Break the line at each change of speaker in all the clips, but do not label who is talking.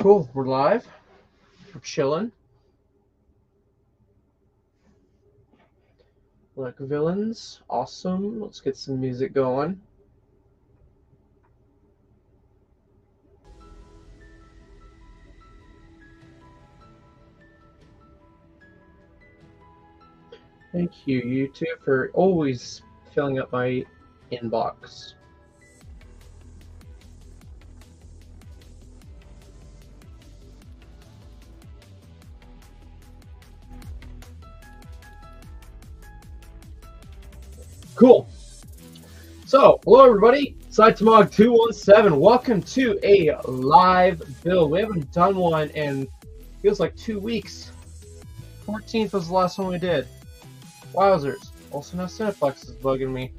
Cool, we're live. We're chilling. Like villains, awesome. Let's get some music going. Thank you, YouTube, for always filling up my inbox. Cool. So, hello everybody. Side TMOG 217. Welcome to a live build. We haven't done one in feels like 2 weeks. 14th was the last one we did. Wowzers. Also now Cineplex is bugging me.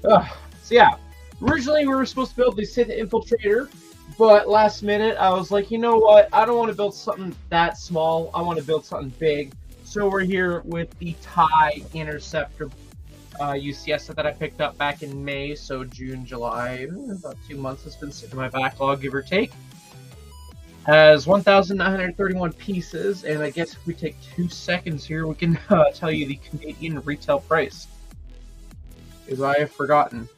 So yeah, originally we were supposed to build the Sith Infiltrator, but last minute I was like, you know what? I don't want to build something that small. I want to build something big. So we're here with the TIE Interceptor UCS that I picked up back in May, so June, July, about 2 months. It's been sitting in my backlog, give or take. Has 1,931 pieces, and I guess if we take 2 seconds here, we can tell you the Canadian retail price, because I have forgotten.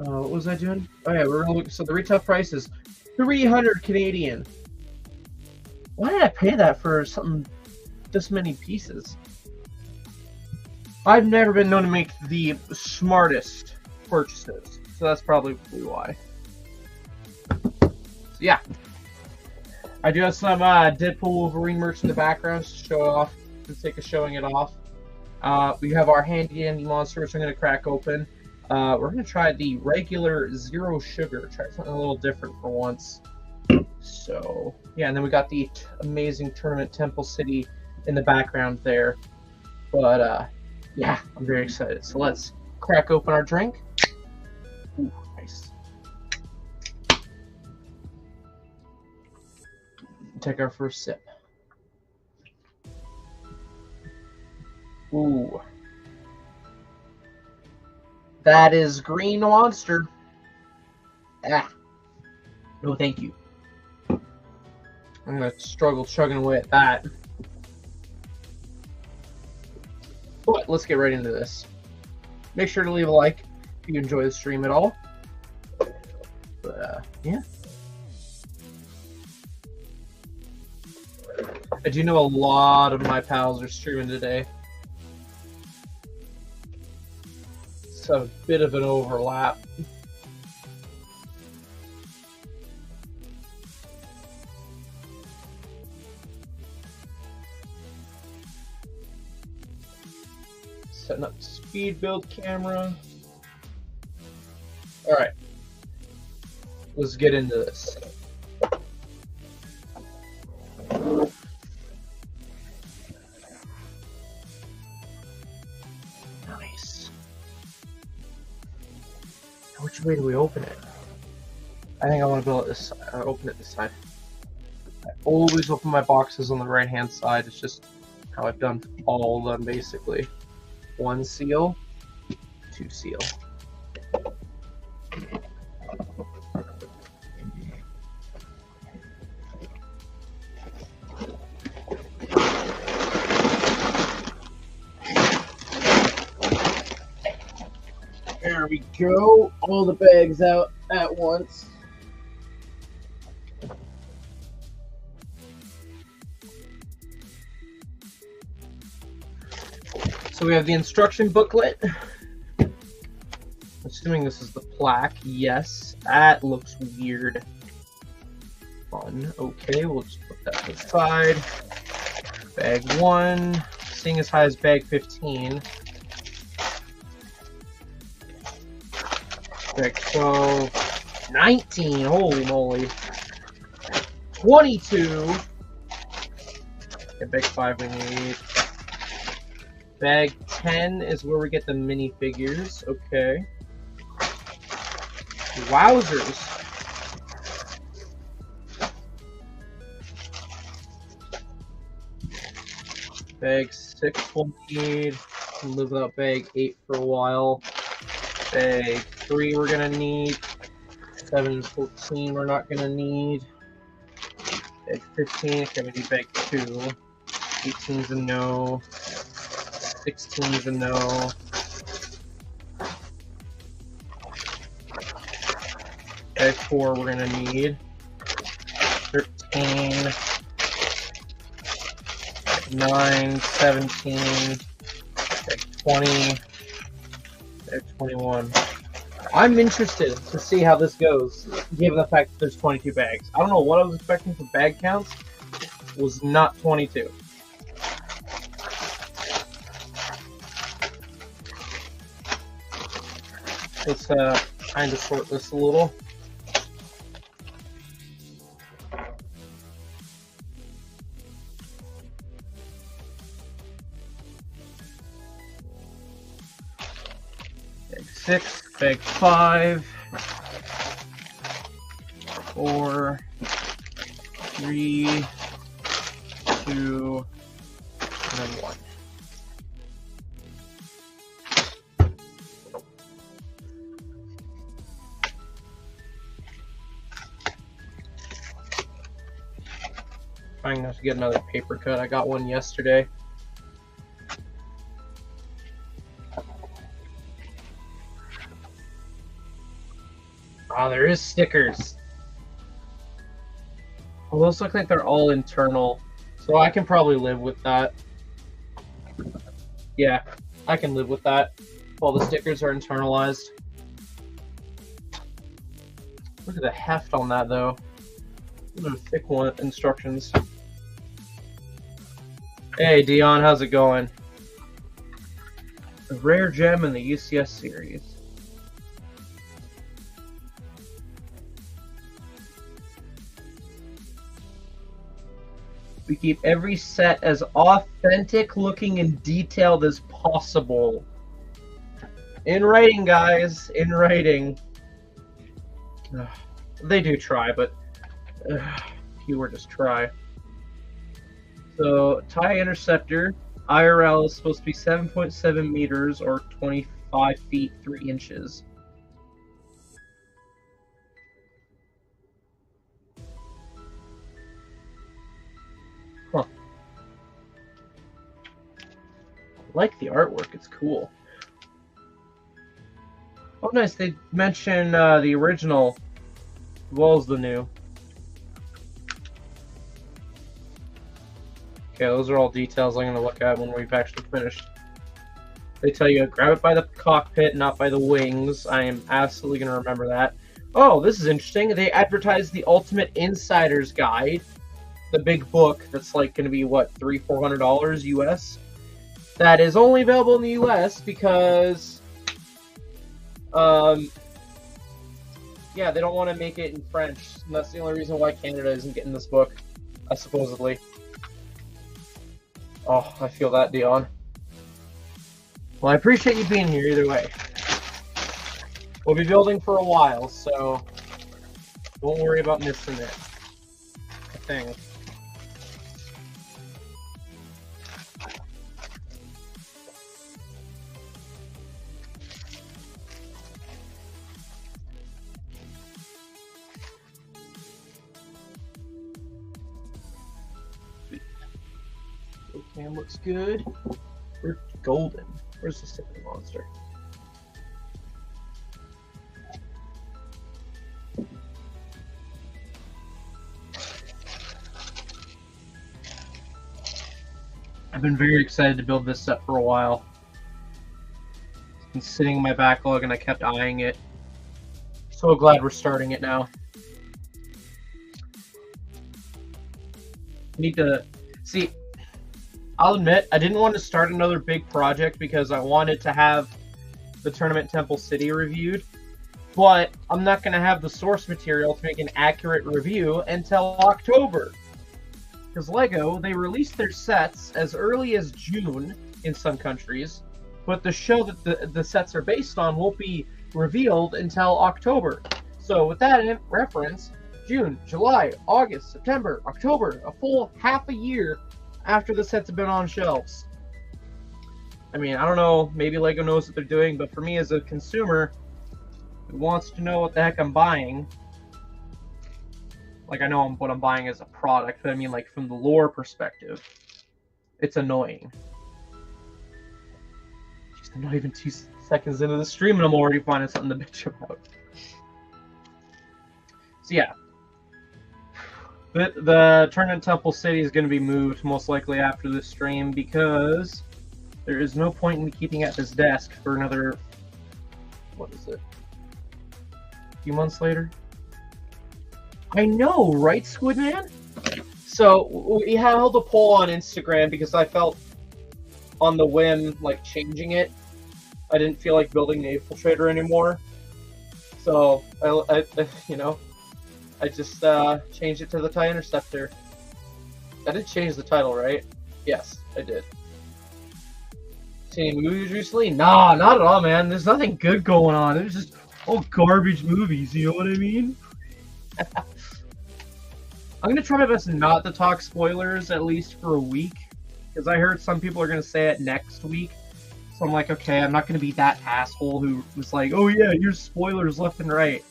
What was I doing? Oh yeah, we're looking. So the retail price is 300 Canadian. Why did I pay that for something this many pieces? I've never been known to make the smartest purchases, so that's probably why. So yeah, I do have some Deadpool Wolverine merch in the background to show off, for the sake of showing it off. We have our handy dandy monsters I'm going to crack open. We're going to try the regular zero sugar. Try something a little different for once. So, yeah, and then we got the amazing Tournament Temple City in the background there. But, yeah, I'm very excited. So let's crack open our drink. Ooh, nice. Take our first sip. Ooh. That is green monster. Ah. No, thank you. I'm going to struggle chugging away at that. But let's get right into this. Make sure to leave a like if you enjoy the stream at all. But, yeah. I do know a lot of my pals are streaming today. A bit of an overlap. Setting up the speed build camera. All right, let's get into this. Which way do we open it? I think I want to build it this side. Open it this side. I always open my boxes on the right hand side. It's just how I've done all of them basically. 1 seal, 2 seal. There we go. All the bags out at once. So we have the instruction booklet. Assuming this is the plaque. Yes. That looks weird. Fun. Okay, we'll just put that to the side. Bag 1. Seeing as high as bag 15. Bag 12. 19! Holy moly. 22. Okay, bag 5 we need. Bag 10 is where we get the minifigures. Okay. Wowzers. Bag 6 we'll need. We'll live without bag 8 for a while. Bag 3 we're gonna need. 7 and 14 we're not gonna need. Bag 15, okay, we need bag 2. 18's a no. 16's a no. Bag 4 we're gonna need. 13. 9, 17, bag 20, bag 21. I'm interested to see how this goes, given the fact that there's 22 bags. I don't know what I was expecting for bag counts. It was not 22. Let's kind of sort this a little. Bag 6, bag 5, 4, 3, 2, and then 1. Trying not to get another paper cut. I got one yesterday. Oh, there is stickers. Well, those look like they're all internal, so I can probably live with that. Yeah, I can live with that. All the stickers are internalized. Look at the heft on that, though. Those are thick one instructions. Hey, Dion, how's it going? A rare gem in the UCS series. We keep every set as authentic looking and detailed as possible. In writing, guys. In writing. They do try, but fewer just try. So, TIE Interceptor. IRL is supposed to be 7.7 meters or 25 feet 3 inches. Huh. I like the artwork, it's cool. Oh, nice, they mention the original as well as the new. Okay, those are all details I'm going to look at when we've actually finished. They tell you to grab it by the cockpit, not by the wings. I am absolutely going to remember that. Oh, this is interesting. They advertised the Ultimate Insider's Guide. The big book that's like going to be, what, $300-400 US? That is only available in the US because, yeah, they don't want to make it in French. And that's the only reason why Canada isn't getting this book, supposedly. Oh, I feel that, Dion. Well, I appreciate you being here either way. We'll be building for a while, so don't worry about missing it. I think. Cam looks good. We're golden. Where's the second monster? I've been very excited to build this set for a while. It's been sitting in my backlog and I kept eyeing it. So glad we're starting it now. Need to see. I'll admit, I didn't want to start another big project because I wanted to have the Tournament Temple City reviewed but I'm not going to have the source material to make an accurate review until October. Because LEGO, they release their sets as early as June in some countries, but the show that the sets are based on won't be revealed until October. So with that in reference, June, July, August, September, October, a full half a year after the sets have been on shelves. I mean, I don't know, maybe LEGO knows what they're doing, but for me as a consumer who wants to know what the heck I'm buying, like I know what I'm buying as a product, but I mean like from the lore perspective, it's annoying. Jeez, I'm not even 2 seconds into the stream and I'm already finding something to bitch about. So yeah. The Tournament Temple City is going to be moved most likely after this stream because there is no point in me keeping at this desk for another, what is it, a few months later? I know, right, Squidman? So we held a poll on Instagram because I felt on the whim like changing it. I didn't feel like building the Infiltrator anymore. So I you know, I just changed it to the TIE Interceptor. I did change the title, right? Yes, I did. Seen any movies recently? Nah, not at all, man. There's nothing good going on. It's just all garbage movies, you know what I mean? I'm gonna try my best not to talk spoilers, at least for a week. Because I heard some people are gonna say it next week. So I'm like, okay, I'm not gonna be that asshole who was like, oh yeah, here's spoilers left and right.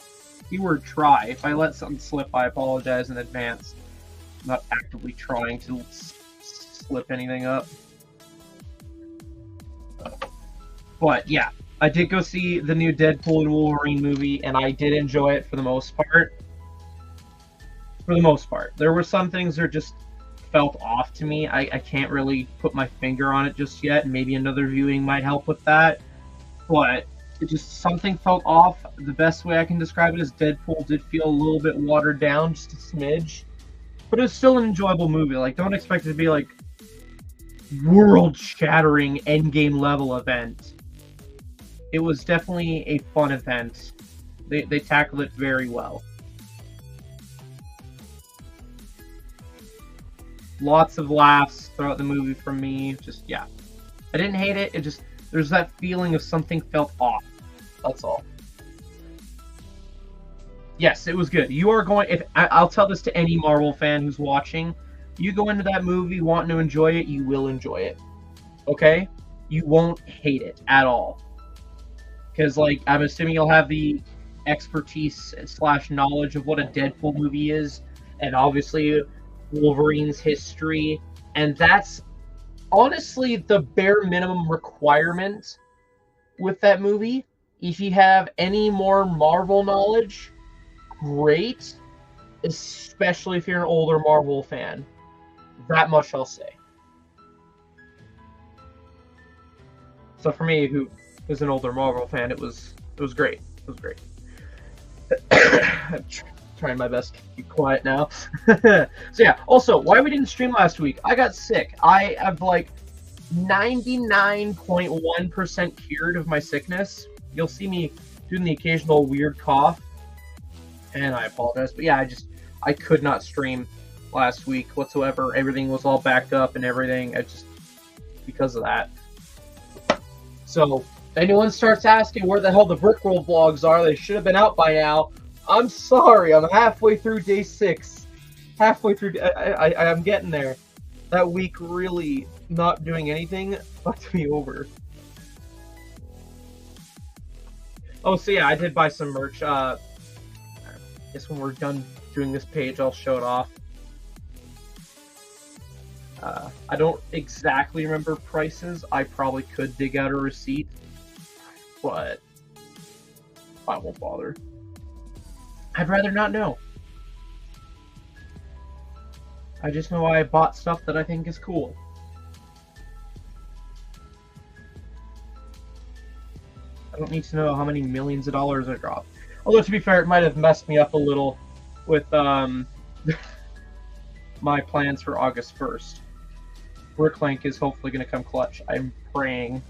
Keyword try. If I let something slip, I apologize in advance. I'm not actively trying to slip anything up. But yeah, I did go see the new Deadpool and Wolverine movie, and I did enjoy it for the most part. For the most part. There were some things that just felt off to me. I can't really put my finger on it just yet. Maybe another viewing might help with that. But it just, something felt off. The best way I can describe it is Deadpool did feel a little bit watered down, just a smidge. But it was still an enjoyable movie. Like, don't expect it to be like world-shattering endgame level event. It was definitely a fun event. They tackled it very well. Lots of laughs throughout the movie from me. Just, yeah. I didn't hate it. It just, there's that feeling of something felt off. That's all. Yes, it was good. You are going, if I'll tell this to any Marvel fan who's watching, you go into that movie wanting to enjoy it, you will enjoy it. Okay? You won't hate it at all. Because, like, I'm assuming you'll have the expertise / knowledge of what a Deadpool movie is, and obviously Wolverine's history, and that's honestly the bare minimum requirement with that movie. If you have any more Marvel knowledge, great, especially if you're an older Marvel fan. That much I'll say. So for me, who is an older Marvel fan, it was great. It was great. I'm trying my best to keep quiet now. So yeah, also, why we didn't stream last week? I got sick. I have like 99.1% cured of my sickness. You'll see me doing the occasional weird cough, and I apologize. But yeah, I could not stream last week whatsoever. Everything was all backed up and everything. Because of that. So, if anyone starts asking where the hell the Brickworld vlogs are, they should have been out by now. I'm sorry, I'm halfway through day 6. Halfway through, I'm getting there. That week really not doing anything fucked me over. Oh, so yeah, I did buy some merch. I guess when we're done doing this page, I'll show it off. I don't exactly remember prices. I probably could dig out a receipt, but I won't bother. I'd rather not know. I just know I bought stuff that I think is cool. I don't need to know how many millions of dollars I dropped. Although, to be fair, it might have messed me up a little with my plans for August 1st. Bricklink is hopefully going to come clutch. I'm praying.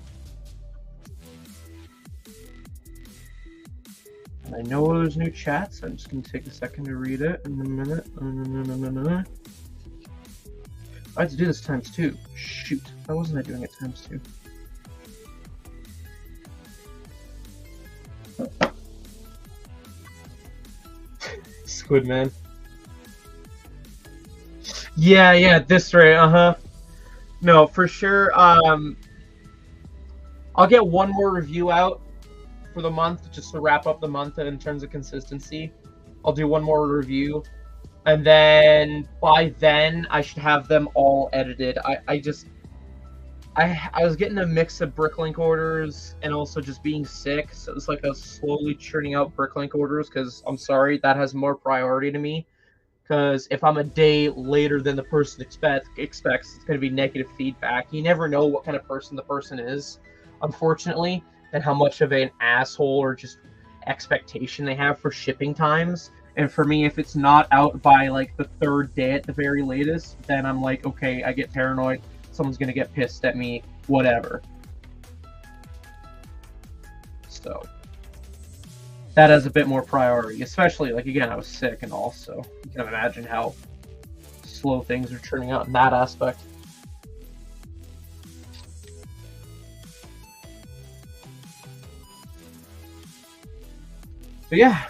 I know there's new chats. I'm just gonna take a second to read it in a minute. I had to do this times 2. Shoot, why wasn't I doing it times 2? Squid man. Yeah, this right, No, for sure. I'll get one more review out for the month, just to wrap up the month in terms of consistency. I'll do one more review, and then by then I should have them all edited. I was getting a mix of Bricklink orders and also just being sick, so it's like I was slowly churning out Bricklink orders because I'm sorry, that has more priority to me. Because if I'm a day later than the person expects, it's going to be negative feedback. You never know what kind of person the person is, unfortunately, and how much of an asshole or just expectation they have for shipping times. And for me, if it's not out by like the 3rd day at the very latest, then I'm like, okay, I get paranoid. Someone's going to get pissed at me, whatever. So that has a bit more priority, especially, like, again, I was sick and all, so you can imagine how slow things are turning out in that aspect. But yeah,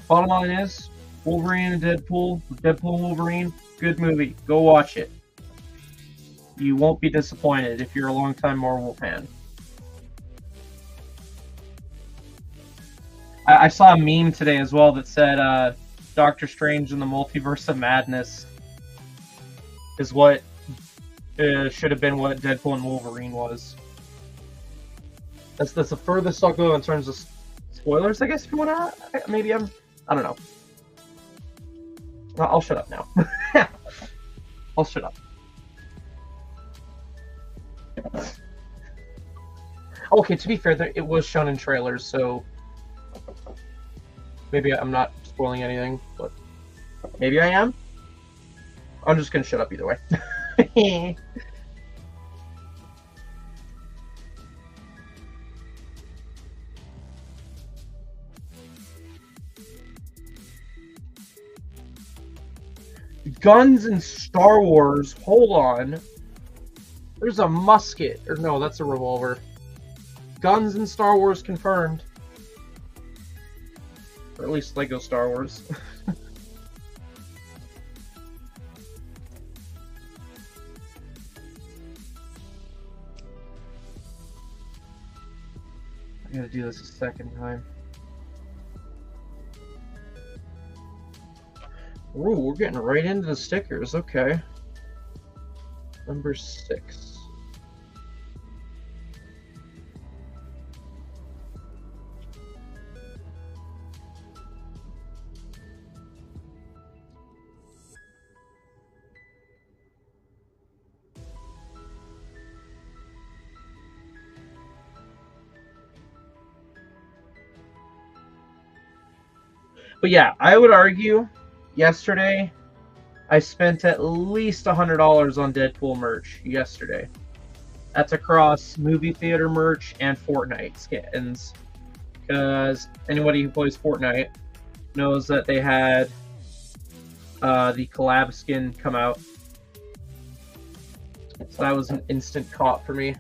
bottom line is Wolverine and Deadpool Wolverine, good movie. Go watch it. You won't be disappointed if you're a longtime Marvel fan. I saw a meme today as well that said Doctor Strange in the Multiverse of Madness is what should have been what Deadpool and Wolverine was. That's the furthest I'll go in terms of spoilers, I guess, if you want to. Maybe I don't know. I'll shut up now. I'll shut up. Okay, to be fair, it was shown in trailers, so maybe I'm not spoiling anything, but maybe I am. I'm just gonna shut up either way. Guns in Star Wars. Hold on. There's a musket. Or no, that's a revolver. Guns in Star Wars confirmed. Or at least Lego Star Wars. I gotta do this a second time. Ooh, we're getting right into the stickers. Okay. Number 6. But yeah, I would argue yesterday I spent at least $100 on Deadpool merch yesterday. That's across movie theater merch and Fortnite skins. Because anybody who plays Fortnite knows that they had the collab skin come out. So that was an instant caught for me.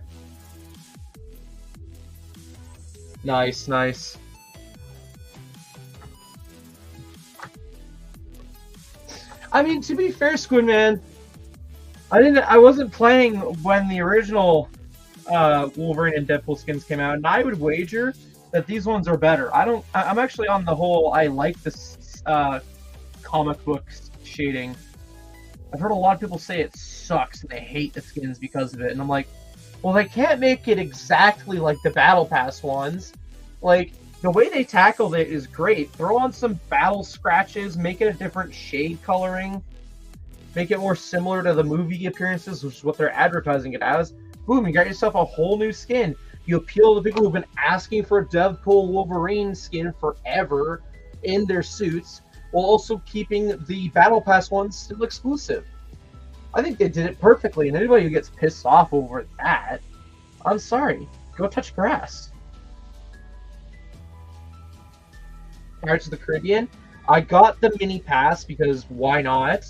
Nice, nice. I mean, to be fair, Squid Man, I wasn't playing when the original Wolverine and Deadpool skins came out, and I would wager that these ones are better. I'm actually on the whole, I like this comic book shading. I've heard a lot of people say it sucks and they hate the skins because of it, and I'm like, well, they can't make it exactly like the Battle Pass ones. Like, the way they tackled it is great. Throw on some battle scratches, make it a different shade coloring, make it more similar to the movie appearances, which is what they're advertising it as. Boom, you got yourself a whole new skin. You appeal to people who've been asking for a Deadpool Wolverine skin forever in their suits, while also keeping the Battle Pass ones still exclusive. I think they did it perfectly, and anybody who gets pissed off over that, I'm sorry. Go touch grass. Pirates of the Caribbean. I got the mini pass because why not?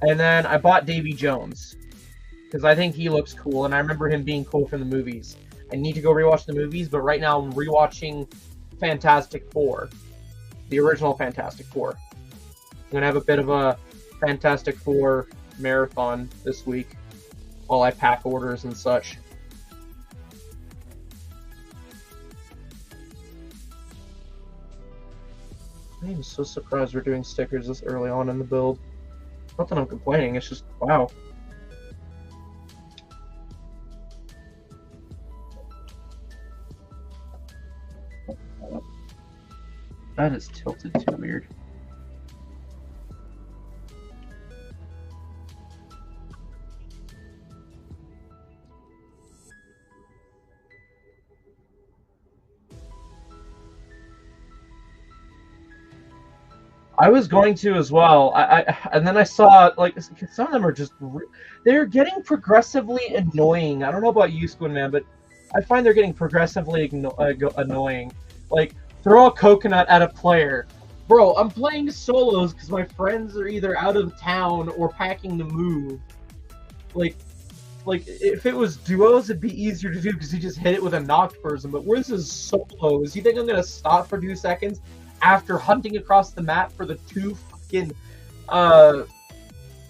And then I bought Davy Jones because I think he looks cool, and I remember him being cool from the movies. I need to go rewatch the movies, but right now I'm rewatching Fantastic Four, the original Fantastic Four. I'm gonna have a bit of a Fantastic Four marathon this week while I pack orders and such. I am so surprised we're doing stickers this early on in the build. Not that I'm complaining, it's just, wow. That is tilted too weird. I was going to as well. And then I saw, like, some of them are just, they're getting progressively annoying. I don't know about you, Squid Man, but I find they're getting progressively annoying. Like, throw a coconut at a player. Bro, I'm playing solos because my friends are either out of town or packing to move. Like, if it was duos, it'd be easier to do because you just hit it with a knocked person. But this is solos. You think I'm going to stop for 2 seconds after hunting across the map for the 2 fucking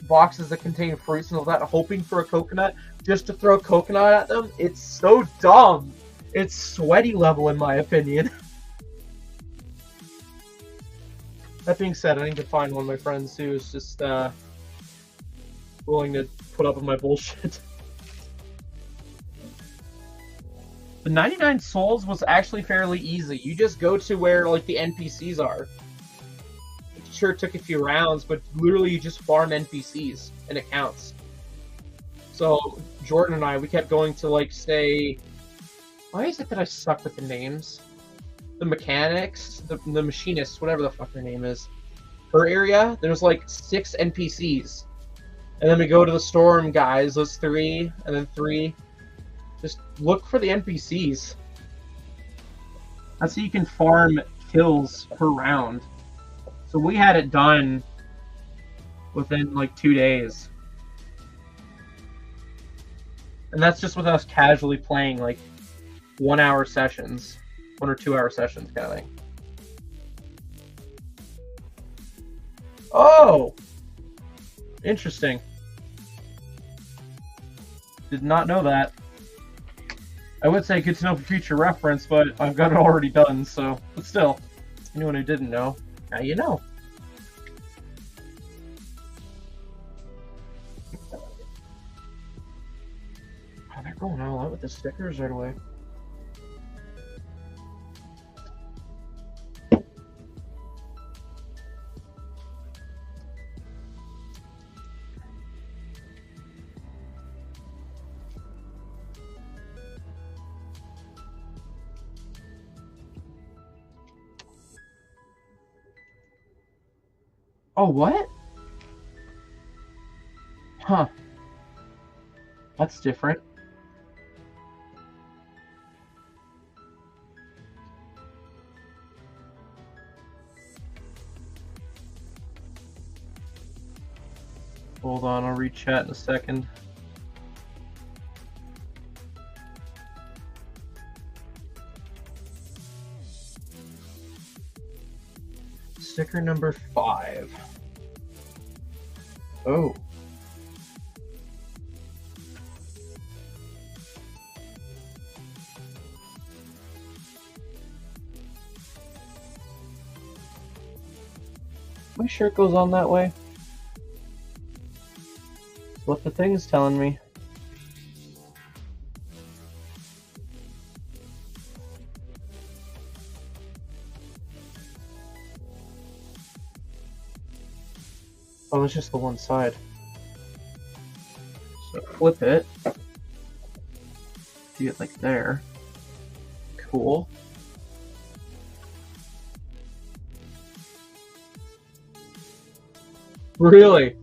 boxes that contain fruits and all that, hoping for a coconut just to throw a coconut at them? It's so dumb. It's sweaty level, in my opinion. That being said, I need to find one of my friends who is just willing to put up with my bullshit. The 99 souls was actually fairly easy. You just go to where, like, the NPCs are. It sure took a few rounds, but literally you just farm NPCs, and it counts. So, Jordan and I, we kept going to, like, say... Why is it that I suck with the names? The mechanics, the machinists, whatever the fuck their name is. Her area, there's, like, 6 NPCs. And then we go to the storm guys, those 3, and then 3... Just look for the NPCs. That's how you can farm kills per round. So we had it done within like 2 days. And that's just with us casually playing like 1 hour sessions. 1 or 2 hour sessions kind of thing. Oh! Interesting. Did not know that. I would say good to know for future reference, but I've got it already done, so... But still, anyone who didn't know, now you know. Oh, they're going all out with the stickers right away. Oh, what? Huh. That's different. Hold on, I'll read chat in a second. Sticker number 5. Oh. My shirt goes on that way. That's what the thing's telling me. Oh, it's just the one side. So flip it. Do it like there. Cool. Really?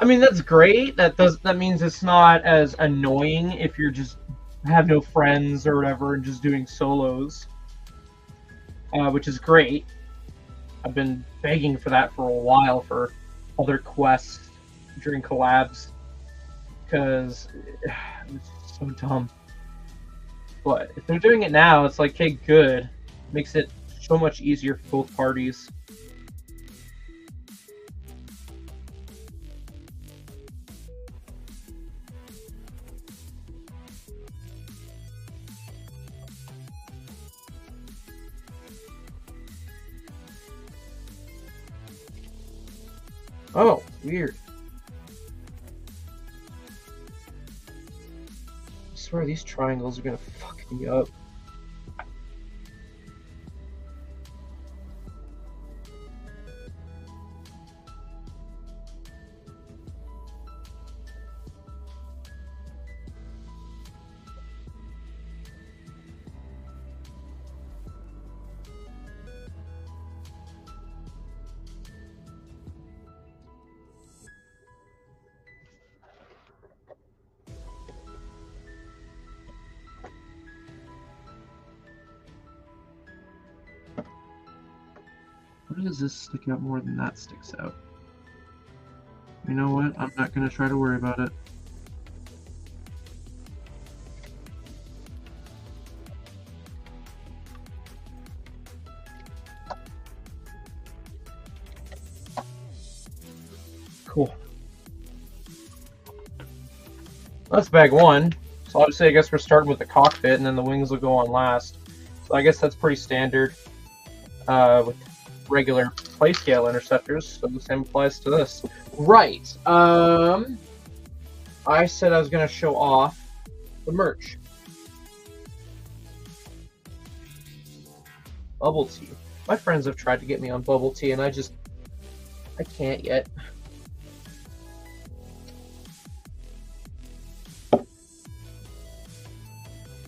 I mean, that's great. That means it's not as annoying if you're just have no friends or whatever and just doing solos. which is great. I've been begging for that for a while for other quests during collabs, because it's so dumb. But if they're doing it now, it's like, hey, good. Makes it so much easier for both parties. Oh, weird. I swear these triangles are gonna fuck me up. Why does this stick out more than that sticks out? You know what? I'm not going to try to worry about it. Cool. That's bag one. So obviously I guess we're starting with the cockpit and then the wings will go on last. So I guess that's pretty standard with regular play scale interceptors, so the same applies to this. Right. I said I was going to show off the merch. Bubble tea. My friends have tried to get me on bubble tea and I can't yet.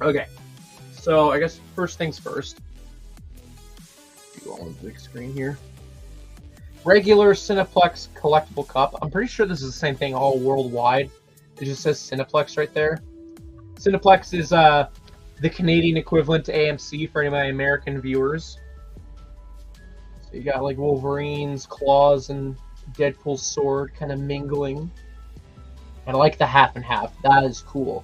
Okay. So I guess first things first. On the big screen here. Regular Cineplex collectible cup. I'm pretty sure this is the same thing all worldwide. It just says Cineplex right there. Cineplex is the Canadian equivalent to AMC for any of my American viewers. So you got like Wolverine's claws and Deadpool's sword kind of mingling. I like the half and half. That is cool.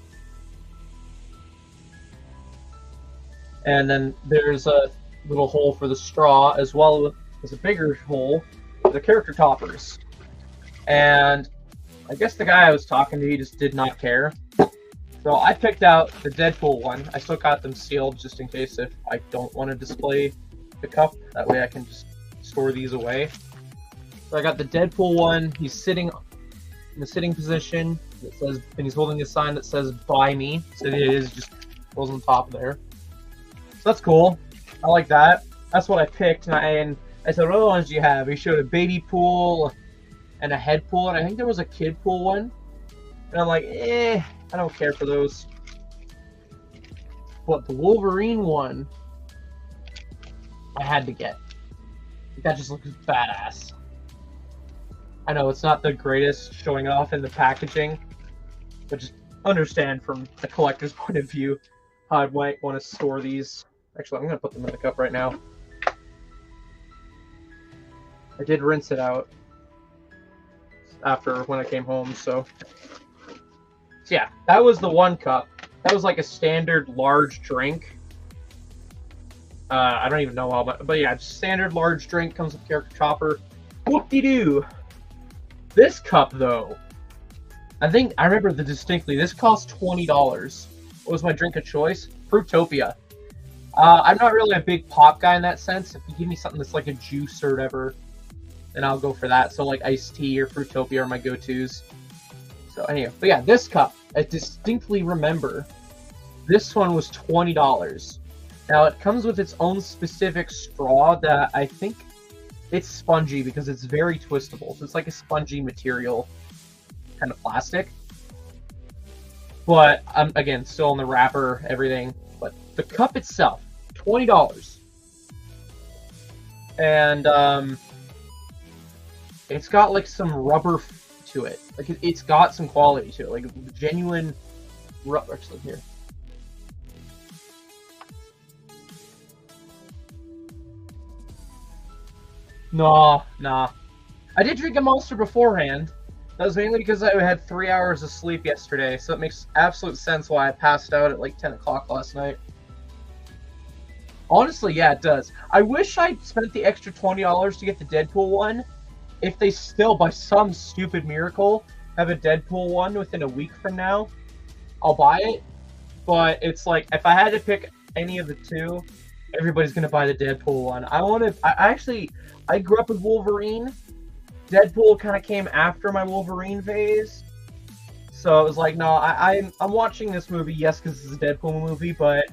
And then there's a little hole for the straw, as well as a bigger hole for the character toppers. And I guess the guy I was talking to, he just did not care. So I picked out the Deadpool one. I still got them sealed just in case if I don't want to display the cup. That way I can just store these away. So I got the Deadpool one. He's sitting in the sitting position. It says, and he's holding a sign that says "Buy Me." So it is just goes on top there. So that's cool. I like that. That's what I picked, and I said, what other ones do you have? He showed a baby pool and a head pool, and I think there was a kid pool one. And I'm like, I don't care for those. But the Wolverine one, I had to get. That just looks badass. I know it's not the greatest showing off in the packaging, but just understand from the collector's point of view how I might want to store these. Actually, I'm going to put them in the cup right now. I did rinse it out after when I came home, so yeah, that was the one cup. That was like a standard large drink. I don't even know how much, but yeah, standard large drink, comes with character chopper. Whoop-de-doo. This cup, though, I remember distinctly, this cost $20. What was my drink of choice? Fruitopia. I'm not really a big pop guy in that sense. If you give me something that's like a juice or whatever, then I'll go for that. So like iced tea or Fruitopia are my go-tos. So anyway, but yeah, this cup, I distinctly remember this one was $20. Now it comes with its own specific straw that I think it's spongy because it's very twistable. So it's like a spongy material kind of plastic. But I'm, again, still in the wrapper, everything. But the cup itself, $20. And it's got like some rubber to it. Like it's got some quality to it, like genuine rubber. Actually, here. Nah, nah. I did drink a Monster beforehand. That was mainly because I had 3 hours of sleep yesterday, so it makes absolute sense why I passed out at like 10 o'clock last night. Honestly, yeah, it does. I wish I'd spent the extra $20 to get the Deadpool one. If they still, by some stupid miracle, have a Deadpool one within a week from now, I'll buy it. But it's like, if I had to pick any of the two, everybody's going to buy the Deadpool one. I grew up with Wolverine. Deadpool kind of came after my Wolverine phase. So it was like, no, I'm watching this movie, yes, because it's a Deadpool movie, but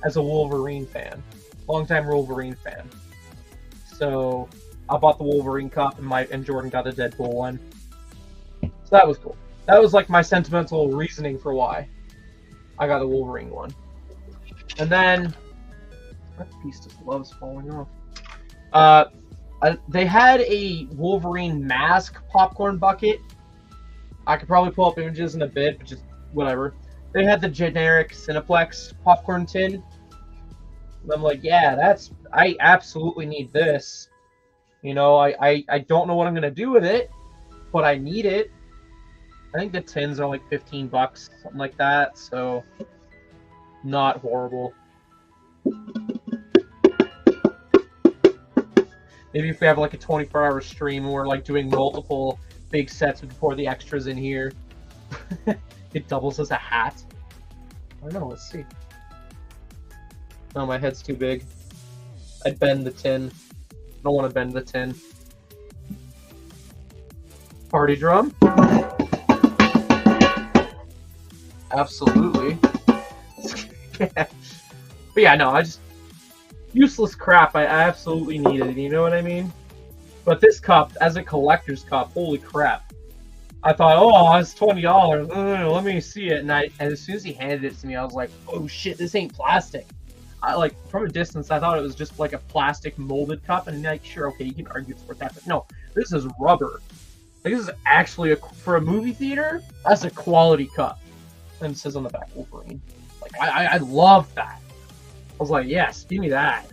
as a Wolverine fan. Longtime Wolverine fan. So I bought the Wolverine cup, and Jordan got the Deadpool one. So that was cool. That was like my sentimental reasoning for why I got the Wolverine one. And then that piece just loves falling off. They had a Wolverine mask popcorn bucket. I could probably pull up images in a bit, but just whatever. They had the generic Cineplex popcorn tin. And I'm like, yeah, I absolutely need this. You know, I don't know what I'm gonna do with it, but I need it. I think the tins are like $15, something like that, so not horrible. Maybe if we have like a 24-hour stream and we're like doing multiple big sets, we can pour the extras in here. It doubles as a hat. I don't know, let's see. No, my head's too big. I'd bend the tin. I don't want to bend the tin. Party drum? Absolutely. But yeah, no, I just... useless crap, I absolutely need it, you know what I mean? But this cup, as a collector's cup, holy crap. I thought, oh, it's $20. Let me see it. And as soon as he handed it to me, I was like, oh shit, this ain't plastic. From a distance, I thought it was just like a plastic molded cup, and like, sure, okay, you can argue it's worth that, but no, this is rubber. Like, this is actually, for a movie theater, that's a quality cup. And it says on the back, Wolverine. Like, I love that. I was like, yes, give me that.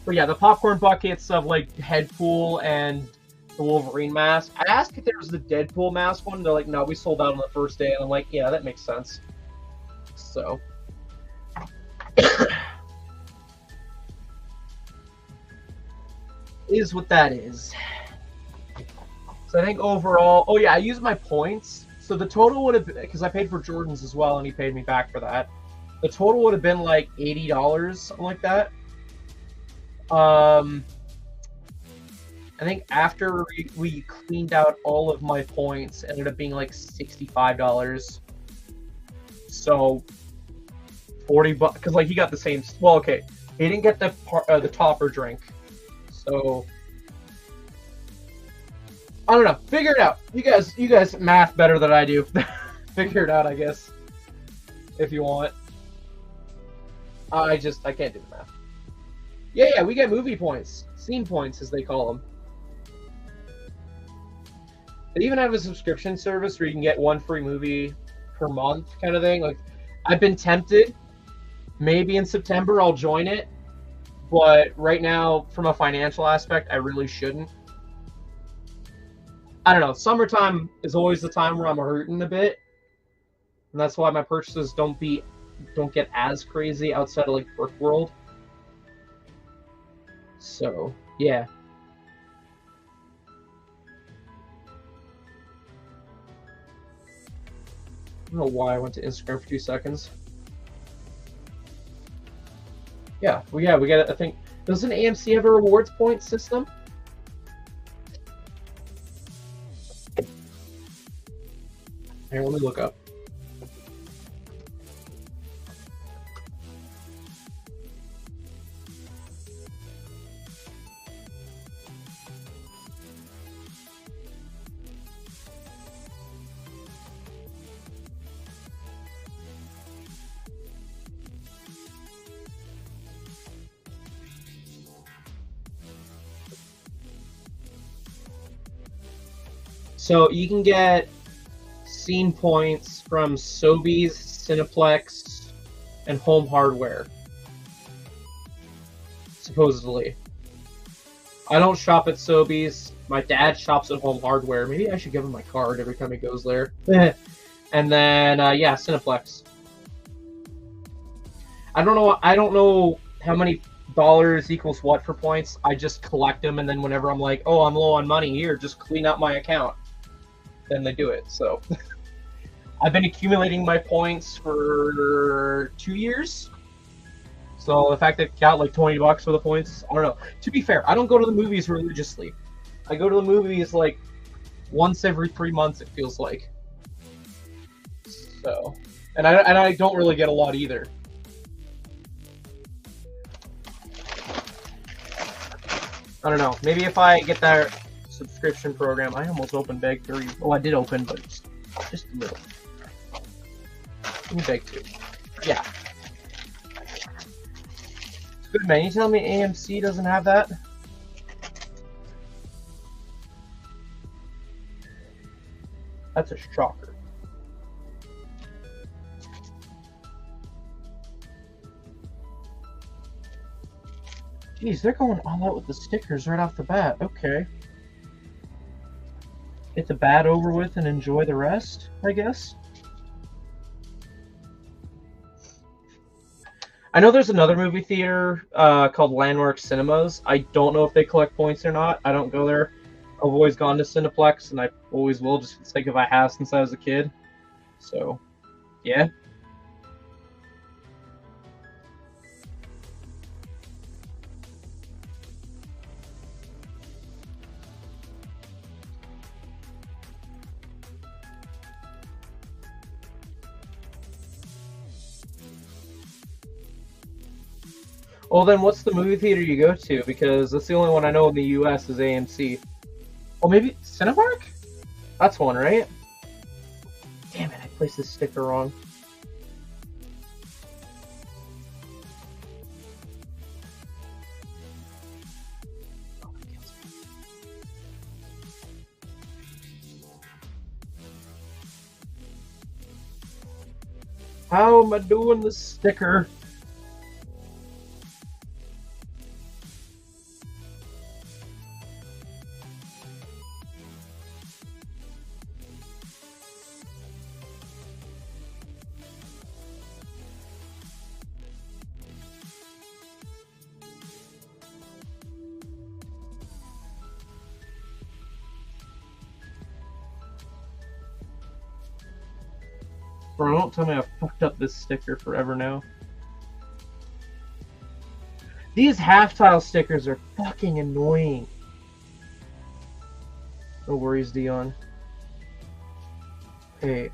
But yeah, the popcorn buckets of, like, Deadpool and the Wolverine mask. I asked if there was the Deadpool mask one. They're like, no, we sold out on the first day. And I'm like, yeah, that makes sense. So... is what that is. So I think overall... oh yeah, I used my points. So the total would have been... because I paid for Jordan's as well, and he paid me back for that. The total would have been like $80, something like that. I think after we cleaned out all of my points, it ended up being like $65. So... $40, because like he got the same. Well, okay, he didn't get the topper drink, so I don't know. Figure it out. You guys math better than I do. Figure it out, I guess, if you want. I can't do the math. Yeah, we get movie points, scene points as they call them. They even have a subscription service where you can get one free movie per month, kind of thing. Like, I've been tempted. Maybe in September I'll join it, but right now, from a financial aspect, I really shouldn't. I don't know. Summertime is always the time where I'm hurting a bit, and that's why my purchases don't get as crazy outside of like Brick World. So yeah. I don't know why I went to Instagram for 2 seconds. Yeah, we got. I think, doesn't AMC have a rewards point system? Here, let me look up. So you can get scene points from Sobeys, Cineplex, and Home Hardware, supposedly. I don't shop at Sobeys. My dad shops at Home Hardware. Maybe I should give him my card every time he goes there. And then yeah, Cineplex. I don't know how many dollars equals what for points. I just collect them, and then whenever I'm like, oh, I'm low on money here, just clean out my account. Then they do it. So I've been accumulating my points for 2 years. So the fact that I got like $20 for the points, I don't know. To be fair, I don't go to the movies religiously. I go to the movies like once every 3 months, it feels like. So, and I don't really get a lot either. I don't know. Maybe if I get that subscription program, I almost opened Bag 3. Oh, I did open, but just a little. Give me Bag 2. Yeah. Good man. You telling me AMC doesn't have that? That's a shocker. Jeez, they're going all out with the stickers right off the bat. Okay. Get the bad over with and enjoy the rest, I guess. I know there's another movie theater called Landmark Cinemas. I don't know if they collect points or not. I don't go there. I've always gone to Cineplex, and I always will, just for the sake of I have since I was a kid. So, yeah. Well, then what's the movie theater you go to? Because that's the only one I know in the U.S. is AMC. Oh, maybe Cinemark? That's one, right? Damn it, I placed this sticker wrong. How am I doing the sticker? Bro, don't tell me I fucked up this sticker forever now. These half-tile stickers are fucking annoying. No worries, Dion. Hey.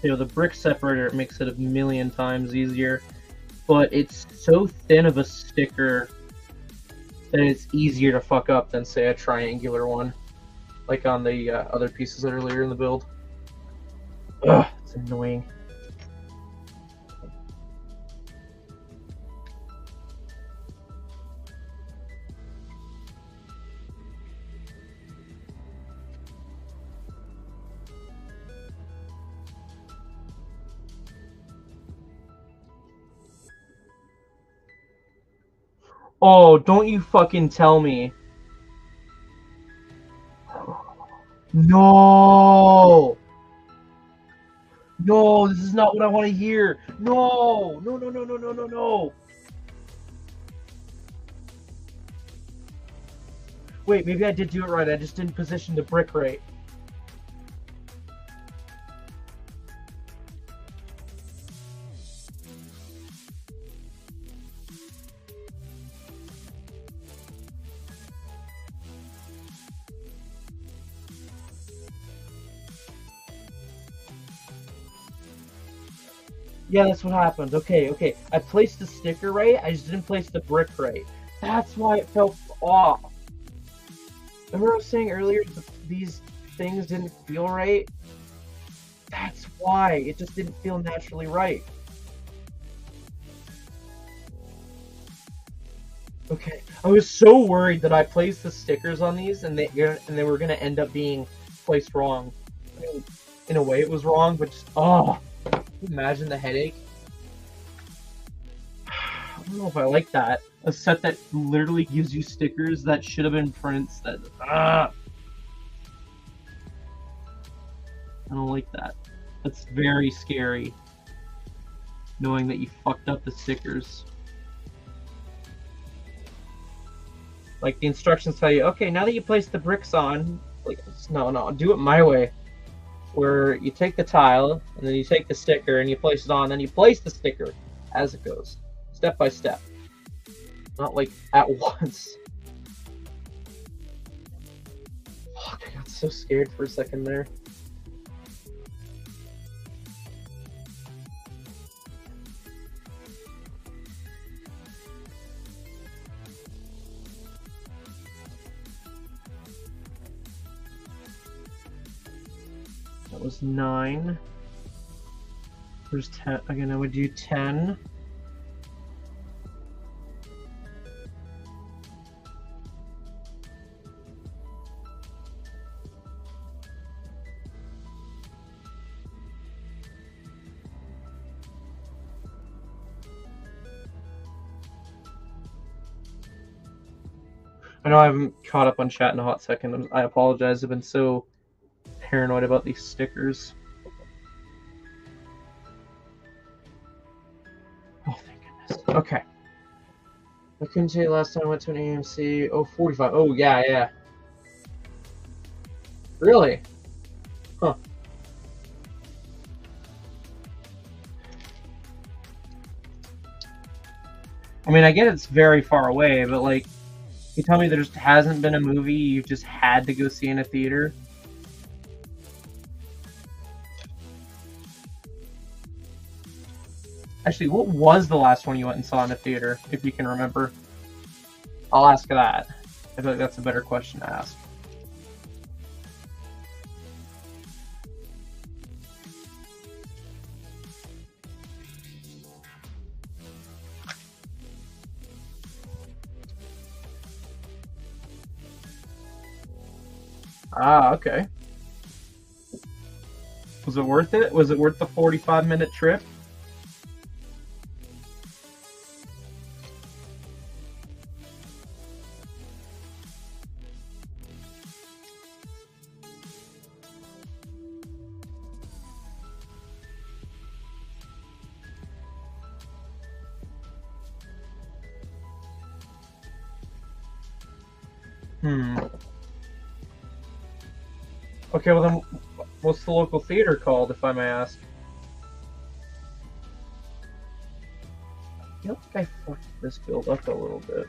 You know, the brick separator makes it a million times easier, but it's so thin of a sticker that it's easier to fuck up than, say, a triangular one, like on the other pieces earlier in the build. Ugh, it's annoying. Oh, don't you fucking tell me. No! No, this is not what I want to hear. No! No, no, no, no, no, no, no. Wait, maybe I did do it right. I just didn't position the brick right. Yeah, that's what happened. Okay, okay. I placed the sticker right, I just didn't place the brick right. That's why it felt off. Remember I was saying earlier these things didn't feel right? That's why. It just didn't feel naturally right. Okay, I was so worried that I placed the stickers on these and they were gonna end up being placed wrong. I mean, in a way, it was wrong, but just can you imagine the headache. I don't know if I like that. A set that literally gives you stickers that should have been prints. That I don't like that. That's very scary. Knowing that you fucked up the stickers. Like, the instructions tell you, okay, now that you place the bricks on, like, no, do it my way. Where you take the tile, and then you take the sticker, and you place it on, then you place the sticker as it goes. Step by step. Not, like, at once. Fuck, I got so scared for a second there. That was 9. There's 10. Again, I would do 10. I know I haven't caught up on chat in a hot second. I apologize. I've been so paranoid about these stickers. Oh, thank goodness. Okay. I couldn't tell you last time I went to an AMC. Oh, 45. Oh, yeah. Really? Huh. I mean, I get it's very far away, but, like, you tell me there just hasn't been a movie you've just had to go see in a theater? Actually, what was the last one you went and saw in a theater, if you can remember? I'll ask that. I feel like that's a better question to ask. Ah, okay. Was it worth it? Was it worth the 45-minute trip? Okay, well then, what's the local theater called, if I may ask? I feel like I fucked this build up a little bit.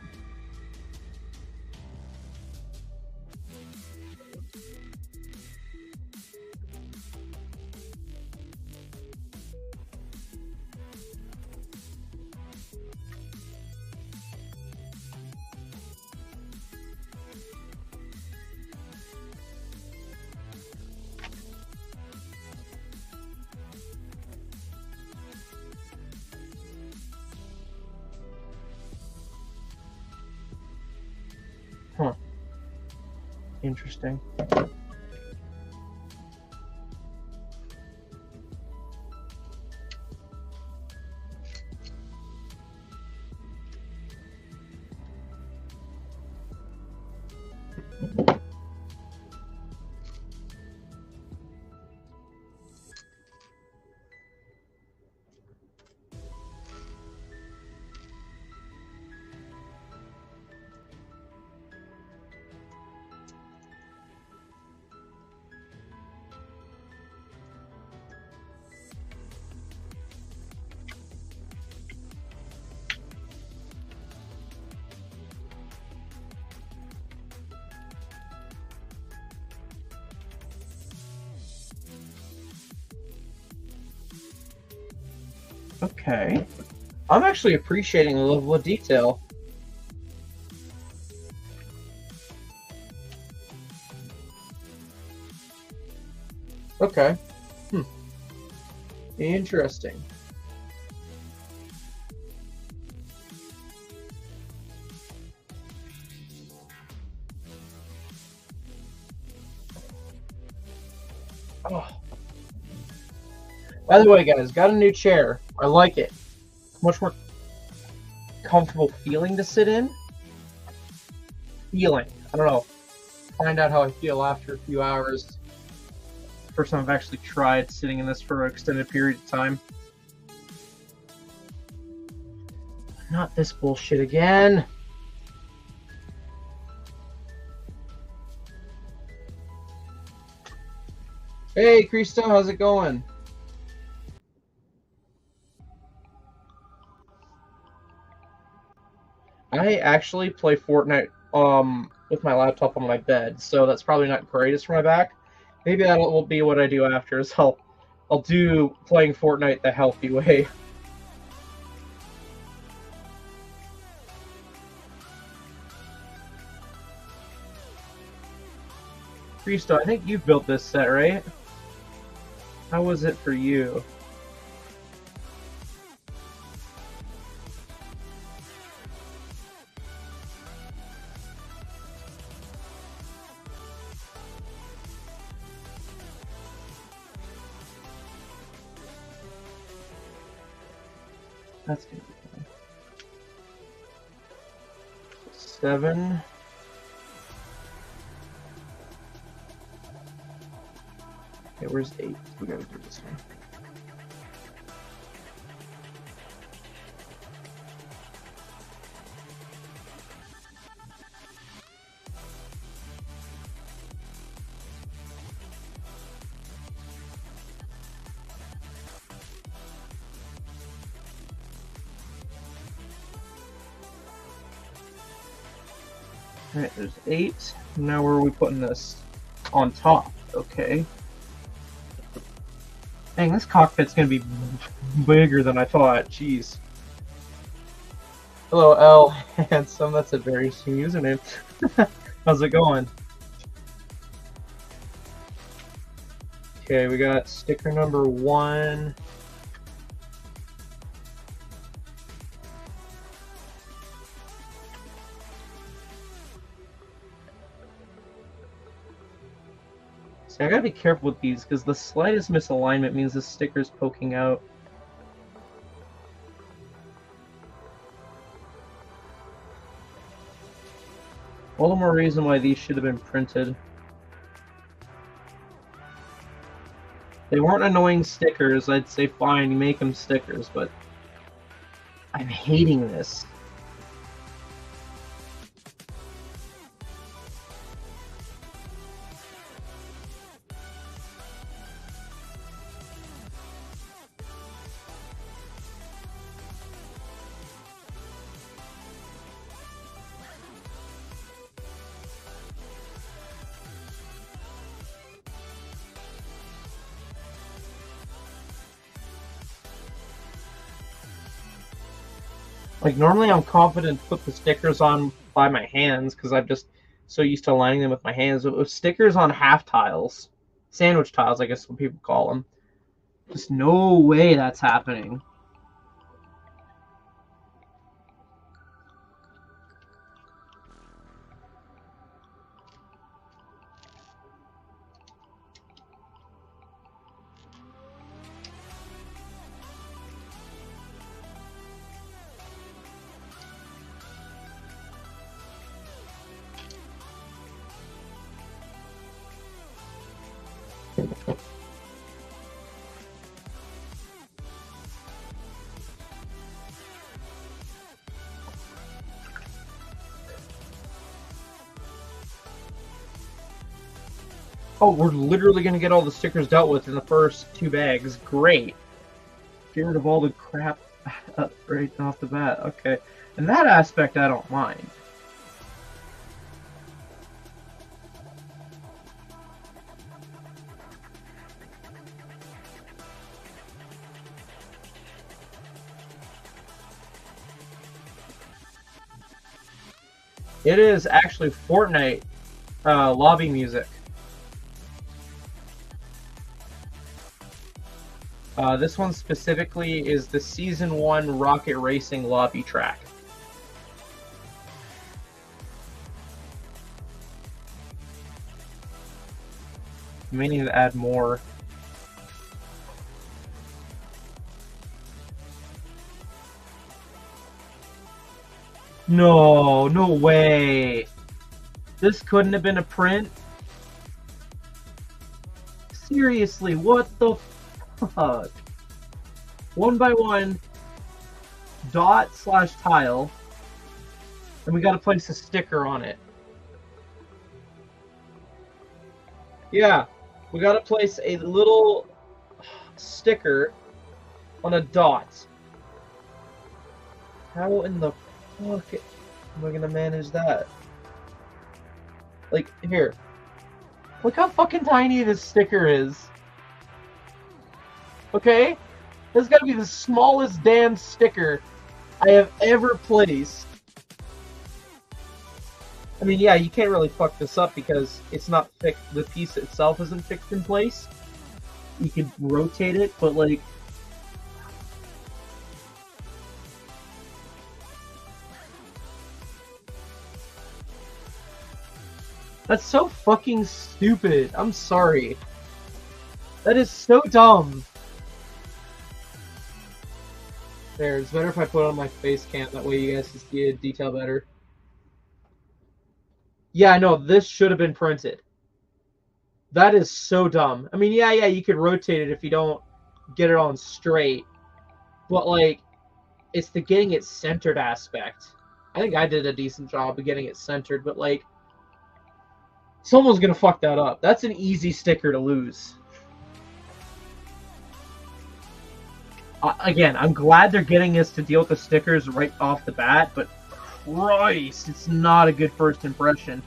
Huh. Interesting. Okay. I'm actually appreciating the level of detail. Okay. Interesting. By the way, guys, got a new chair. I like it. It's much more comfortable feeling to sit in. Feeling. I don't know. Find out how I feel after a few hours. First time I've actually tried sitting in this for an extended period of time. Not this bullshit again. Hey, Cristo, how's it going? I actually play Fortnite with my laptop on my bed, so that's probably not greatest for my back. Maybe that will be what I do after, is I'll do playing Fortnite the healthy way. Cristo, I think you built this set, right? How was it for you? That's gonna be fun. 7. Okay, where's 8? We gotta do this one. Alright, there's 8. Now where are we putting this? On top. Okay. Dang, this cockpit's gonna be bigger than I thought. Jeez. Hello, L. Handsome. That's a very interesting username. How's it going? Okay, we got sticker number 1. I gotta be careful with these, because the slightest misalignment means the sticker's poking out. All the more reason why these should have been printed. If they weren't annoying stickers, I'd say fine, make them stickers, but I'm hating this. Like, normally I'm confident to put the stickers on by my hands because I'm just so used to aligning them with my hands. But with stickers on half tiles, sandwich tiles, I guess what people call them, just no way that's happening. Oh, we're literally going to get all the stickers dealt with in the first 2 bags. Great. Get rid of all the crap right off the bat. Okay. In that aspect, I don't mind. It is actually Fortnite lobby music. This one specifically is the Season 1 Rocket Racing lobby track. You may need to add more. No, no way. This couldn't have been a print? Seriously, what the fuck? 1x1 dot slash tile, and we gotta place a sticker on it. Yeah, we gotta place a little sticker on a dot. How in the fuck am I gonna manage that? Like, here. Look how fucking tiny this sticker is. Okay? This is gotta be the smallest damn sticker I have ever placed. I mean, yeah, you can't really fuck this up because it's not fixed. The piece itself isn't fixed in place. You could rotate it, but like... That's so fucking stupid. I'm sorry. That is so dumb. There, it's better if I put it on my face cam. That way you guys can see it detail better. Yeah, I know. This should have been printed. That is so dumb. I mean, yeah, you could rotate it if you don't get it on straight. But, like, it's the getting it centered aspect. I think I did a decent job of getting it centered, but, like, someone's gonna fuck that up. That's an easy sticker to lose. Again, I'm glad they're getting us to deal with the stickers right off the bat, but Christ, it's not a good first impression.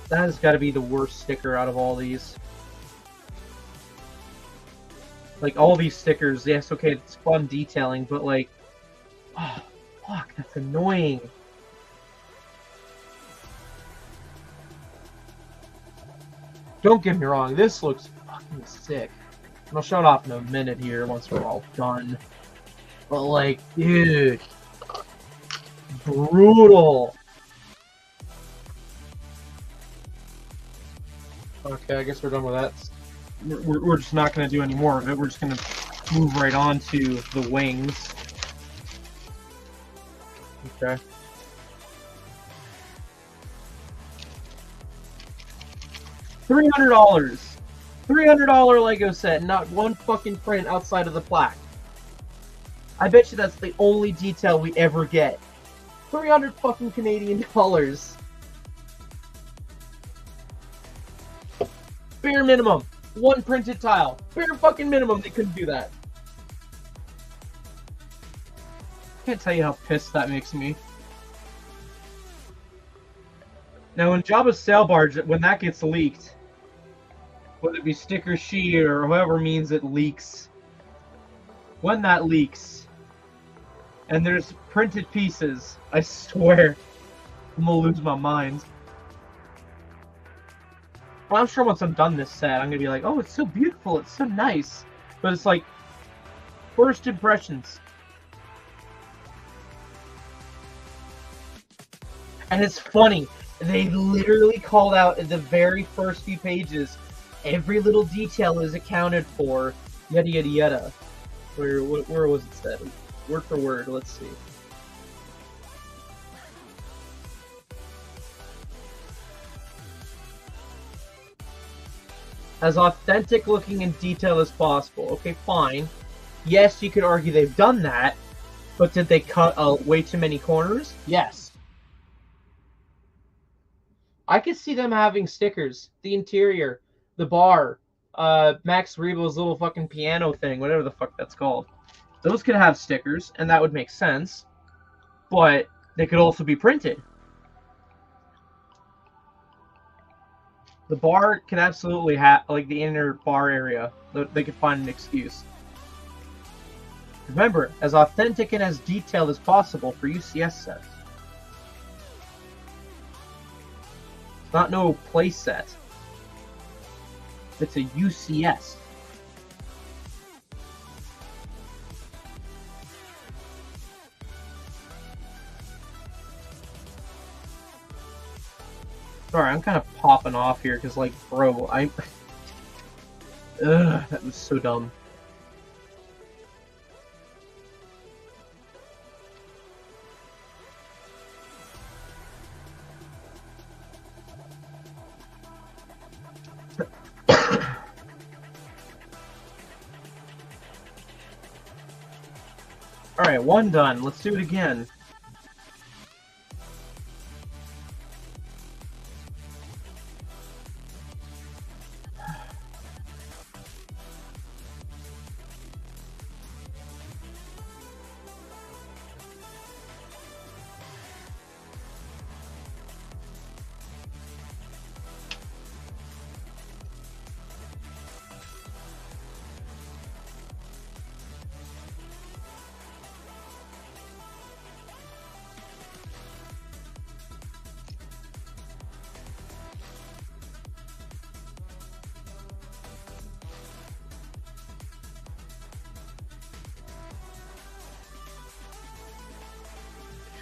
That has got to be the worst sticker out of all these. Like, all these stickers, yes, okay, it's fun detailing, but like, oh, fuck, that's annoying. Don't get me wrong, this looks fucking sick. And I'll show it off in a minute here once we're all done. But like, dude, brutal. Okay, I guess we're done with that. We're just not going to do any more of it. We're just going to move right on to the wings. Okay. $300. $300 Lego set, not one fucking print outside of the plaque. I bet you that's the only detail we ever get. 300 fucking Canadian dollars. Bare minimum. One printed tile. Bare fucking minimum they couldn't do that. Can't tell you how pissed that makes me. Now when Jabba's sail barge, when that gets leaked, whether it be sticker sheet or whoever means it leaks, when that leaks, and there's printed pieces, I swear, I'm gonna lose my mind. Well, I'm sure once I'm done this set, I'm gonna be like, oh, it's so beautiful, it's so nice. But it's like, first impressions. And it's funny, they literally called out in the very first few pages, every little detail is accounted for, yada yada yada. Where was it said? Word for word, let's see. As authentic looking and detailed as possible. Okay, fine. Yes, you could argue they've done that, but did they cut way too many corners? Yes. I could see them having stickers. The interior, the bar, Max Rebo's little fucking piano thing, whatever the fuck that's called. Those could have stickers, and that would make sense. But they could also be printed. The bar can absolutely have, like, the inner bar area. They could find an excuse. Remember, as authentic and as detailed as possible for UCS sets. It's not no play set. It's a UCS. Sorry, I'm kind of popping off here because, like, bro, Ugh, that was so dumb. Alright, one done. Let's do it again.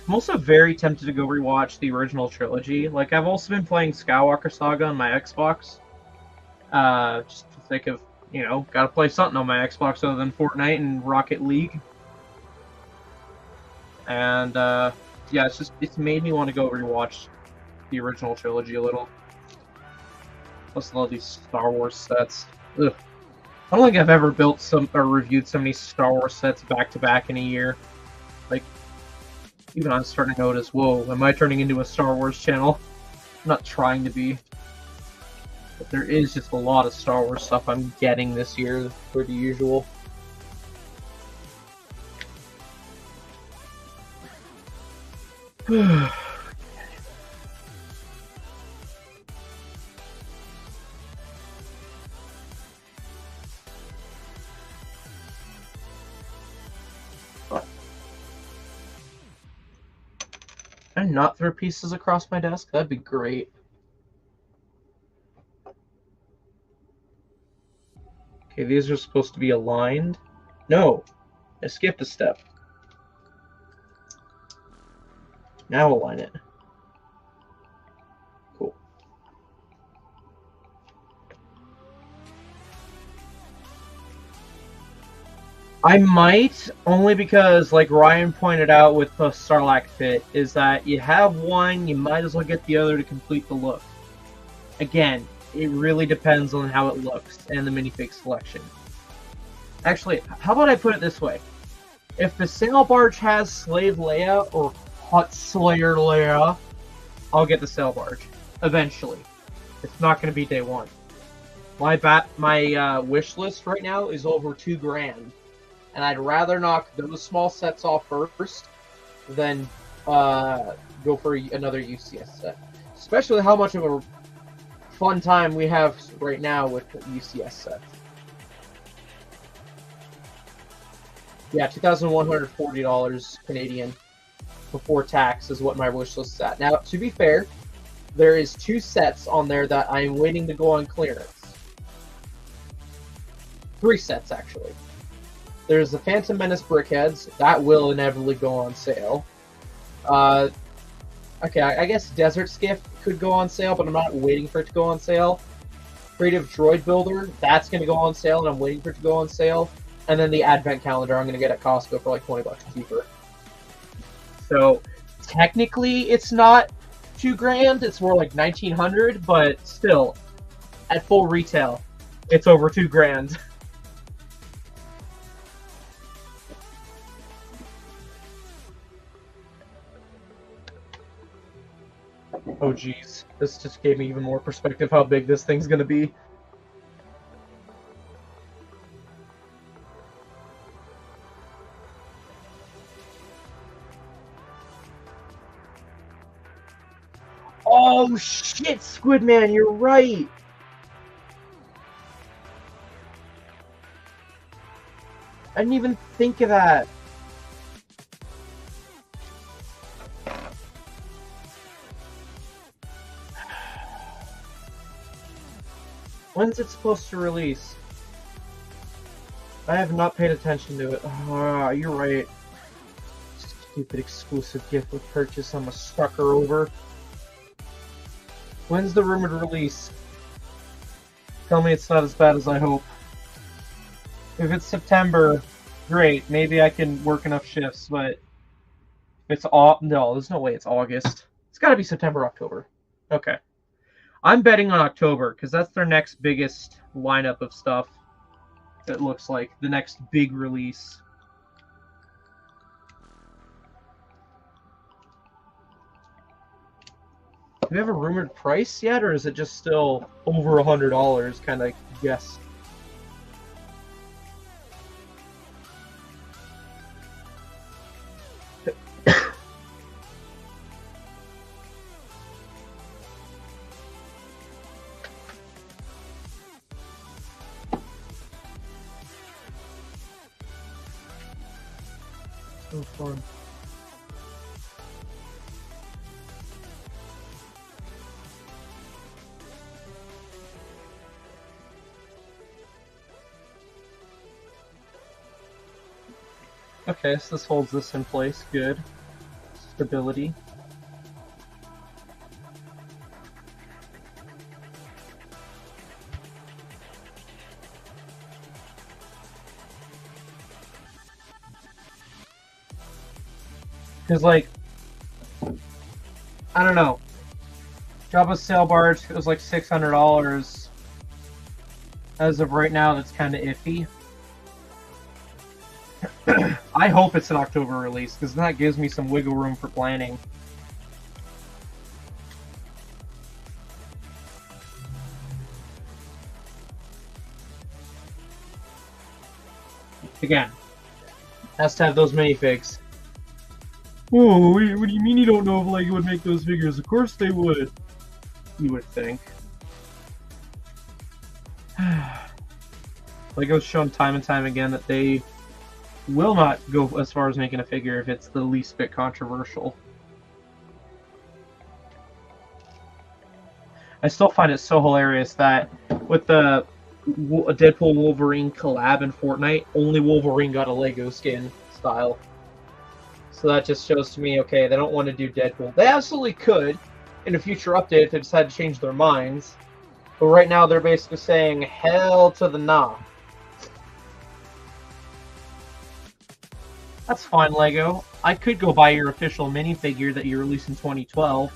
I'm also very tempted to go rewatch the original trilogy. Like, I've also been playing Skywalker Saga on my Xbox. Just for the sake of, you know, gotta play something on my Xbox other than Fortnite and Rocket League. And, yeah, it's made me want to go rewatch the original trilogy a little. Plus all these Star Wars sets. Ugh. I don't think I've ever built or reviewed so many Star Wars sets back to back in a year. Like, even I'm starting to notice, whoa, am I turning into a Star Wars channel? I'm not trying to be. But there is just a lot of Star Wars stuff I'm getting this year, for the usual. Can I not throw pieces across my desk? That'd be great. Okay, these are supposed to be aligned. No, I skipped a step. Now align it. Cool. I might, only because, like Ryan pointed out with the Sarlacc Pit, is that you have one, you might as well get the other to complete the look. Again, it really depends on how it looks and the minifig selection. Actually, how about I put it this way? If the sail barge has Slave Leia or Hut Slayer Leia, I'll get the sail barge eventually. It's not going to be day one. My wish list right now is over $2,000, and I'd rather knock those small sets off first than go for another UCS set. Especially how much of a fun time we have right now with UCS sets. Yeah, $2,140 Canadian before tax is what my wish list is at. Now, to be fair, there is 2 sets on there that I'm waiting to go on clearance. 3 sets, actually. There's the Phantom Menace Brickheads. That will inevitably go on sale. Okay, I guess Desert Skiff could go on sale, but I'm not waiting for it to go on sale. Creative Droid Builder, that's going to go on sale, and I'm waiting for it to go on sale. And then the Advent Calendar I'm going to get at Costco for like $20 cheaper. So, technically, it's not $2,000, it's more like $1,900, but still, at full retail, it's over $2,000. Oh geez, this just gave me even more perspective how big this thing's gonna be. Oh shit, Squidman, you're right! I didn't even think of that. When's it supposed to release? I have not paid attention to it. Oh, you're right. Stupid exclusive gift with purchase I'm a sucker over. When's the rumored release? Tell me it's not as bad as I hope. If it's September, great. Maybe I can work enough shifts, but it's no, there's no way it's August. It's got to be September, October. Okay. I'm betting on October because that's their next biggest lineup of stuff. It looks like the next big release. Do we have a rumored price yet, or is it just still over $100? Kind of guess. So fun. Okay, so this holds this in place. Good. Stability. Because, like, I don't know. Jabba's sail barge, it was like $600. As of right now, that's kind of iffy. I hope it's an October release, because that gives me some wiggle room for planning. Again, has to have those minifigs. Oh, what do you mean you don't know if LEGO would make those figures? Of course they would. You would think. LEGO's shown time and time again that they will not go as far as making a figure if it's the least bit controversial. I still find it so hilarious that with the Deadpool Wolverine collab in Fortnite, only Wolverine got a LEGO skin style. So that just shows to me, okay, they don't want to do Deadpool. They absolutely could in a future update if they decide to change their minds. But right now they're basically saying, hell to the nah. That's fine, LEGO. I could go buy your official minifigure that you released in 2012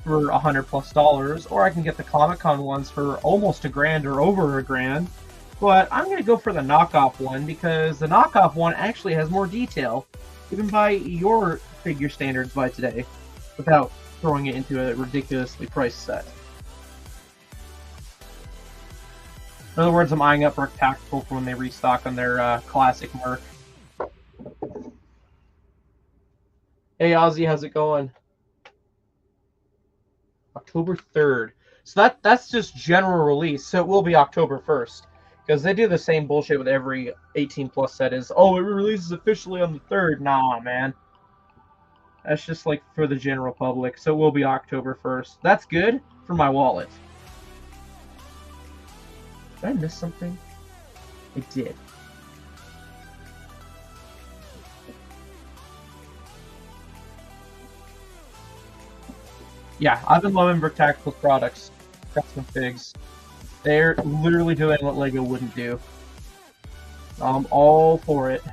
for $100+, or I can get the Comic-Con ones for almost $1,000 or over $1,000. But I'm going to go for the knockoff one because the knockoff one actually has more detail, even by your figure standards by today, without throwing it into a ridiculously priced set. In other words, I'm eyeing up Merc Tactical for when they restock on their classic Merc. Hey Ozzy, how's it going? October 3rd. So that's just general release, so it will be October 1st. Because they do the same bullshit with every 18+ set is, oh, it releases officially on the 3rd. Nah, man. That's just like for the general public, so it will be October 1st. That's good for my wallet. Did I miss something? I did. Yeah, I've been loving Merc Tactical products. Custom figs. They're literally doing what LEGO wouldn't do. I'm all for it.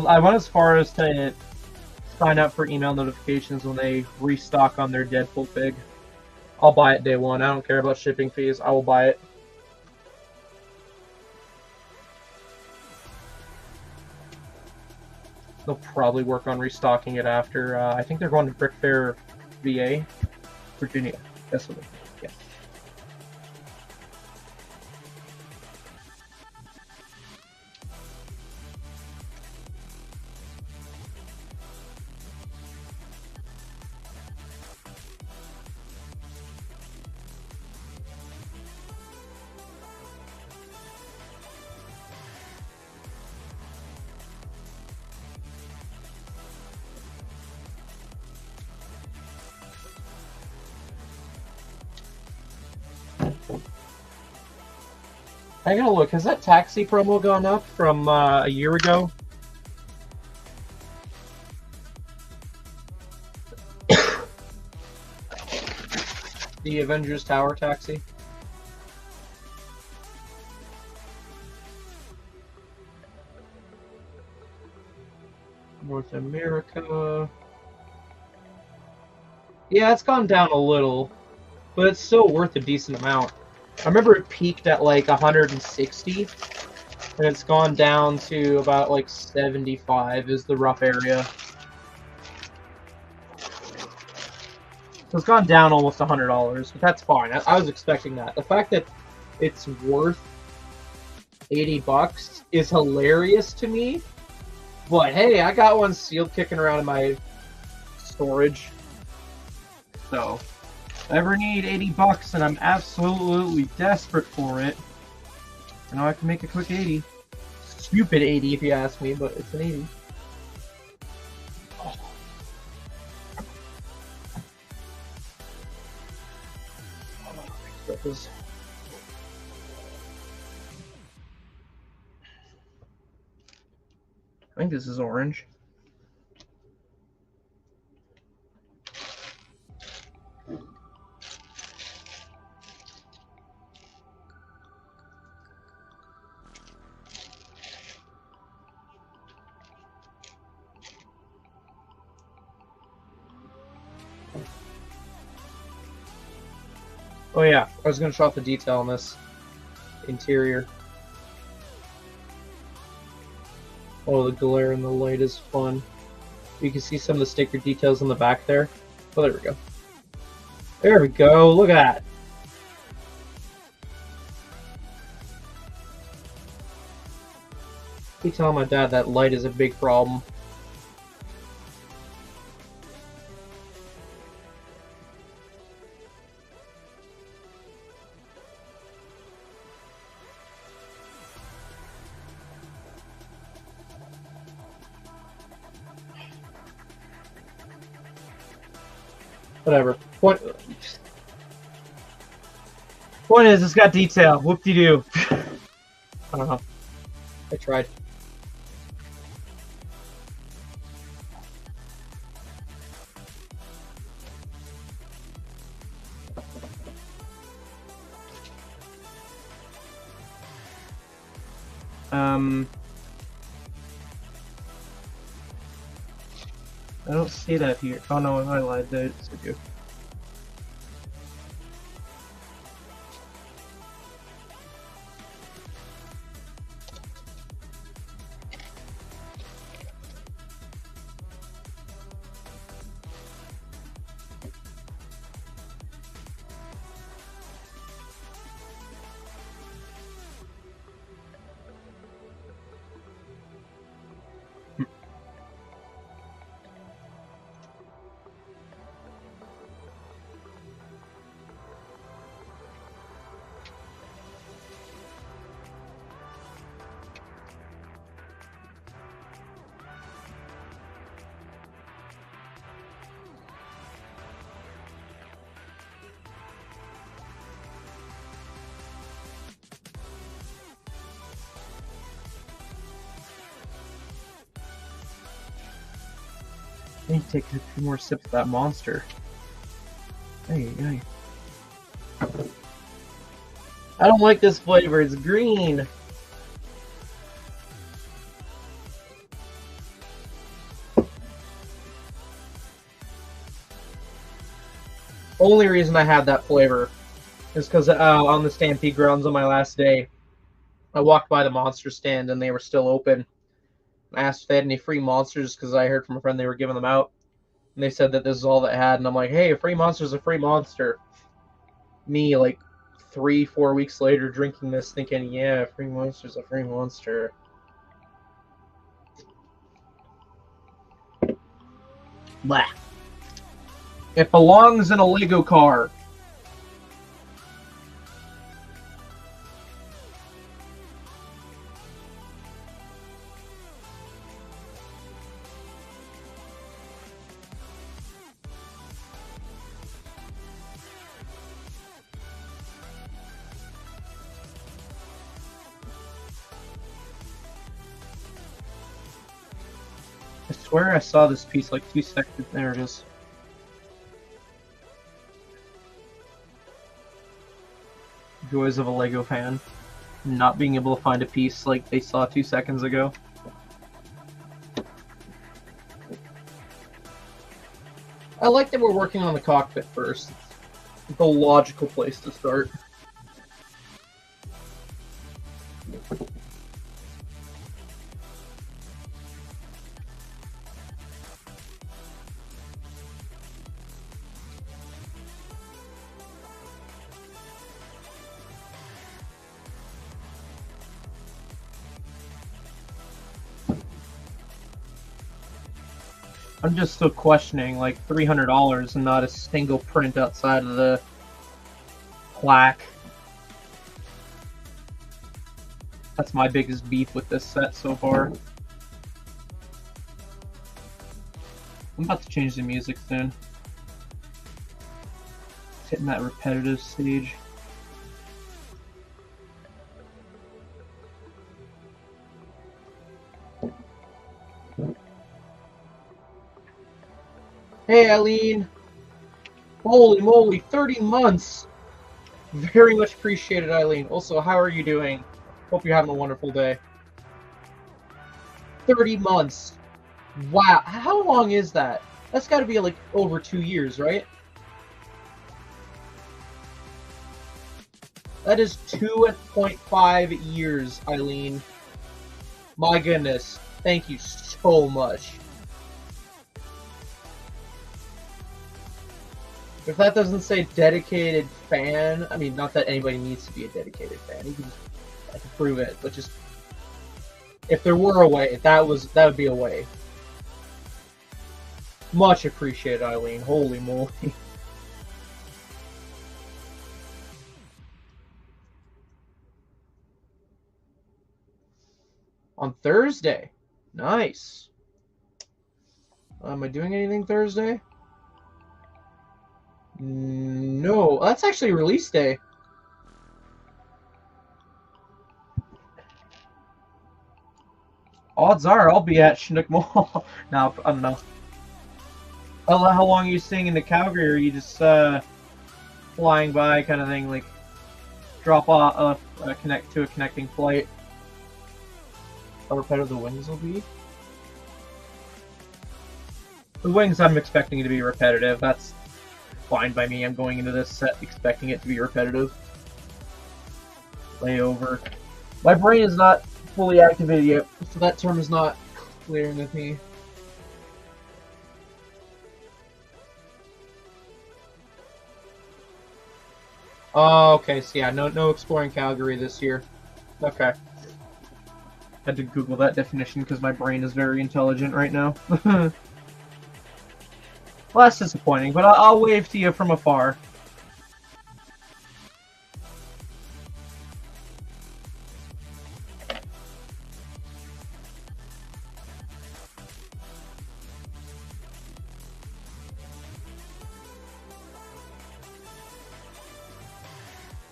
I went as far as to sign up for email notifications when they restock on their Deadpool fig. I'll buy it day one. I don't care about shipping fees. I will buy it. They'll probably work on restocking it after. I think they're going to Brick Fair, VA, Virginia. That's what it is. Yeah. I gotta look. Has that taxi promo gone up from a year ago? The Avengers Tower taxi. North America. Yeah, it's gone down a little, but it's still worth a decent amount. I remember it peaked at like 160, and it's gone down to about like 75 is the rough area. So it's gone down almost $100, but that's fine. I was expecting that. The fact that it's worth $80 is hilarious to me. But hey, I got one sealed kicking around in my storage. So, if I ever need $80 and I'm absolutely desperate for it, I know I can make a quick 80. Stupid 80 if you ask me, but it's an 80. Oh. I think this is orange. Oh yeah, I was going to show off the detail on this interior. Oh, the glare in the light is fun. You can see some of the sticker details on the back there. Oh, there we go. There we go, look at that. I keep telling my dad that light is a big problem. Whatever. Point is, it's got detail. Whoop-de-doo. I don't know. I tried. I don't see that here. Oh no, I lied. It's a joke. I need to take a few more sips of that monster. Hey. I don't like this flavor, it's green. Only reason I had that flavor is because on the Stampede grounds on my last day, I walked by the monster stand and they were still open. I asked if they had any free monsters because I heard from a friend they were giving them out. And they said that this is all they had. And I'm like, hey, a free monster's a free monster. Me, like, 3-4 weeks later drinking this thinking, yeah, free monster's a free monster. Blah. It belongs in a Lego car. I swear I saw this piece like 2 seconds. There it is. Joys of a Lego fan. Not being able to find a piece like they saw 2 seconds ago. I like that we're working on the cockpit first. It's the logical place to start. I'm just still questioning, like, $300 and not a single print outside of the plaque. That's my biggest beef with this set so far. I'm about to change the music soon. It's hitting that repetitive stage. Hey, Eileen. Holy moly, 30 months. Very much appreciated, Eileen. Also, how are you doing? Hope you're having a wonderful day. 30 months. Wow. How long is that? That's got to be like over 2 years, right? That is 2.5 years, Eileen. My goodness. Thank you so much. If that doesn't say dedicated fan, I mean, not that anybody needs to be a dedicated fan. You can just, I can prove it, but just if there were a way, that would be a way. Much appreciated, Eileen. Holy moly. On Thursday. Nice. Am I doing anything Thursday? No, that's actually release day. Odds are I'll be at Chinook Mall. No, I don't know. How long are you staying in Calgary, or are you just flying by kind of thing, like drop off, connect to a connecting flight? How repetitive the wings will be? The wings I'm expecting to be repetitive. That's fine by me. I'm going into this set expecting it to be repetitive. Layover. My brain is not fully activated yet, so that term is not clear with me. Oh, okay, so yeah, no exploring Calgary this year. Okay. Had to Google that definition because my brain is very intelligent right now. Well, that's disappointing, but I'll wave to you from afar.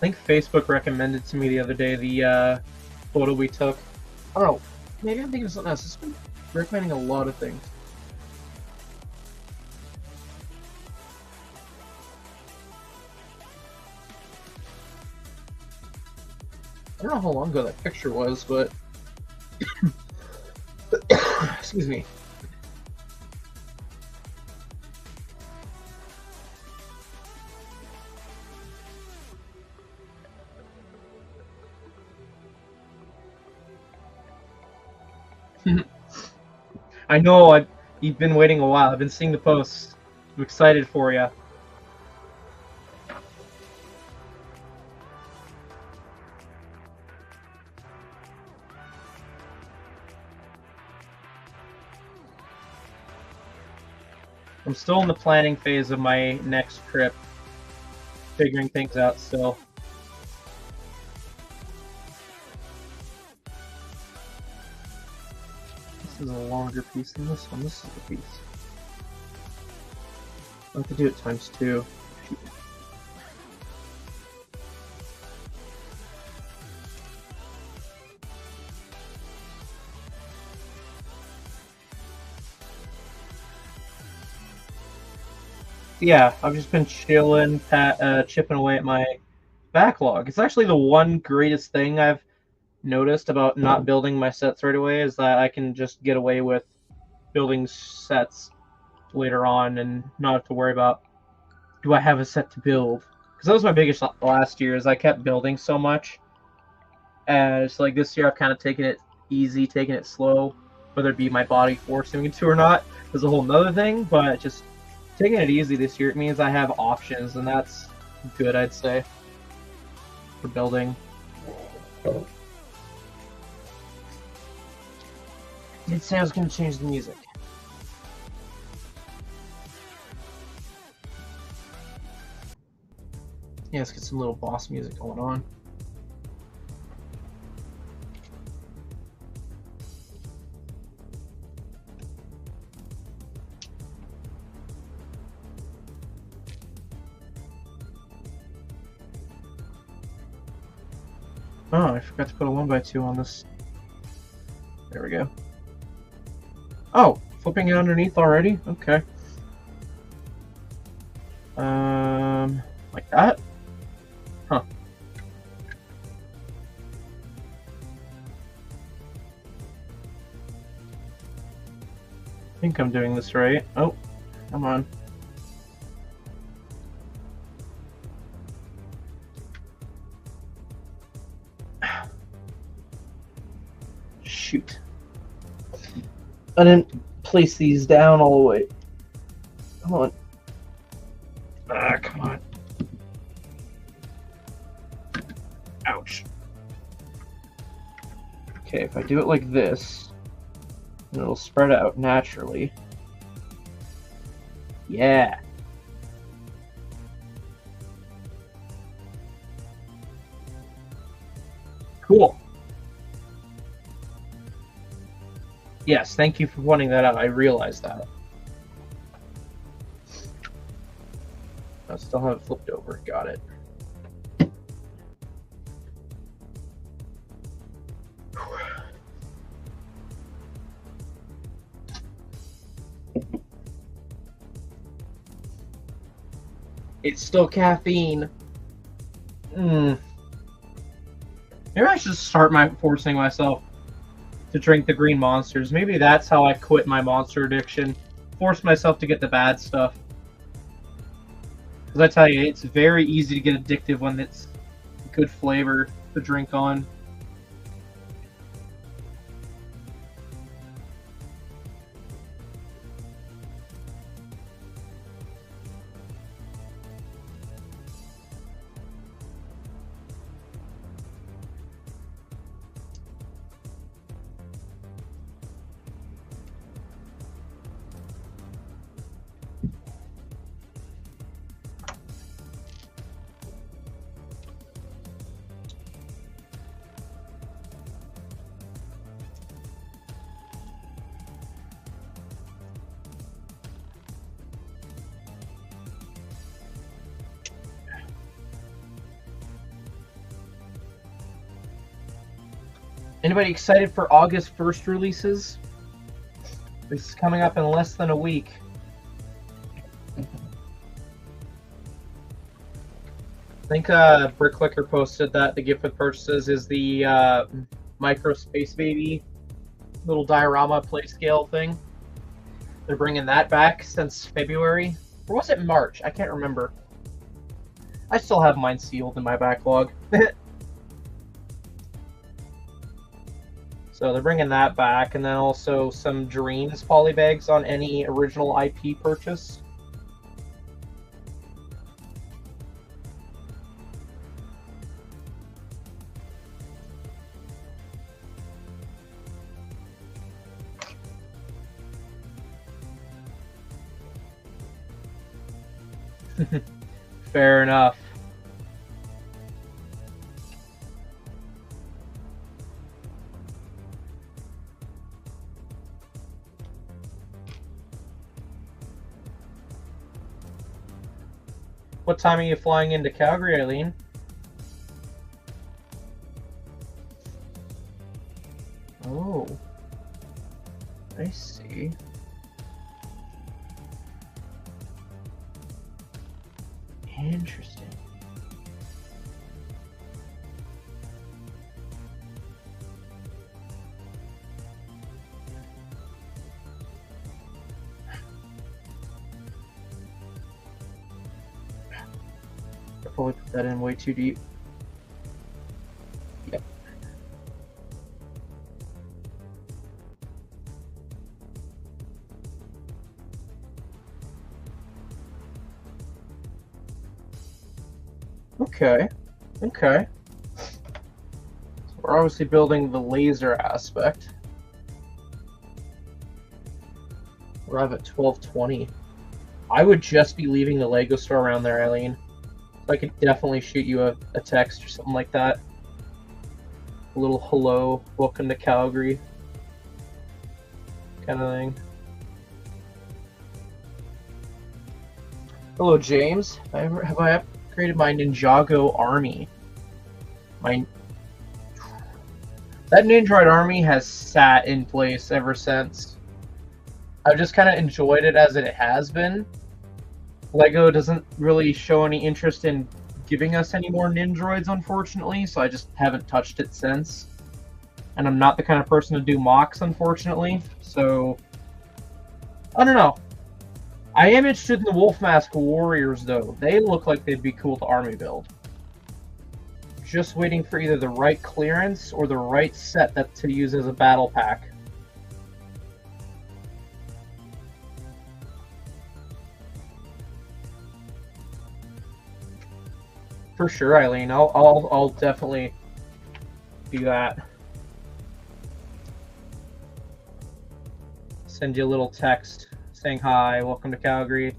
I think Facebook recommended to me the other day the photo we took. I don't know. Maybe I'm thinking of something else. It's been recommending a lot of things. I don't know how long ago that picture was, but excuse me. I know you've been waiting a while. I've been seeing the posts. I'm excited for you. I'm still in the planning phase of my next trip, figuring things out still. This is a longer piece than this one. This is the piece. I have to do it times 2. Shoot. Yeah, I've just been chilling, chipping away at my backlog. It's actually the one greatest thing I've noticed about not building my sets right away is that I can just get away with building sets later on and not have to worry about, do I have a set to build? Because that was my biggest last year, is I kept building so much. And it's like this year I've kind of taken it easy, taking it slow, whether it be my body forcing me to or not is a whole nother thing, but just taking it easy this year, it means I have options, and that's good, I'd say, for building. Did say I was going to change the music. Yeah, let's get some little boss music going on. Oh, I forgot to put a 1x2 on this. There we go. Oh, flipping it underneath already? Okay. Like that? Huh. I think I'm doing this right. Oh, come on. Shoot. I didn't place these down all the way. Come on. Ah, come on. Ouch. Okay, if I do it like this, it'll spread out naturally. Yeah. Cool. Yes, thank you for pointing that out. I realized that. I still have it flipped over. Got it. It's still caffeine. Maybe I should start forcing myself to drink the green monsters. Maybe that's how I quit my monster addiction. Force myself to get the bad stuff. Because I tell you, it's very easy to get addictive when it's good flavor to drink on. Anybody excited for August 1st releases? This is coming up in less than a week. I think Bricklicker posted that the gift with purchases is the Micro Space Baby little diorama play scale thing. They're bringing that back since February. Or was it March? I can't remember. I still have mine sealed in my backlog. So they're bringing that back, and then also some Dreams polybags on any original IP purchase. Fair enough. What time are you flying into Calgary, Eileen? Oh, I see. Interesting. probably put that in way too deep. Yep. Okay. Okay. So we're obviously building the laser aspect. We're at 1220. I would just be leaving the Lego store around there, Eileen. So I could definitely shoot you a text or something like that. A little hello, welcome to Calgary kind of thing. Hello, James. Have I upgraded my Ninjago army? That Ninja army has sat in place ever since. I've just kind of enjoyed it as it has been. Lego doesn't really show any interest in giving us any more Nindroids, unfortunately, so I just haven't touched it since. And I'm not the kind of person to do mocks, unfortunately, so I don't know. I am interested in the Wolf Mask Warriors, though. They look like they'd be cool to army build. Just waiting for either the right clearance or the right set to use as a battle pack. For sure, Eileen. I'll definitely do that. Send you a little text saying hi, welcome to Calgary.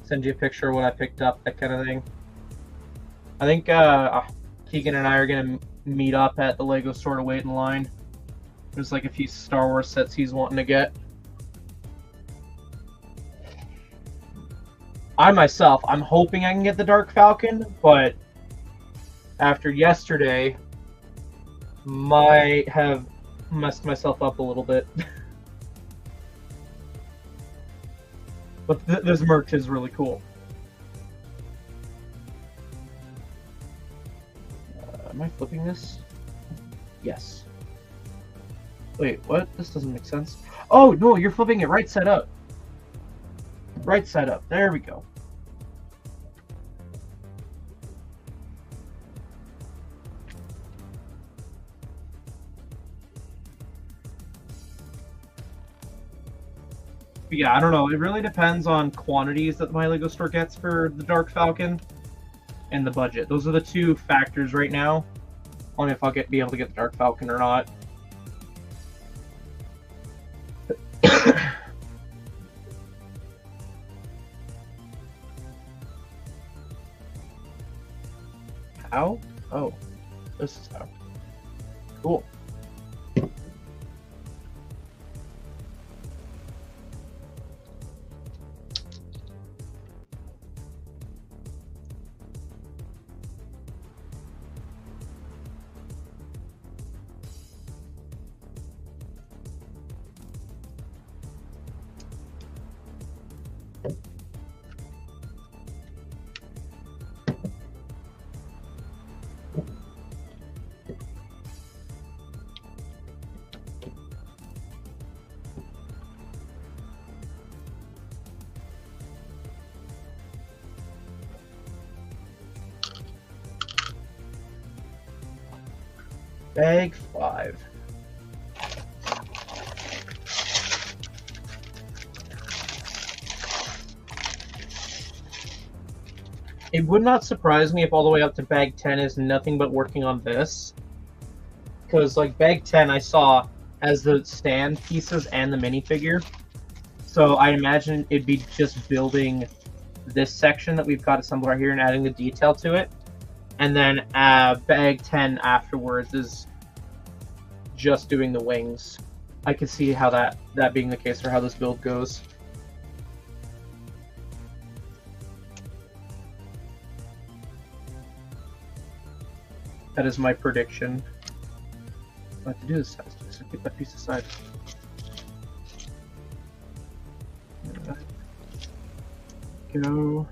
Send you a picture of what I picked up, that kind of thing. I think Keegan and I are gonna meet up at the Lego store to wait in line. There's like a few Star Wars sets he's wanting to get. I myself, I'm hoping I can get the Dark Falcon, but after yesterday, might have messed myself up a little bit. But this merch is really cool. Am I flipping this? Yes. Wait, what? This doesn't make sense. Oh, no, you're flipping it right side up. Right side up. There we go. But yeah, I don't know. It really depends on quantities that my Lego store gets for the Dark Falcon and the budget. Those are the two factors right now on if I'll be able to get the Dark Falcon or not. How? Oh, this is how. Cool. Bag 5. It would not surprise me if all the way up to bag 10 is nothing but working on this. Because, like, bag 10 I saw as the stand pieces and the minifigure. So I imagine it'd be just building this section that we've got assembled right here and adding the detail to it. And then bag 10 afterwards is just doing the wings. I could see how that being the case for how this build goes. That is my prediction. What I have to do this time is just get that piece aside. Go.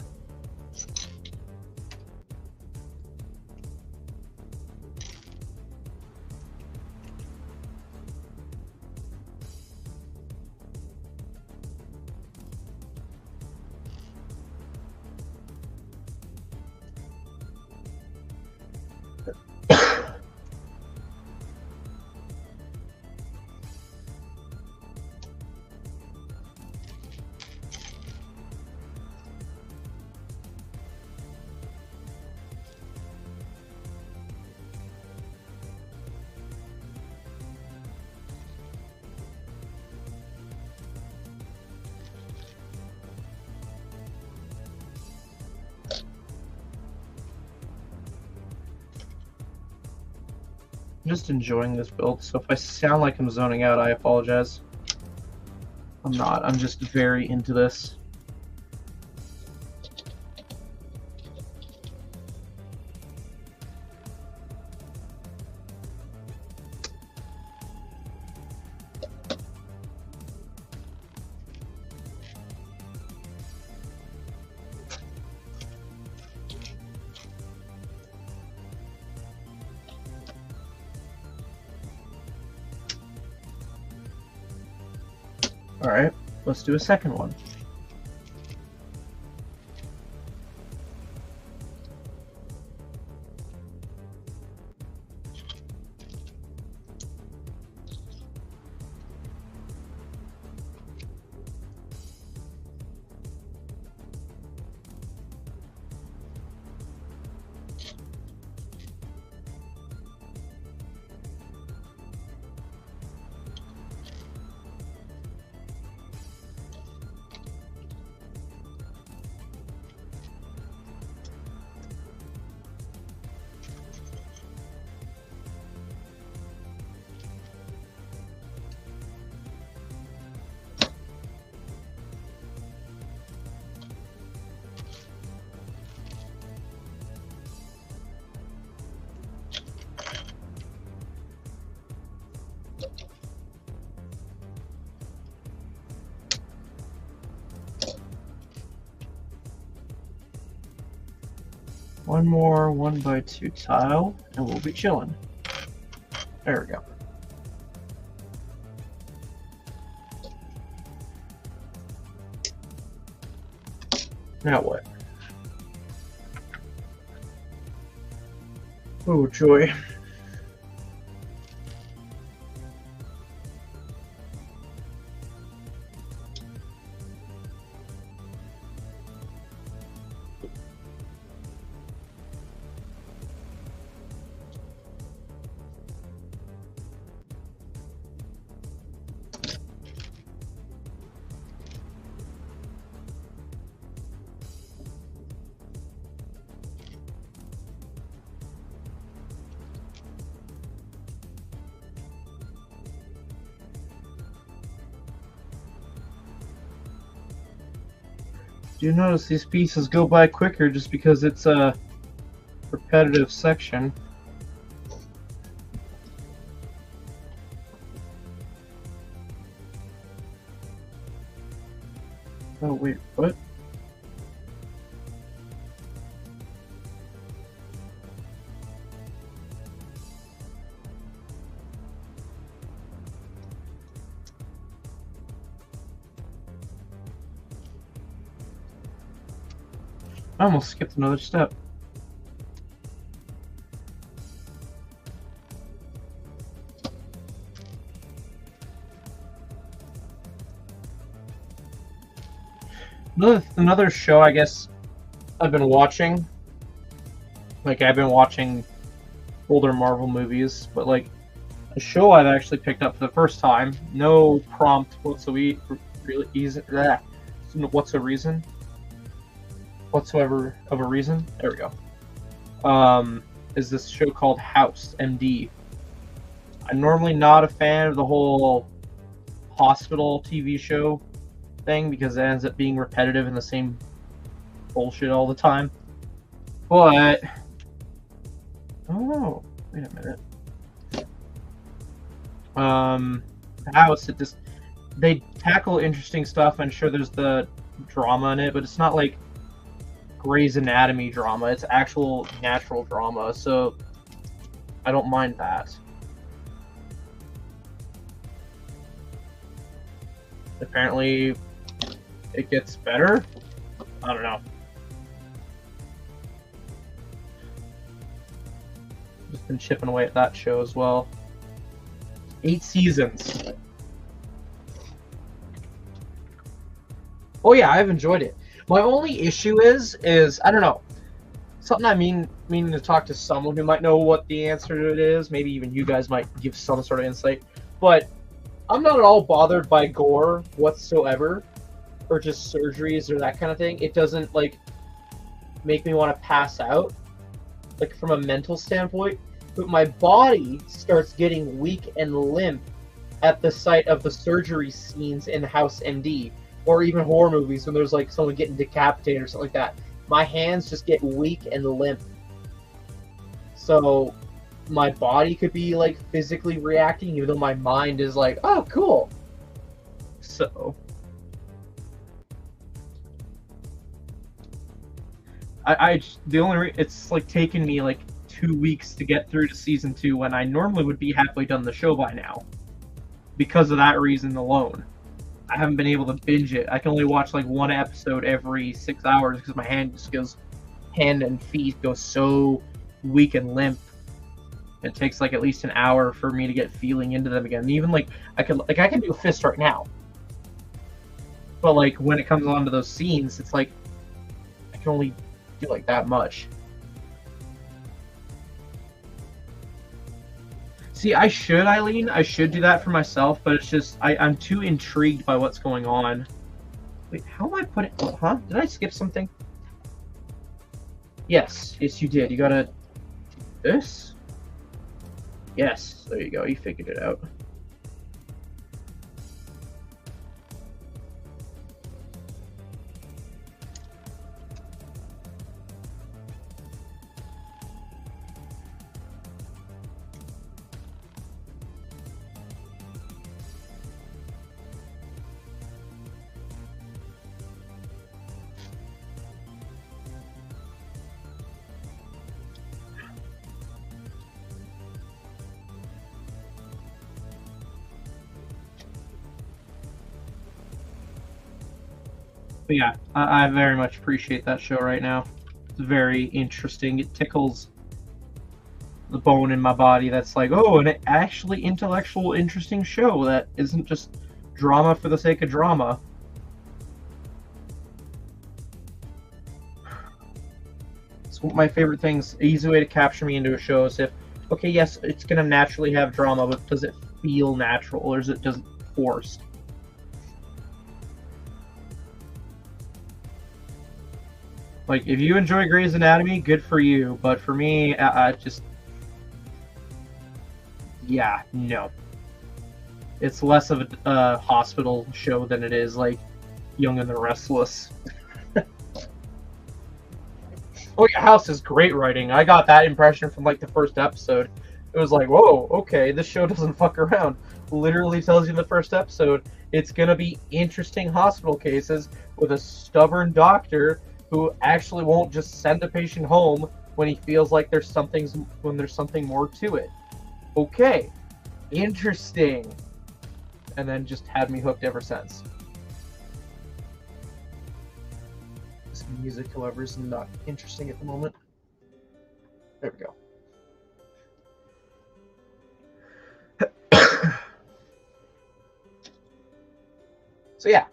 I'm just enjoying this build, so if I sound like I'm zoning out, I apologize. I'm not. I'm just very into this. Alright, let's do a second one. One more 1x2 tile, and we'll be chilling. There we go. Now what? Oh, joy. Do you notice these pieces go by quicker just because it's a repetitive section? Oh wait, what? I almost skipped another step. Another show I guess I've been watching. Like, I've been watching older Marvel movies, but like a show I've actually picked up for the first time, no prompt whatsoever, really easy, whatsoever of a reason. There we go. Is this show called House MD. I'm normally not a fan of the whole hospital TV show thing because it ends up being repetitive and the same bullshit all the time. But oh, wait a minute. House, they tackle interesting stuff and sure there's the drama in it, but it's not like Grey's Anatomy drama. It's actual natural drama, so I don't mind that. Apparently it gets better. I don't know. Just been chipping away at that show as well. 8 seasons. Oh yeah, I've enjoyed it. My only issue is I don't know. Something I meaning to talk to someone who might know what the answer to it is. Maybe even you guys might give some sort of insight. But I'm not at all bothered by gore whatsoever, or just surgeries or that kind of thing. It doesn't like make me want to pass out, like from a mental standpoint. But my body starts getting weak and limp at the sight of the surgery scenes in House MD, or even horror movies when there's like someone getting decapitated or something like that. My hands just get weak and limp. So my body could be like physically reacting, even though my mind is like, oh, cool. So it's like taken me like 2 weeks to get through to season 2 when I normally would be halfway done the show by now. Because of that reason alone, I haven't been able to binge it. I can only watch like 1 episode every 6 hours because my hand and feet go so weak and limp. It takes like at least an hour for me to get feeling into them again. And even like I can do a fist right now, but like when it comes on to those scenes, it's like I can only do like that much. See, Eileen, I should do that for myself, but it's just, I'm too intrigued by what's going on. Wait, how am I putting, huh? Did I skip something? Yes, you did. You gotta do this? Yes, there you go, you figured it out. But yeah, I very much appreciate that show right now. It's very interesting. It tickles the bone in my body that's like, oh, an actually intellectual, interesting show that isn't just drama for the sake of drama. It's one of my favorite things. An easy way to capture me into a show is if, okay, yes, it's going to naturally have drama, but does it feel natural, or is it just forced? Like, if you enjoy Grey's Anatomy, good for you. But for me, just... yeah, no. It's less of a hospital show than it is, like, Young and the Restless. Oh, yeah, House is great writing. I got that impression from, like, the first episode. It was like, whoa, okay, this show doesn't fuck around. Literally tells you in the first episode, it's gonna be interesting hospital cases with a stubborn doctor who actually won't just send a patient home when he feels like there's something more to it. Okay, interesting. And then just had me hooked ever since. This music, however, is not interesting at the moment. There we go. So yeah.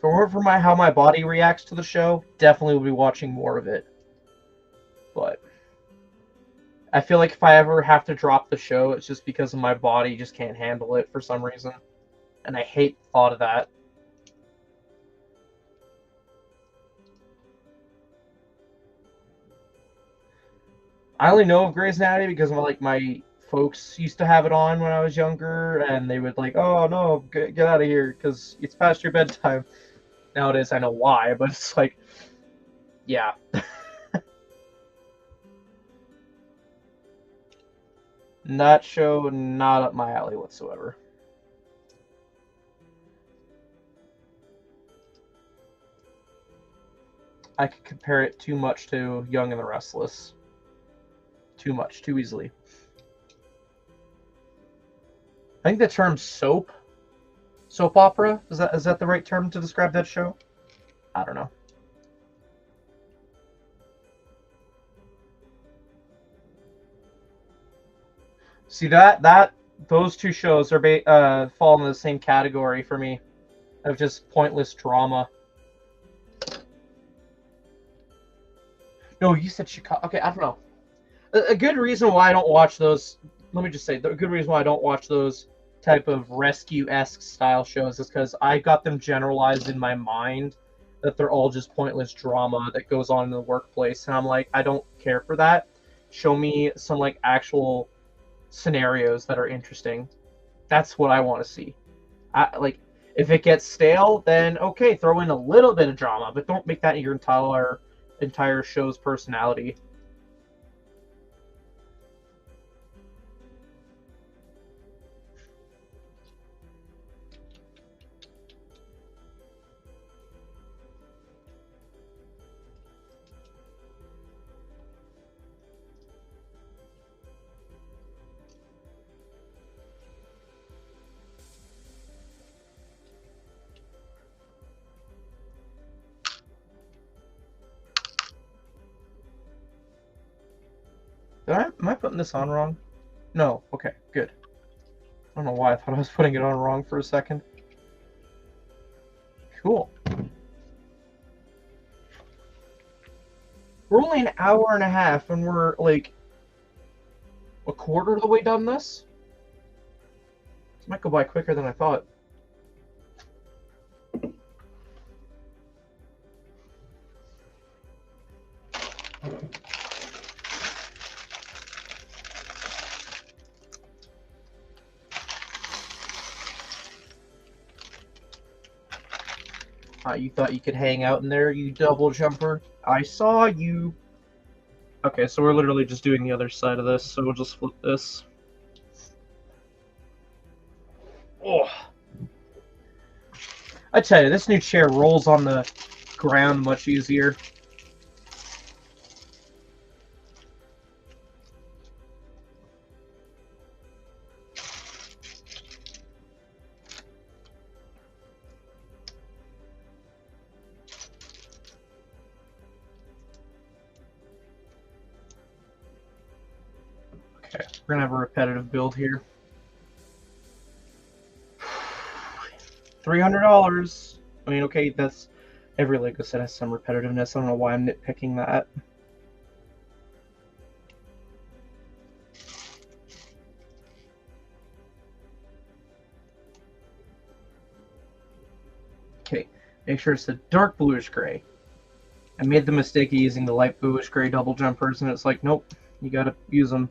For how my body reacts to the show, definitely will be watching more of it. But I feel like if I ever have to drop the show, it's just because my body just can't handle it for some reason. And I hate the thought of that. I only know of Grey's Anatomy because my folks used to have it on when I was younger, and they would like, oh no, get out of here because it's past your bedtime. Nowadays I know why, but it's like, yeah. That show, not up my alley whatsoever. I could compare it too much to Young and the Restless. Too much, too easily. I think the term soap opera, is that the right term to describe that show? I don't know. See those two shows are fall in the same category for me of just pointless drama. No, you said Chicago. Okay, I don't know. A good reason why I don't watch those. Let me just say, the good reason why I don't watch those type of rescue-esque style shows is because I got them generalized in my mind that they're all just pointless drama that goes on in the workplace, and I'm like, I don't care for that. Show me some like actual scenarios that are interesting. That's what I want to see. Like, if it gets stale, then okay, throw in a little bit of drama, but don't make that your entire show's personality. Am I putting this on wrong? No. Okay, good. I don't know why I thought I was putting it on wrong for a second. Cool. We're only an hour and a half, and we're like a quarter of the way done this. This might go by quicker than I thought. You thought you could hang out in there, you double jumper? I saw you. Okay, so we're literally just doing the other side of this, so we'll just flip this. Oh. I tell you, this new chair rolls on the ground much easier. Okay, we're gonna have a repetitive build here. $300. I mean, okay, that's every Lego set has some repetitiveness. I don't know why I'm nitpicking that. Okay, make sure it's a dark bluish gray. I made the mistake of using the light bluish gray double jumpers, and it's like, nope, you gotta use them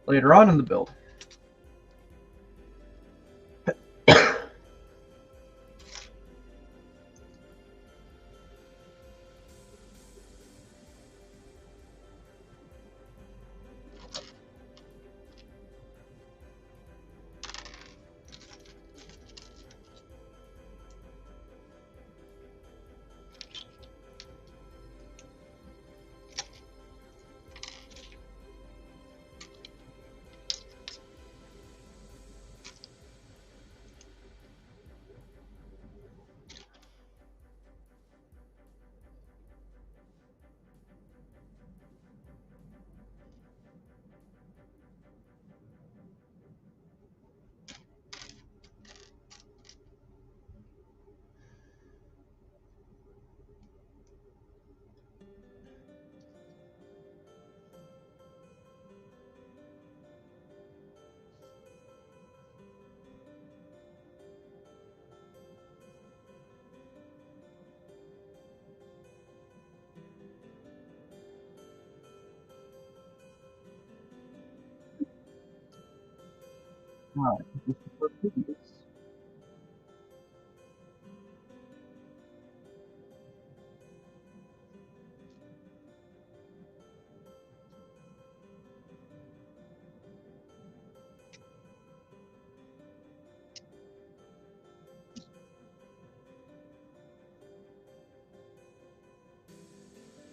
later on in the build. Wow.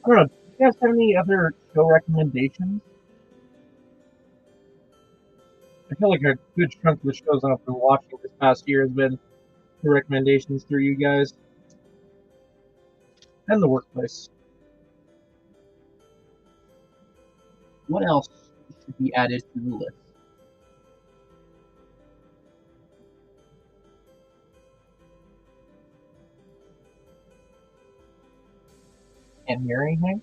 I don't know. Do you guys have any other show recommendations? I feel like a good chunk of the shows I've been watching this past year has been the recommendations through you guys and the workplace. What else should be added to the list? Can't hear anything.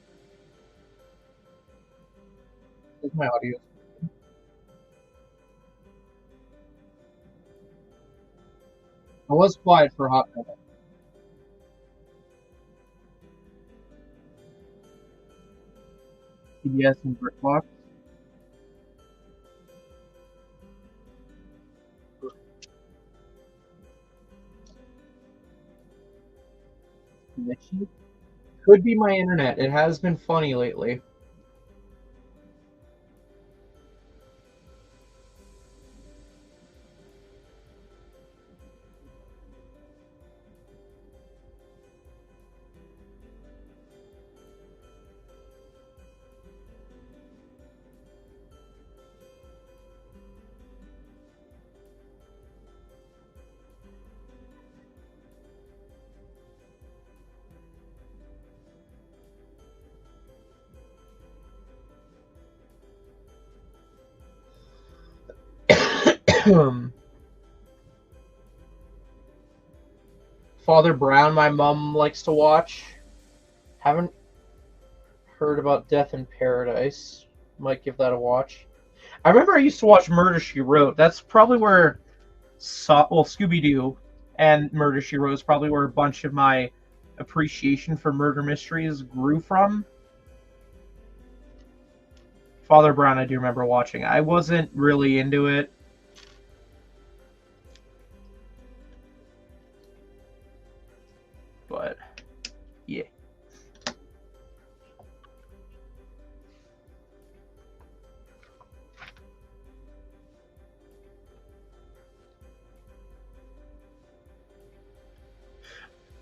Is my audio? I was quiet for a hot minute. PBS and BritBox. Could be my internet. It has been funny lately. Father Brown, my mom likes to watch. Haven't heard about Death in Paradise. Might give that a watch. I remember I used to watch Murder, She Wrote. That's probably where Scooby-Doo and Murder, She Wrote is probably where a bunch of my appreciation for murder mysteries grew from. Father Brown, I do remember watching. I wasn't really into it. But, yeah.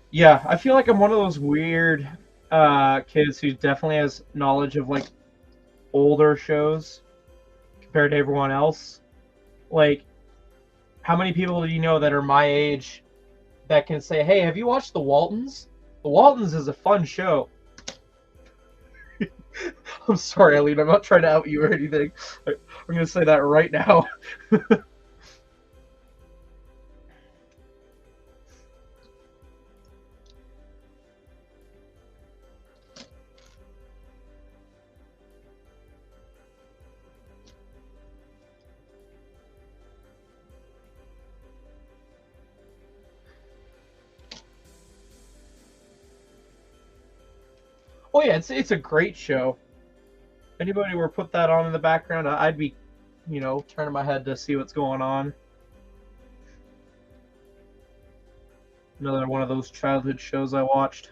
Yeah, I feel like I'm one of those weird kids who definitely has knowledge of, like, older shows compared to everyone else. Like, how many people do you know that are my age that can say, hey, have you watched The Waltons? The Waltons is a fun show. I'm sorry, Eileen, I'm not trying to out you or anything. I'm going to say that right now. Oh yeah, it's a great show. Anybody were put that on in the background, I'd be, turning my head to see what's going on. Another one of those childhood shows I watched.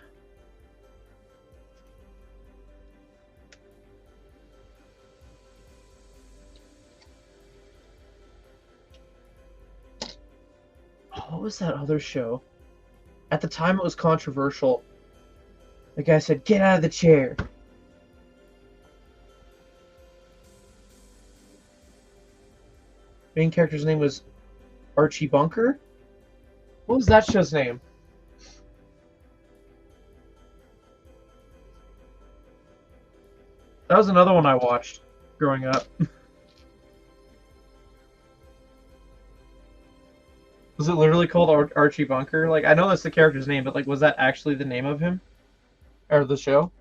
Oh, what was that other show? At the time, it was controversial. The guy said, "Get out of the chair." Main character's name was Archie Bunker? What was that show's name? That was another one I watched growing up. Was it literally called Archie Bunker? Like, I know that's the character's name, but, like, was that actually the name of him? Or the show?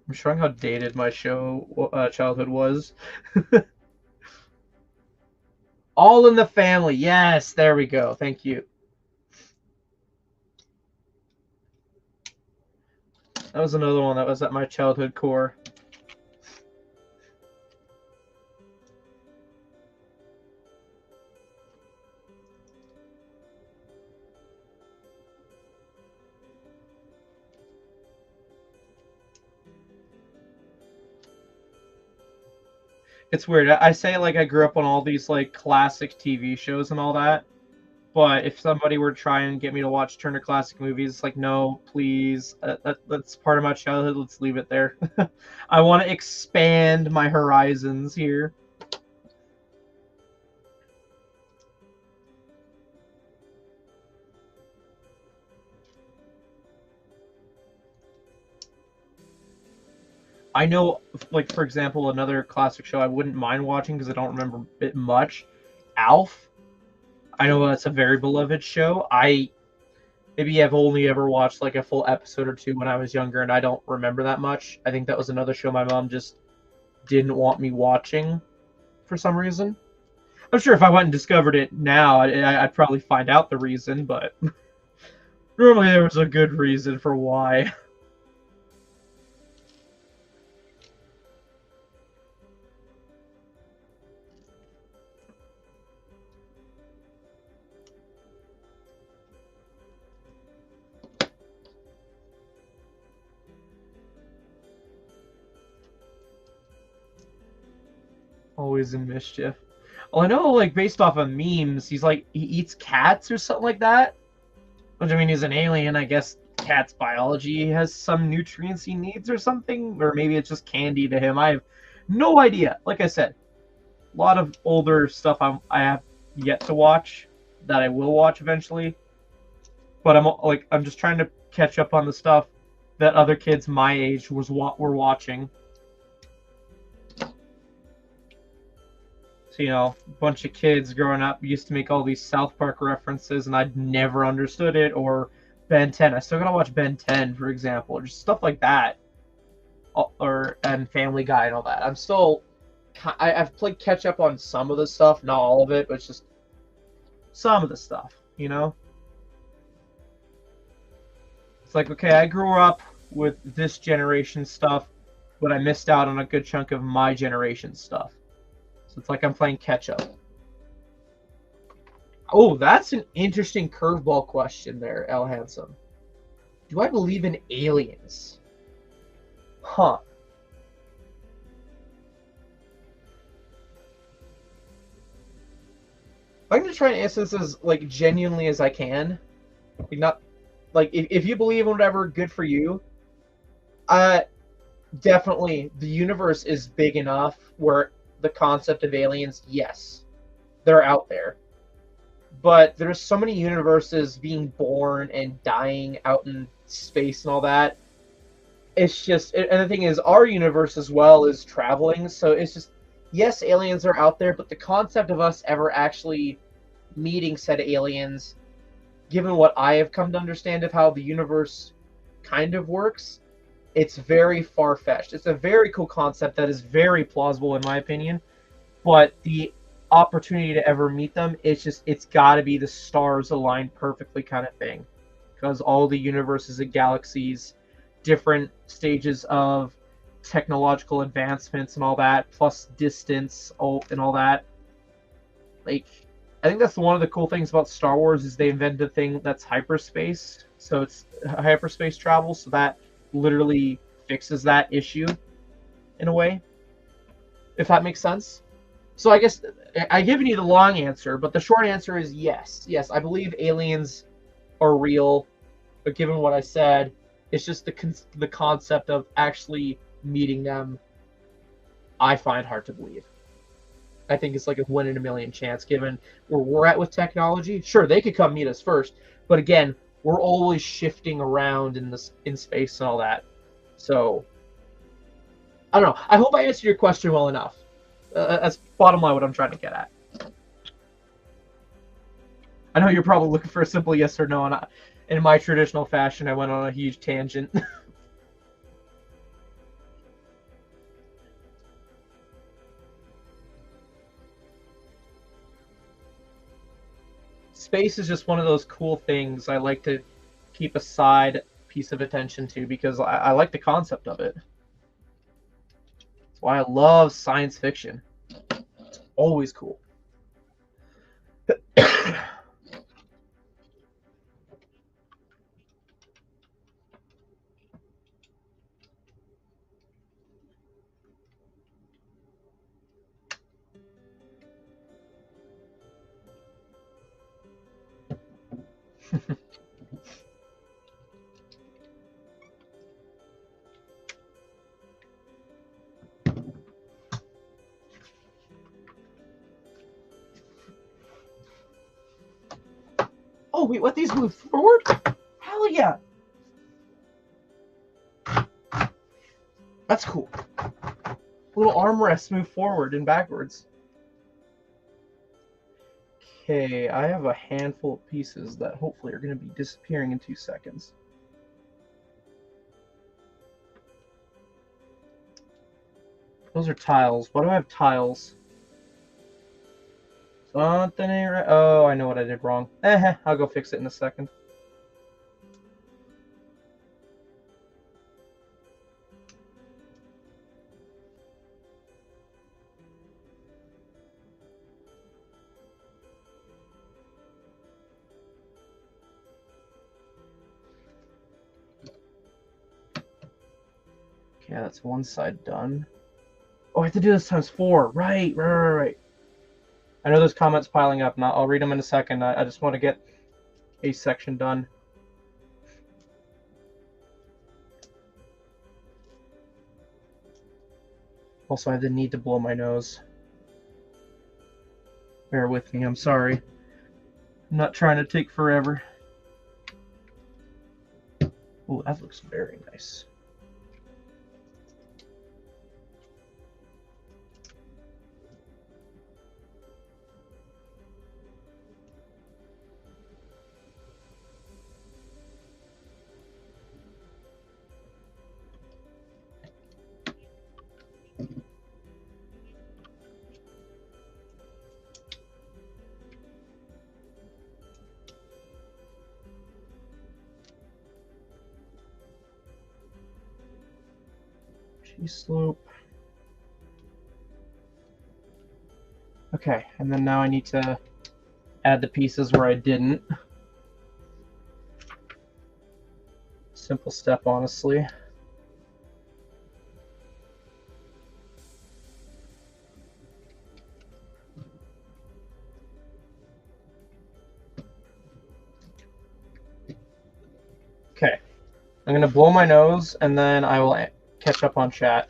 I'm showing how dated my childhood was. All in the Family. Yes, there we go. Thank you. That was another one that was at my childhood core. It's weird. I say, like, I grew up on all these, like, classic TV shows and all that, but if somebody were to try and get me to watch Turner Classic Movies, it's like, no, please. That's part of my childhood. Let's leave it there. I want to expand my horizons here. I know, like, for example, another classic show I wouldn't mind watching because I don't remember it much. Alf. I know that's a very beloved show. Maybe I've only ever watched like a full episode or two when I was younger, and I don't remember that much. I think that was another show my mom just didn't want me watching for some reason. I'm sure if I went and discovered it now, I'd probably find out the reason, but normally there was a good reason for why. Always in mischief. Well, I know, like, based off of memes, he eats cats or something like that. Which, I mean, he's an alien. I guess cat's biology has some nutrients he needs or something. Or maybe it's just candy to him. I have no idea. Like I said, a lot of older stuff I have yet to watch that I will watch eventually. But I'm just trying to catch up on the stuff that other kids my age were watching. So, a bunch of kids growing up used to make all these South Park references, and I'd never understood it. Or Ben 10. I still gotta watch Ben 10, for example, or just stuff like that. And Family Guy and all that. I've played catch up on some of the stuff, not all of it, but just some of the stuff, It's like, okay, I grew up with this generation stuff, but I missed out on a good chunk of my generation stuff. So it's like I'm playing catch up. Oh, that's an interesting curveball question there, L. Handsome. Do I believe in aliens? Huh. I'm gonna try and answer this as like genuinely as I can. If you believe in whatever, good for you. Definitely the universe is big enough where the concept of aliens, yes, they're out there. But there's so many universes being born and dying out in space and all that. It's just, and the thing is, our universe as well is traveling, so it's just, yes, aliens are out there, but the concept of us ever actually meeting said aliens, given what I have come to understand of how the universe kind of works, it's very far-fetched. It's a very cool concept that is very plausible in my opinion, but the opportunity to ever meet them, it's got to be the stars aligned perfectly kind of thing, because all the universes and galaxies, different stages of technological advancements and all that, plus distance and all that. Like, I think that's one of the cool things about Star Wars is they invented a thing that's hyperspace. So it's hyperspace travel, so that literally fixes that issue in a way, if that makes sense. So I guess I've given you the long answer, but the short answer is yes. Yes, I believe aliens are real, but given what I said, it's just the concept of actually meeting them I find hard to believe. I think it's like a 1 in a million chance given where we're at with technology. Sure, they could come meet us first, but again, we're always shifting around in space and all that. So, I don't know. I hope I answered your question well enough. That's bottom line what I'm trying to get at. I know you're probably looking for a simple yes or no, and in my traditional fashion, I went on a huge tangent. Space is just one of those cool things I like to keep a side piece of attention to because I like the concept of it. That's why I love science fiction. It's always cool. Oh, wait, what? These move forward? Hell yeah. That's cool. Little armrests move forward and backwards. Okay, I have a handful of pieces that hopefully are going to be disappearing in 2 seconds. Those are tiles. Why do I have tiles? Something ain't right. Oh, I know what I did wrong. I'll go fix it in a second. Okay, that's one side done. Oh, I have to do this times 4. Right. I know there's comments piling up, and I'll read them in a second. I just want to get a section done. Also, I have the need to blow my nose. Bear with me, I'm sorry. I'm not trying to take forever. Oh, that looks very nice. Slope. Okay, and then now I need to add the pieces where I didn't. Simple step, honestly. Okay, I'm gonna blow my nose and then I will catch up on chat.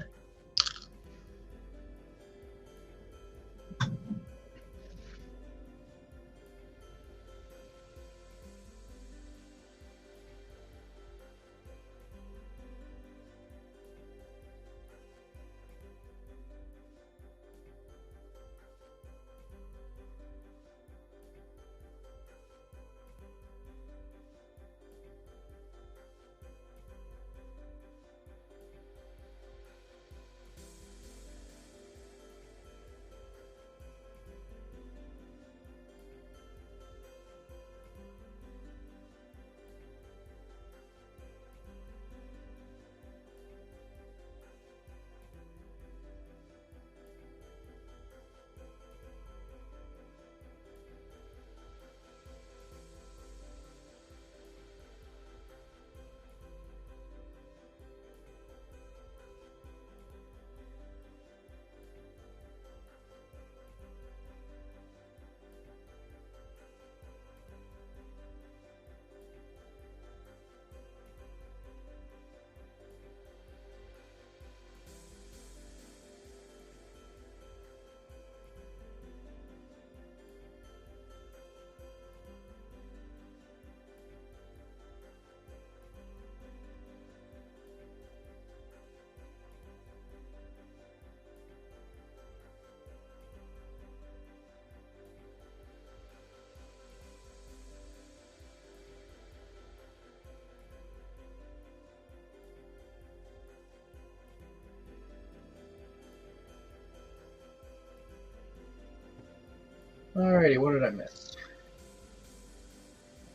Alrighty, what did I miss?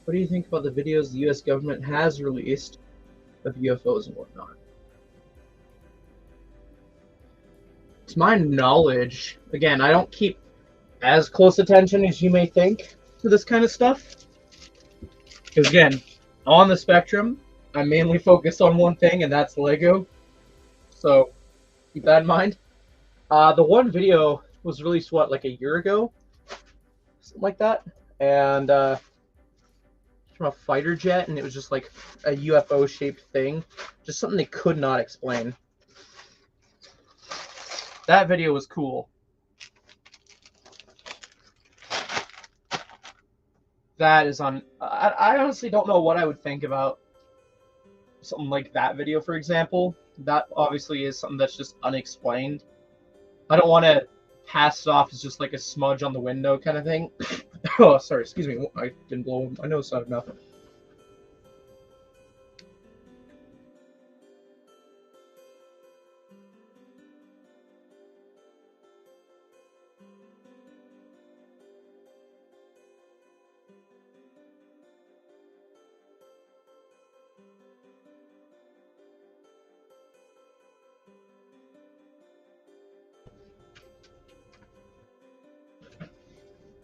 What do you think about the videos the US government has released of UFOs and whatnot? To my knowledge, again, I don't keep as close attention as you may think to this kind of stuff. Because again, on the spectrum, I'm mainly focused on one thing, and that's Lego. So keep that in mind. The one video was released, what, like a year ago? Something like that. And from a fighter jet, and it was just like a UFO-shaped thing. Just something they could not explain. That video was cool. That is on... I honestly don't know what I would think about something like that video, for example. That obviously is something that's just unexplained. I don't want to pass it off as just like a smudge on the window kind of thing. Oh, sorry, excuse me. I didn't blow my nose out of nothing.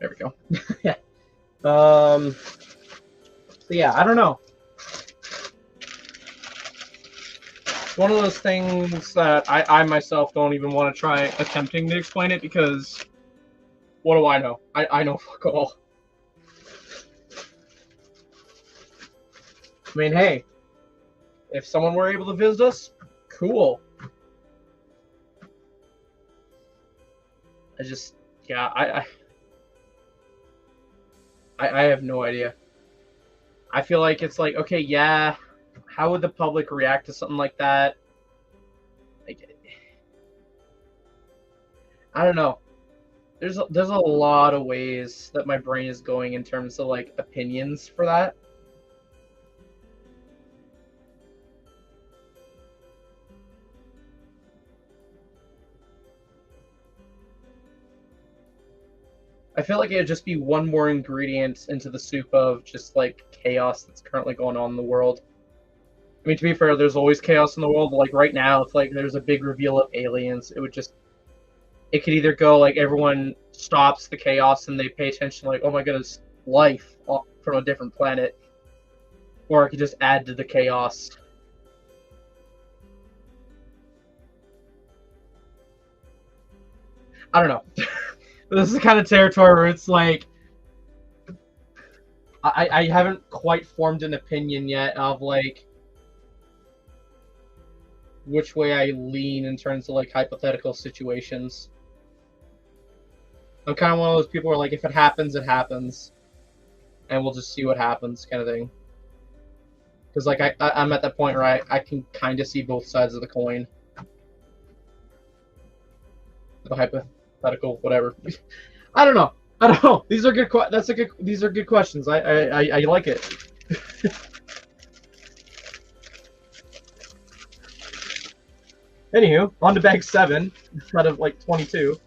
There we go. Yeah. So yeah, I don't know. One of those things that I myself don't even want to try attempting to explain it, because what do I know? I know fuck all. I mean, hey, if someone were able to visit us, cool. I just, yeah, I have no idea. I feel like it's like, okay, yeah, how would the public react to something like that? Like, I don't know. There's a lot of ways that my brain is going in terms of like opinions for that. I feel like it'd just be one more ingredient into the soup of just like chaos that's currently going on in the world. I mean, to be fair, there's always chaos in the world. But like right now, if like there's a big reveal of aliens, it could either go like everyone stops the chaos and they pay attention, like, oh my goodness, life from a different planet, or it could just add to the chaos. I don't know. This is the kind of territory where it's like I haven't quite formed an opinion yet of like which way I lean in terms of like hypothetical situations. I'm kind of one of those people where like if it happens, it happens, and we'll just see what happens, kind of thing. Because like I'm at that point where I can kind of see both sides of the coin. The hypothetical, whatever. I don't know. I don't know. These are good. These are good questions. I like it. Anywho, on to bag 7 out of like 22.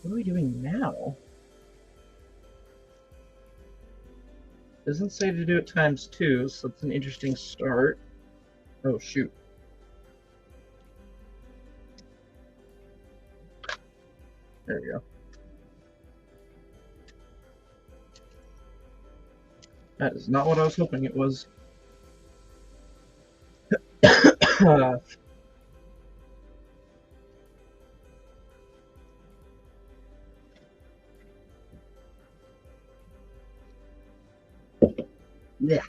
What are we doing now? Doesn't say to do it ×2, so it's an interesting start. Oh shoot. There we go. That is not what I was hoping it was. Yeah.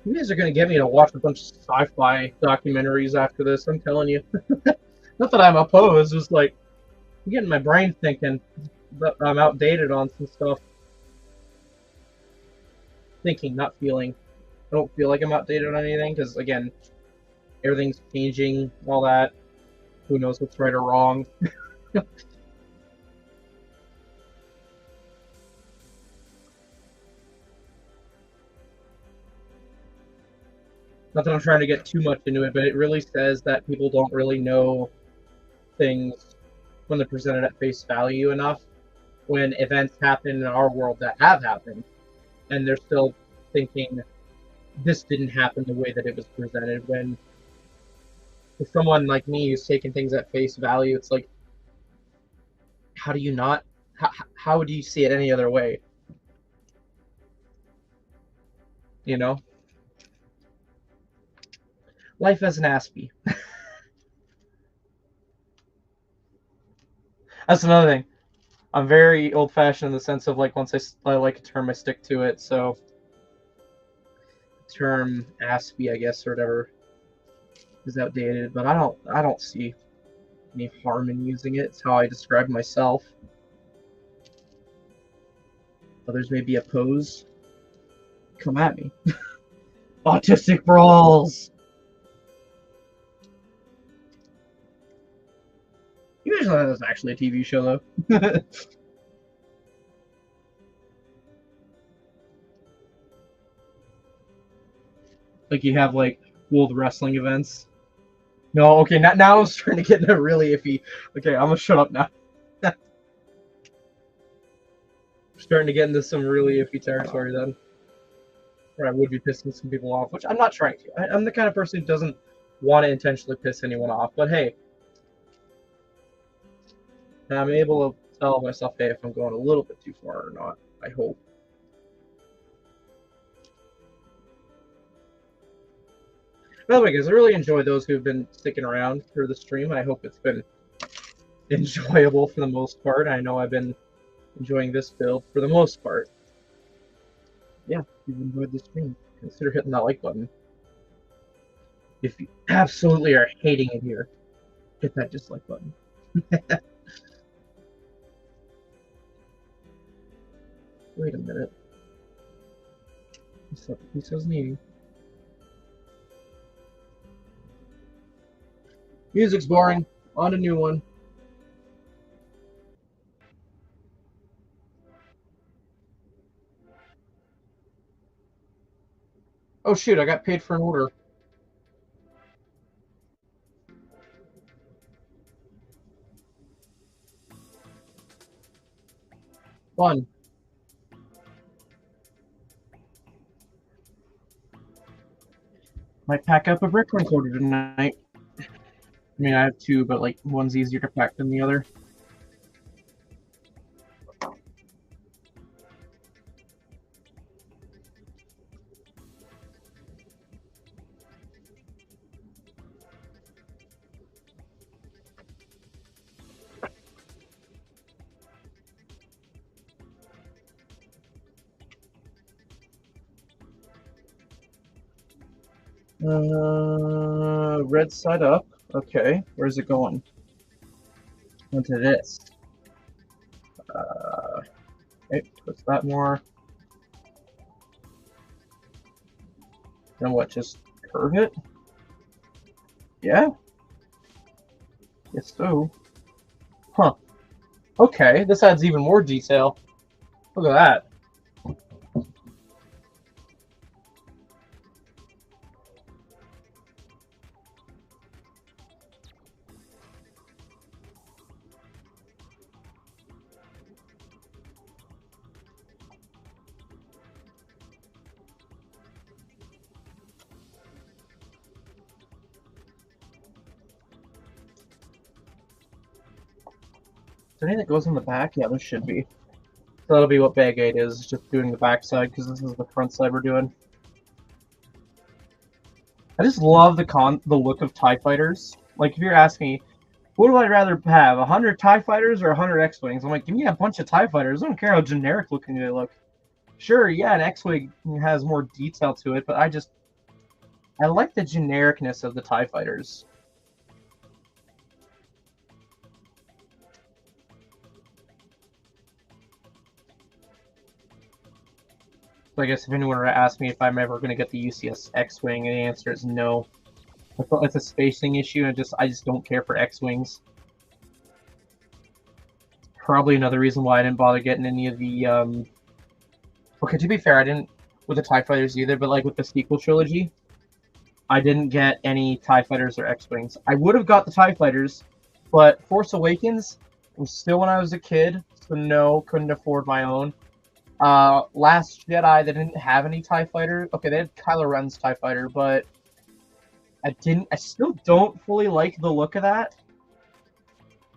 You guys are going to get me to watch a bunch of sci-fi documentaries after this, I'm telling you. Not that I'm opposed, just like, I'm getting my brain thinking that I'm outdated on some stuff. Thinking, not feeling. I don't feel like I'm outdated on anything, because, again, everything's changing, all that. Who knows what's right or wrong. Not that I'm trying to get too much into it, but it really says that people don't really know things when they're presented at face value enough when events happen in our world that have happened, and they're still thinking this didn't happen the way that it was presented. When for someone like me who's taking things at face value, it's like, how do you not? How do you see it any other way? You know? Life as an Aspie. That's another thing. I'm very old-fashioned in the sense of, like, once I like a term, I stick to it. So, term ASPE, I guess, or whatever, is outdated. But I don't see any harm in using it. It's how I describe myself. Others may be opposed. Come at me. Autistic brawls. You imagine that was actually a TV show, though. Like you have like World Wrestling events. No, okay, now I'm starting to get into really iffy. Okay, I'm gonna shut up now. Starting to get into some really iffy territory then. Where I would be pissing some people off, which I'm not trying to. I'm the kind of person who doesn't want to intentionally piss anyone off, but hey. I'm able to tell myself, hey, if I'm going a little bit too far or not, I hope. By the way, guys, I really enjoy those who've been sticking around for the stream. I hope it's been enjoyable for the most part. I know I've been enjoying this build for the most part. Yeah, if you've enjoyed the stream, consider hitting that like button. If you absolutely are hating it here, hit that dislike button. Wait a minute. What's up? He says needing. Music's boring. On a new one. Oh shoot, I got paid for an order. Fun. Might pack up a brick recorder tonight. I mean, I have two, but like one's easier to pack than the other. Red side up. Okay, where's it going? Into this. Okay, push that more. Then what? Just curve it? Yeah. Guess so. Huh. Okay, this adds even more detail. Look at that. Is there anything that goes on the back? Yeah, there should be. So that'll be what bag 8 is, just doing the back side, because this is the front side we're doing. I just love the look of TIE fighters. Like, if you're asking me, what would I rather have, 100 TIE fighters or 100 X-Wings? I'm like, give me a bunch of TIE fighters. I don't care how generic looking they look. Sure, yeah, an X-Wing has more detail to it, but I like the genericness of the TIE fighters. So I guess if anyone were to ask me if I'm ever going to get the UCS X-Wing, and the answer is no. I thought it's a spacing issue, and I just don't care for X-Wings. Probably another reason why I didn't bother getting any of the, Okay, to be fair, I didn't with the TIE Fighters either, but like with the sequel trilogy, I didn't get any TIE Fighters or X-Wings. I would have got the TIE Fighters, but Force Awakens was still when I was a kid, so no, couldn't afford my own. Last Jedi, they didn't have any TIE Fighters. Okay, they had Kylo Ren's TIE Fighter, but I still don't fully like the look of that.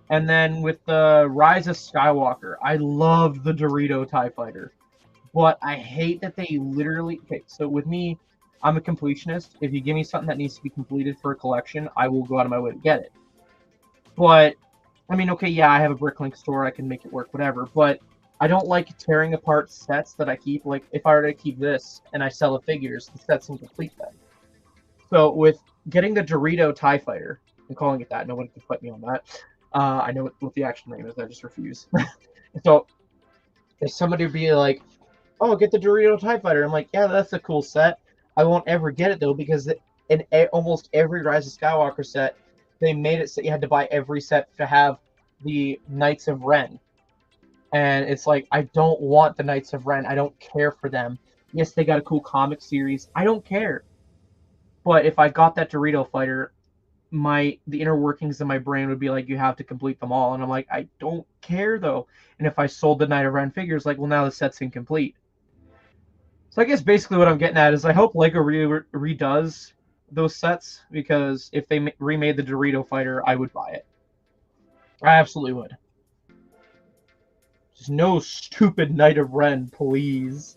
And then with the Rise of Skywalker, I love the Dorito TIE Fighter. But I hate that they literally... Okay, so with me, I'm a completionist. If you give me something that needs to be completed for a collection, I will go out of my way to get it. But I mean, okay, yeah, I have a Bricklink store, I can make it work, whatever, but I don't like tearing apart sets that I keep. Like, if I were to keep this and I sell the figures, the set's incomplete then. So, with getting the Dorito TIE Fighter, I'm calling it that, nobody can fight me on that. I know what the actual name is, I just refuse. So, if somebody would be like, oh, get the Dorito TIE Fighter, I'm like, yeah, that's a cool set. I won't ever get it, though, because in almost every Rise of Skywalker set, they made it so you had to buy every set to have the Knights of Ren. And it's like, I don't want the Knights of Ren. I don't care for them. Yes, they got a cool comic series. I don't care. But if I got that Dorito fighter, the inner workings of my brain would be like, you have to complete them all. And I'm like, I don't care, though. And if I sold the Knight of Ren figures, like, well, now the set's incomplete. So I guess basically what I'm getting at is I hope LEGO redoes those sets, because if they remade the Dorito fighter, I would buy it. I absolutely would. Just no stupid Knight of Ren, please.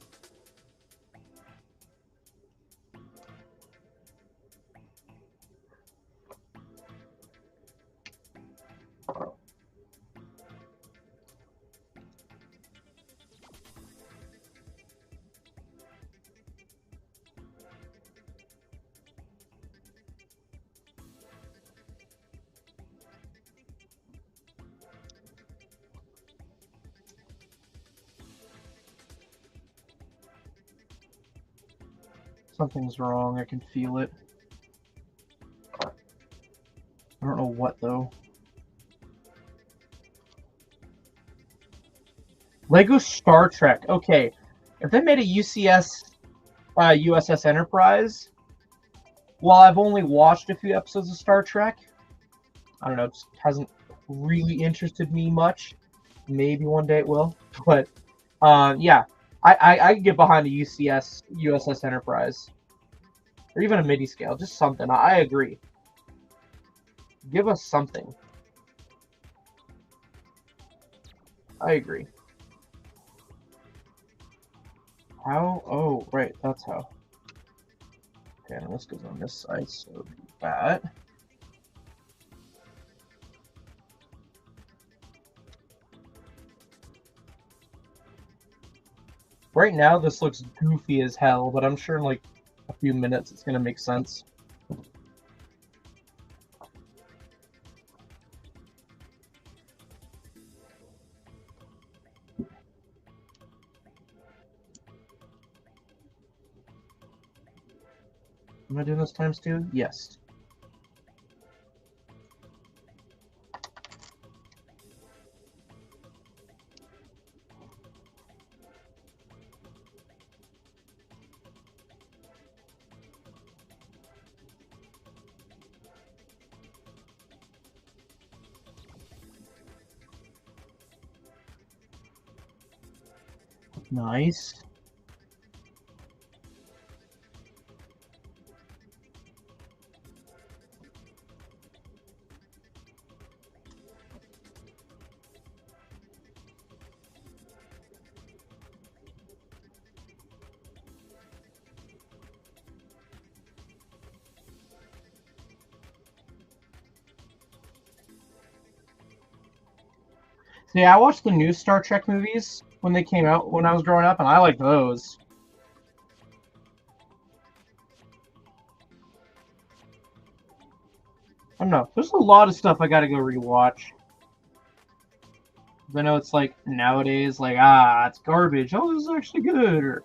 Something's wrong. I can feel it. I don't know what, though. Lego Star Trek. Okay. If they made a UCS USS Enterprise, while I've only watched a few episodes of Star Trek, I don't know, it just hasn't really interested me much. Maybe one day it will. But, yeah. I could get behind a USS Enterprise. Or even a midi scale. Just something. I agree. Give us something. I agree. How? Oh, right. That's how. Okay, and this goes on this side, so that. Right now, this looks goofy as hell, but I'm sure in like a few minutes it's going to make sense. Am I doing this times 2? Yes. Nice. So yeah, I watched the new Star Trek movies when they came out when I was growing up, and I liked those. I don't know. There's a lot of stuff I gotta go rewatch. I know it's like nowadays, like, it's garbage. Oh, this is actually good, or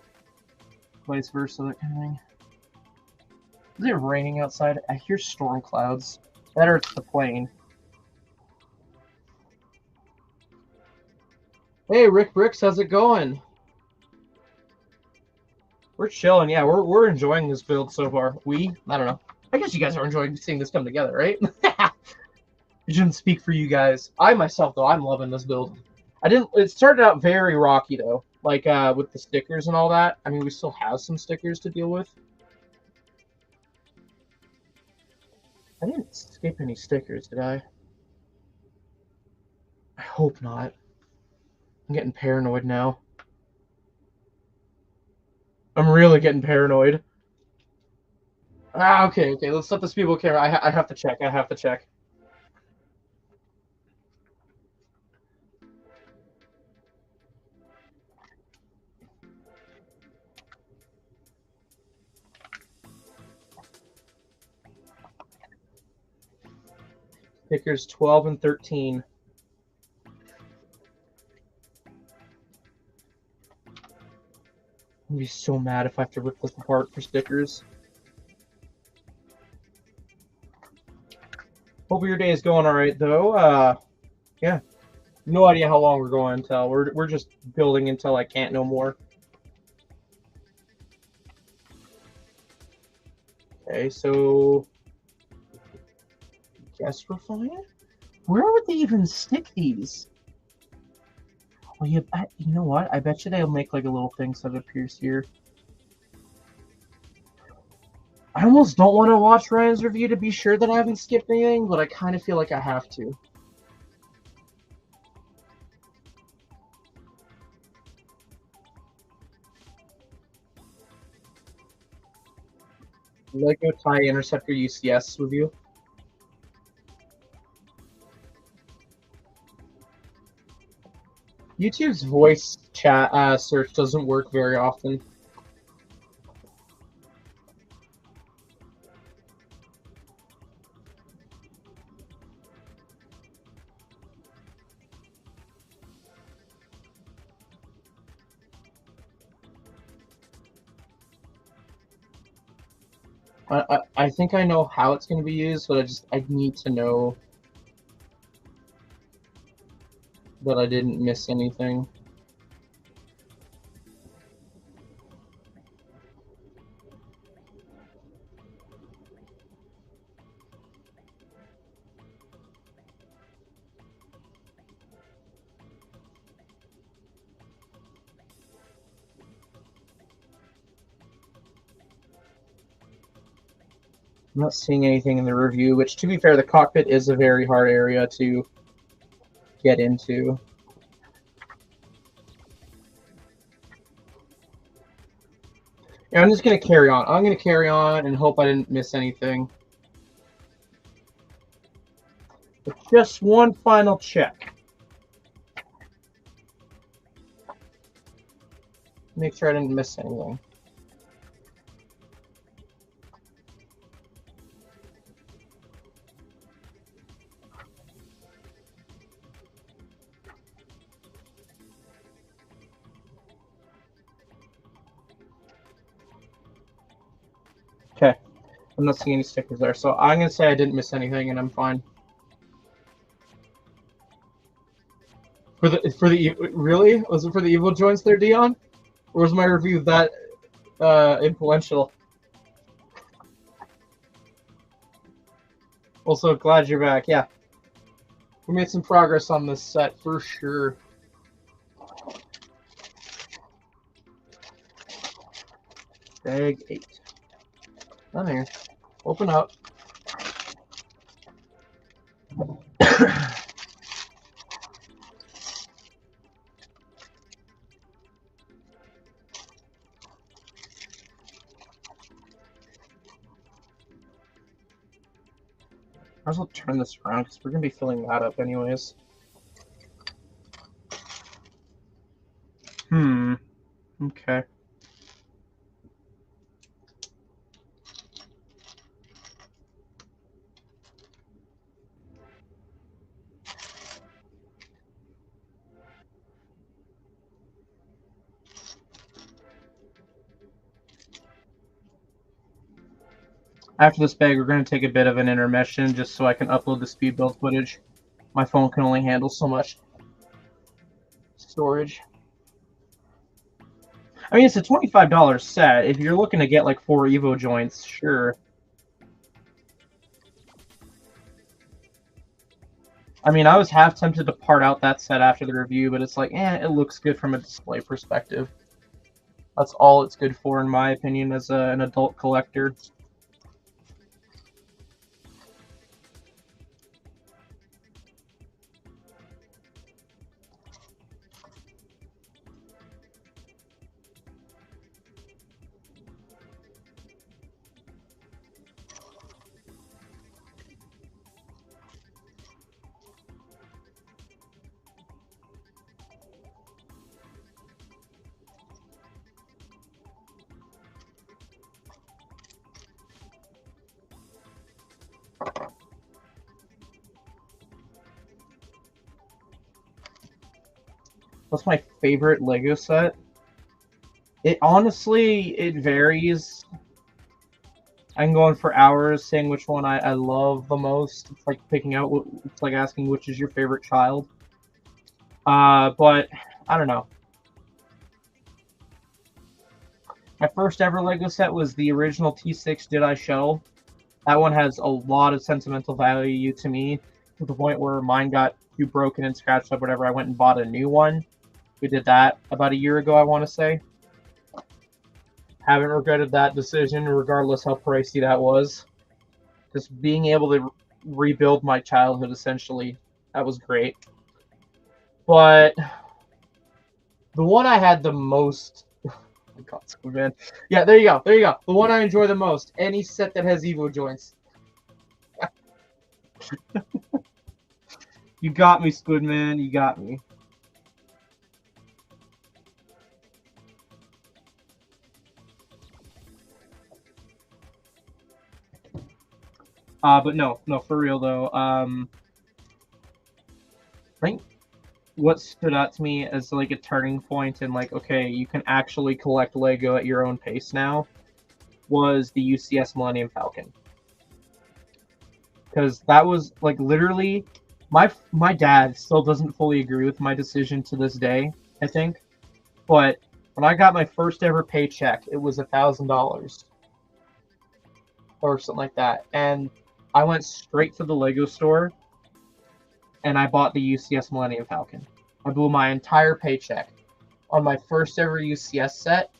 vice versa, that kind of thing. Is it raining outside? I hear storm clouds. That or it's the plane. Hey, Rick Bricks, how's it going? We're chilling. Yeah, we're enjoying this build so far. I don't know. I guess you guys are enjoying seeing this come together, right? It shouldn't speak for you guys. I myself, though, I'm loving this build. It started out very rocky, though. Like, with the stickers and all that. I mean, we still have some stickers to deal with. I didn't skip any stickers, did I? I hope not. I'm getting paranoid now. I'm really getting paranoid. Okay. Let's let this people camera. I have to check. Stickers 12 and 13. I'm gonna be so mad if I have to rip this apart for stickers. Hope your day is going all right, though. Yeah, no idea how long we're going until. We're just building until I can't no more. Okay, so guess we're fine. Where would they even stick these? Well, you know what? I bet you they'll make like a little thing so it appears here. I almost don't want to watch Ryan's review to be sure that I haven't skipped anything, but I kind of feel like I have to. Lego TIE Interceptor UCS review. YouTube's voice chat search doesn't work very often. I think I know how it's going to be used, but I need to know that I didn't miss anything. I'm not seeing anything in the review, which, to be fair, the cockpit is a very hard area to get into. Yeah, I'm just going to carry on. I'm going to carry on and hope I didn't miss anything. But just one final check. Make sure I didn't miss anything. Okay, I'm not seeing any stickers there, so I'm gonna say I didn't miss anything, and I'm fine. Really, was it for the evil joints there, Dion, or was my review that influential? Also, glad you're back. Yeah, we made some progress on this set for sure. Bag 8. Down here. Open up. Might as well turn this around because we're going to be filling that up anyways. Okay. After this bag, we're going to take a bit of an intermission just so I can upload the speed build footage. My phone can only handle so much storage. I mean, it's a $25 set. If you're looking to get like 4 Evo joints, sure. I mean, I was half tempted to part out that set after the review, but it's like, it looks good from a display perspective. That's all it's good for, in my opinion, as an adult collector. What's my favorite Lego set? It honestly, it varies. I'm going for hours saying which one I love the most. It's like picking out, it's like asking which is your favorite child. But I don't know. My first ever Lego set was the original T6 Jedi Shell. That one has a lot of sentimental value to me, to the point where mine got too broken and scratched up, whatever. I went and bought a new one. We did that about a year ago, I want to say. Haven't regretted that decision, regardless how pricey that was. Just being able to rebuild my childhood, essentially, that was great. But the one I had the most... Oh my God, Squidman. Yeah, there you go. There you go. The one I enjoy the most. Any set that has Evo joints. You got me, Squidman. You got me. But no, for real though. I think what stood out to me as like a turning point in like, okay, you can actually collect Lego at your own pace now, was the UCS Millennium Falcon. Because that was like literally, my dad still doesn't fully agree with my decision to this day, I think. But when I got my first ever paycheck, it was $1,000 or something like that, and I went straight to the Lego store and I bought the UCS Millennium Falcon. I blew my entire paycheck on my first ever UCS set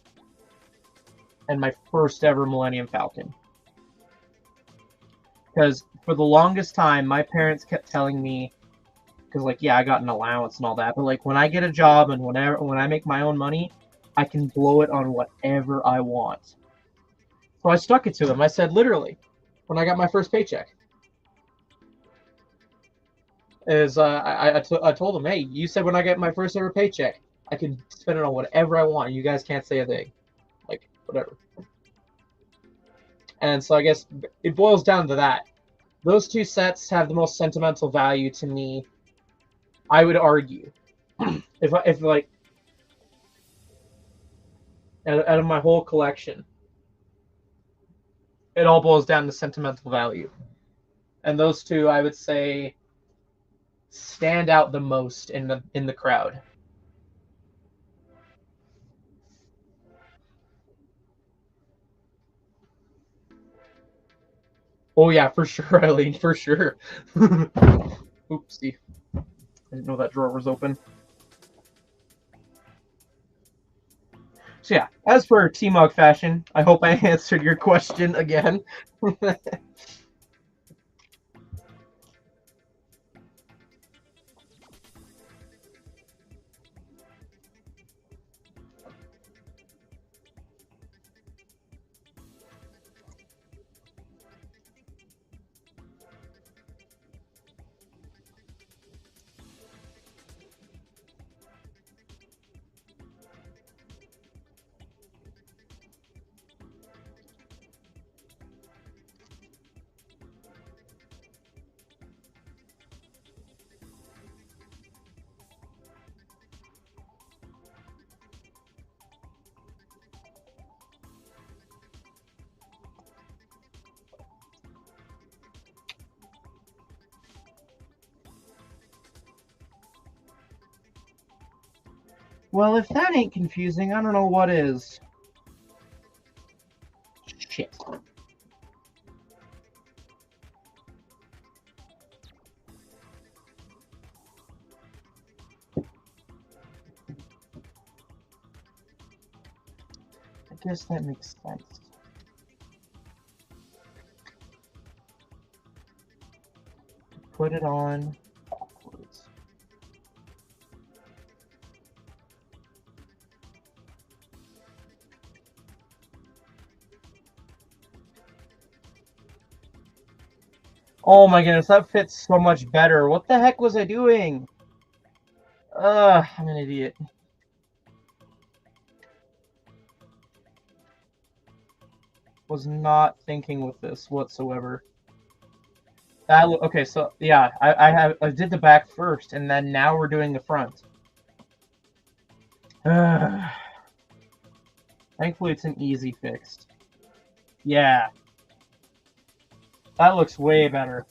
and my first ever Millennium Falcon. Because for the longest time, my parents kept telling me, because like, yeah, I got an allowance and all that, but like when I get a job and when I make my own money, I can blow it on whatever I want. So I stuck it to them. I said, literally, when I got my first paycheck, I told them, hey, you said when I get my first ever paycheck, I can spend it on whatever I want. You guys can't say a thing. Like, whatever. And so I guess it boils down to that. Those two sets have the most sentimental value to me, I would argue. if like, out of my whole collection, it all boils down to sentimental value. And those two, I would say, stand out the most in the crowd. Oh yeah, for sure, Eileen, for sure. Oopsie. I didn't know that drawer was open. So yeah, as for TMOG fashion, I hope I answered your question again. Well, if that ain't confusing, I don't know what is. Shit. I guess that makes sense. Put it on backwards. Oh my goodness, that fits so much better. What the heck was I doing? I'm an idiot. Was not thinking with this whatsoever. Okay, so yeah, I did the back first, and then now we're doing the front. Thankfully, it's an easy fix. Yeah. That looks way better.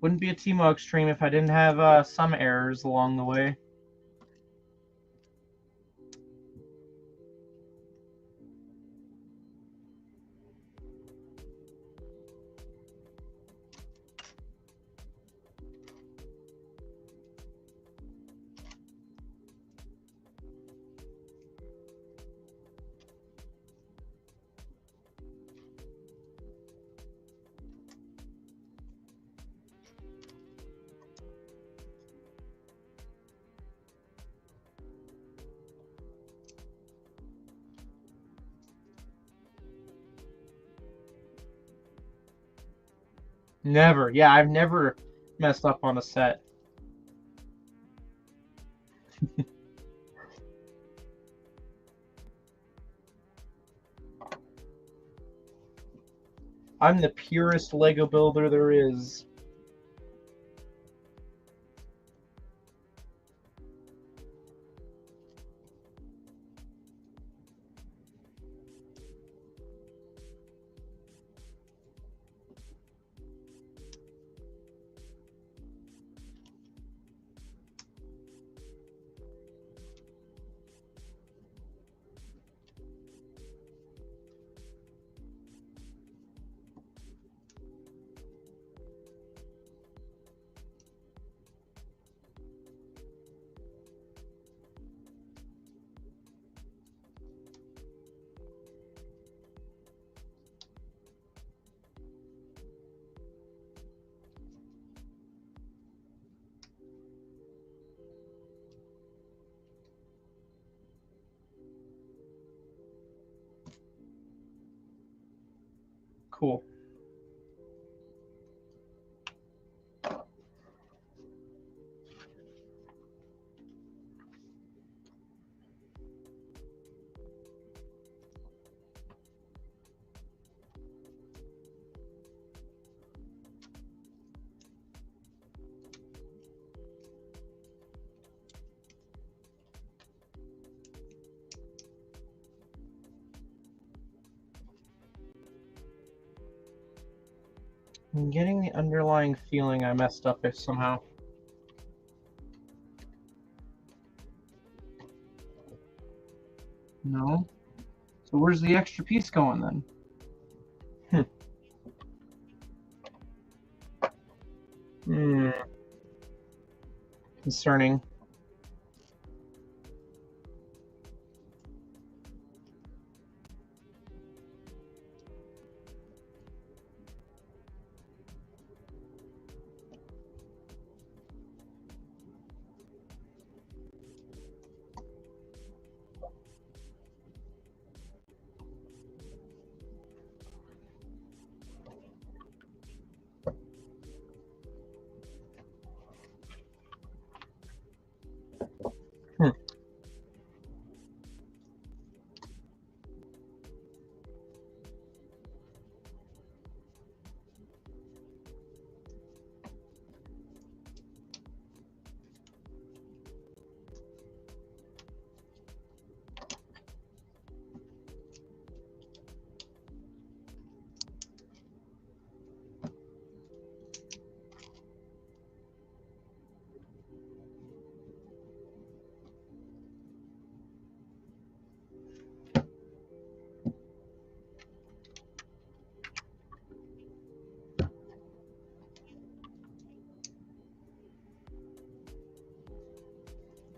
Wouldn't be a TMOG stream if I didn't have some errors along the way. Never. Yeah, I've never messed up on a set. I'm the purest Lego builder there is. Cool. I'm getting the underlying feeling I messed up it somehow. No? So where's the extra piece going then? Concerning.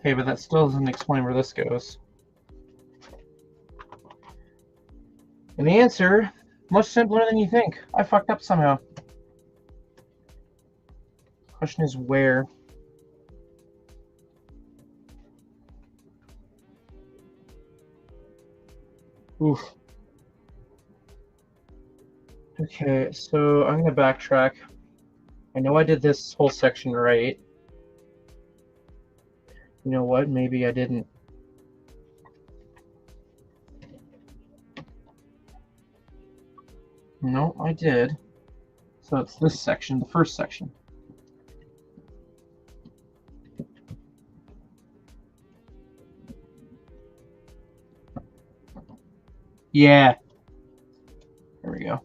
Okay, but that still doesn't explain where this goes. And the answer, much simpler than you think. I fucked up somehow. Question is where. Oof. Okay, so I'm gonna backtrack. I know I did this whole section right. You know what? Maybe I didn't. No, I did. So it's this section, the first section. Yeah. There we go.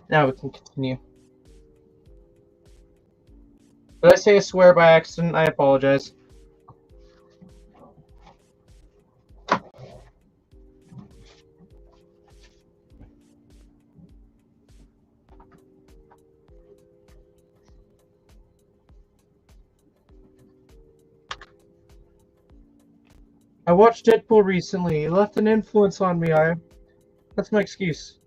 Now we can continue. Did I say a swear by accident? I apologize. I watched Deadpool recently. It left an influence on me. That's my excuse.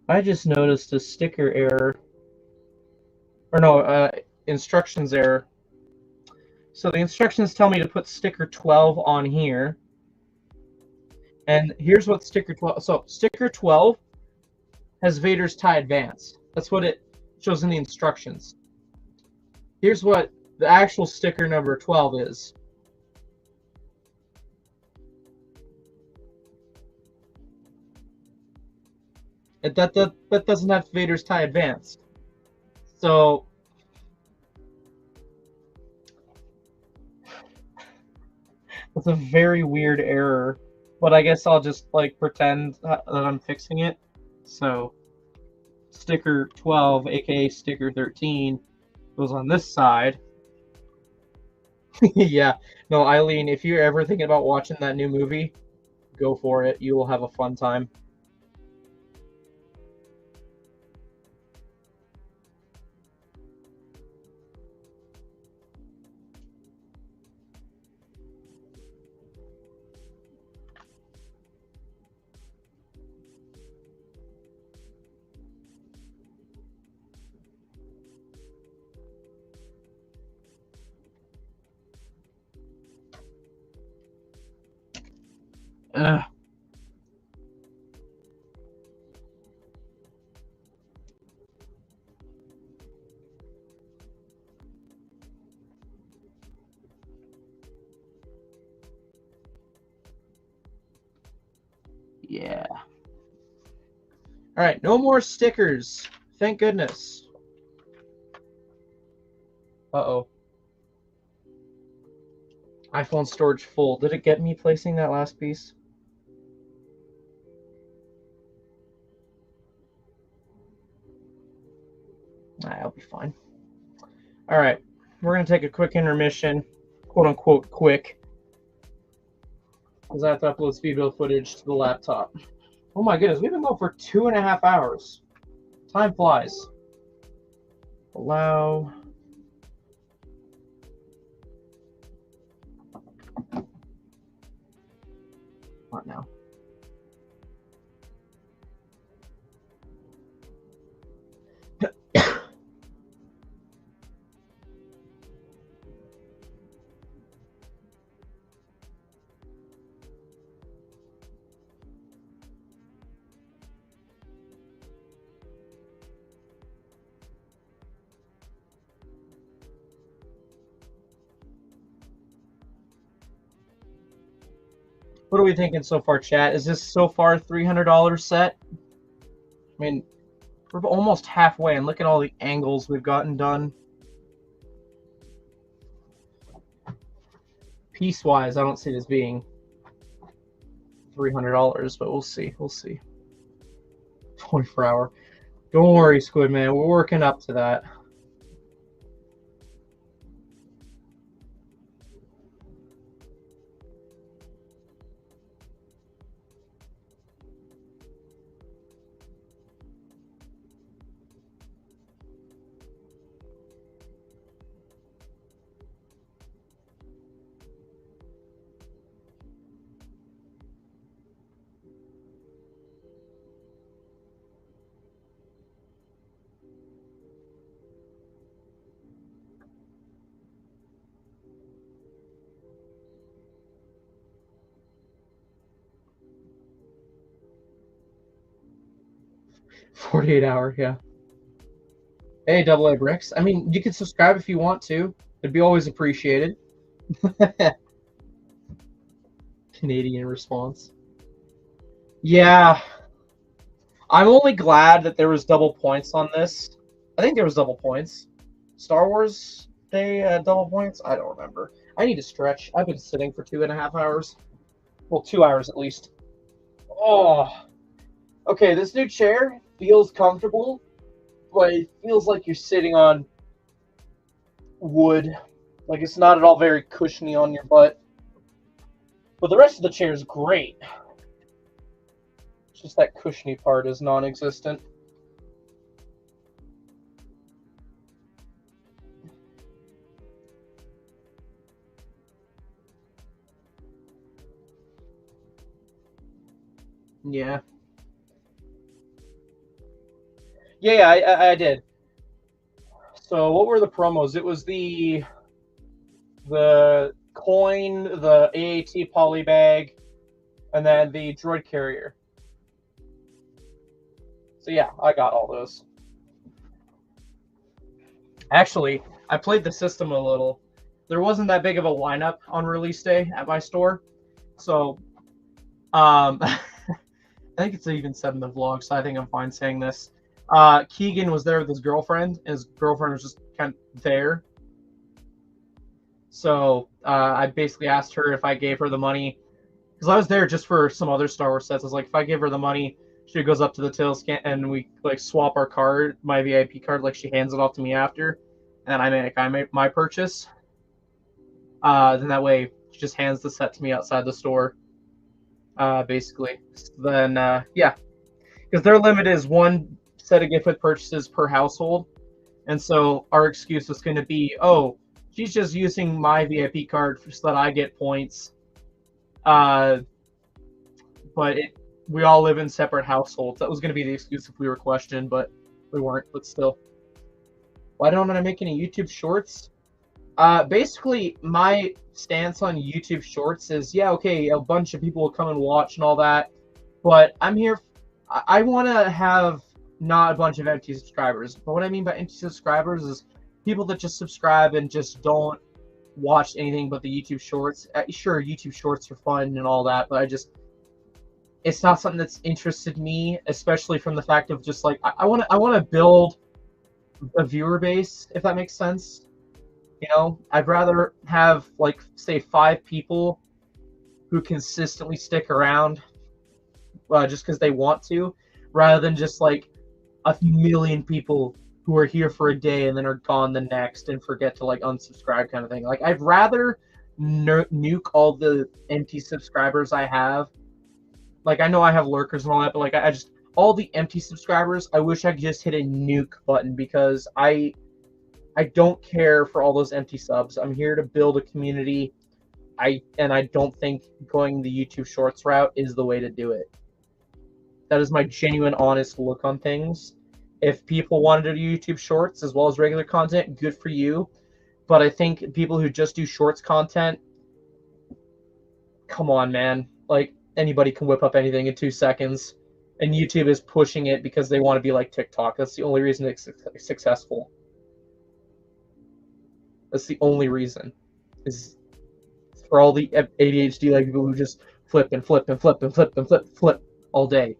I just noticed a sticker error. Or no, instructions error. So the instructions tell me to put sticker 12 on here. And here's what sticker 12... So sticker 12 has Vader's tie advance. That's what it shows in the instructions. Here's what the actual sticker number 12 is. That doesn't have Vader's tie advanced. So it's a very weird error. But I guess I'll just like pretend that I'm fixing it. So sticker 12, aka sticker 13, goes on this side. Yeah. No, Eileen, if you're ever thinking about watching that new movie, go for it. You will have a fun time. Ugh. Yeah. All right, no more stickers. Thank goodness. Uh-oh. iPhone storage full. Did it get me placing that last piece? I'll be fine. All right, we're going to take a quick intermission, quote-unquote quick, because I have to upload speed build footage to the laptop. Oh my goodness, we've been going for 2.5 hours. Time flies. Allow. What now? What are we thinking so far, chat? Is this so far $300 set? I mean, we're almost halfway, and look at all the angles we've gotten done. Piece-wise, I don't see this being $300, but we'll see. We'll see. 24-hour. Don't worry, Squid Man. We're working up to that. 48 hour, yeah. Hey, Double A Bricks. I mean, you can subscribe if you want to. It'd be always appreciated. Canadian response. Yeah. I'm only glad that there was double points on this. I think there was double points. Star Wars Day double points? I don't remember. I need to stretch. I've been sitting for 2.5 hours. Well, 2 hours at least. Oh. Okay, this new chair feels comfortable, but it feels like you're sitting on wood. Like it's not at all very cushiony on your butt. But the rest of the chair is great. It's just that cushiony part is non-existent. Yeah. Yeah, I did. So what were the promos? It was the coin, the AAT polybag, and then the droid carrier. So yeah, I got all those. Actually, I played the system a little. There wasn't that big of a lineup on release day at my store. So I think it's even said in the vlog, so I think I'm fine saying this. Keegan was there with his girlfriend, and his girlfriend was just kind of there. So I basically asked her if I gave her the money, because I was there just for some other Star Wars sets. I was like, if I give her the money, she goes up to the till scan, and we like swap our card, my VIP card, like she hands it off to me after, and I make my purchase. Then that way, she just hands the set to me outside the store. Basically, then yeah, because their limit is one set of gift with purchases per household, and so our excuse was going to be, oh, she's just using my VIP card so that I get points. But we all live in separate households. That was going to be the excuse if we were questioned, but we weren't. But still, why don't I make any YouTube shorts? Basically, my stance on YouTube Shorts is, yeah, okay, a bunch of people will come and watch and all that, but I'm here. I want to have not a bunch of empty subscribers. But what I mean by empty subscribers is people that just subscribe and just don't watch anything but the YouTube Shorts. Sure, YouTube Shorts are fun and all that, but it's not something that's interested me, especially from the fact of just like I want to build a viewer base, if that makes sense. You know, I'd rather have, like, say 5 people who consistently stick around just because they want to, rather than just, like, 1,000,000 people who are here for a day and then are gone the next and forget to, like, unsubscribe kind of thing. Like, I'd rather nuke all the empty subscribers I have. Like, I know I have lurkers and all that, but, like, I just... all the empty subscribers, I wish I could just hit a nuke button, because I don't care for all those empty subs. I'm here to build a community. I don't think going the YouTube Shorts route is the way to do it. That is my genuine, honest look on things. If people wanted to do YouTube Shorts as well as regular content, good for you. But I think people who just do Shorts content, come on, man. Like, anybody can whip up anything in 2 seconds. And YouTube is pushing it because they want to be like TikTok. That's the only reason it's successful. That's the only reason, is for all the ADHD like people who just flip and flip and flip and flip and flip all day.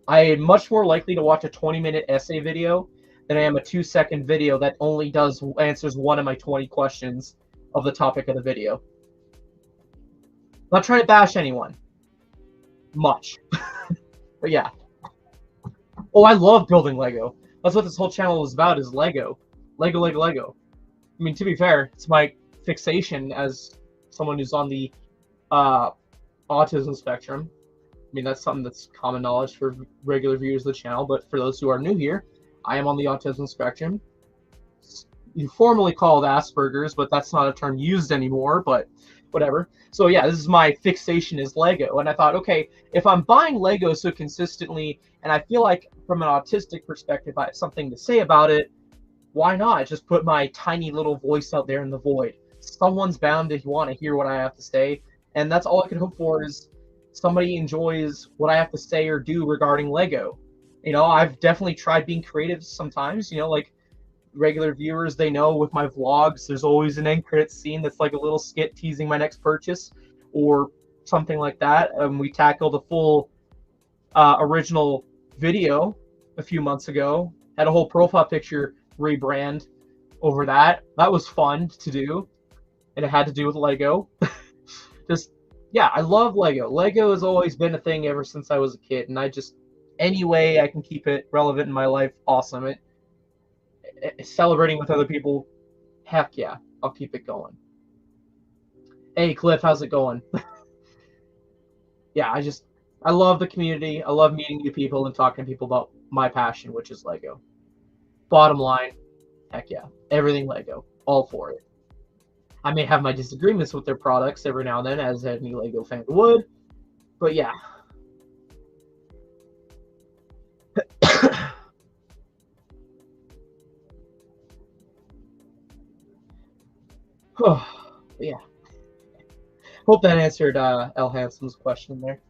I am much more likely to watch a 20-minute essay video than I am a 2-second video that only answers one of my 20 questions of the topic of the video. I'm not trying to bash anyone. Much. But yeah. Oh, I love building Lego. That's what this whole channel is about, is Lego. Lego, Lego, Lego. I mean, to be fair, it's my fixation as someone who's on the autism spectrum. I mean, that's something that's common knowledge for regular viewers of the channel, but for those who are new here, I am on the autism spectrum. You formerly called Asperger's, but that's not a term used anymore, but whatever. So yeah, this is my fixation, is Lego. And I thought, okay, if I'm buying Lego so consistently, and I feel like from an autistic perspective I have something to say about it, why not just put my tiny little voice out there in the void? Someone's bound to want to hear what I have to say, and that's all I can hope for, is somebody enjoys what I have to say or do regarding Lego. You know, I've definitely tried being creative sometimes. You know, like regular viewers, they know with my vlogs, there's always an end credit scene that's like a little skit teasing my next purchase or something like that. We tackled a full original video a few months ago. Had a whole profile picture rebrand over that. That was fun to do, and it had to do with Lego. Just, yeah, I love Lego. Lego has always been a thing ever since I was a kid, and I just, any way I can keep it relevant in my life, awesome. Celebrating with other people, heck yeah, I'll keep it going. Hey, Cliff, how's it going? Yeah, I love the community. I love meeting new people and talking to people about my passion, which is Lego. Bottom line, heck yeah, everything Lego, all for it. I may have my disagreements with their products every now and then, as any Lego fan would, but yeah. Yeah. Hope that answered L. Hansom's question there.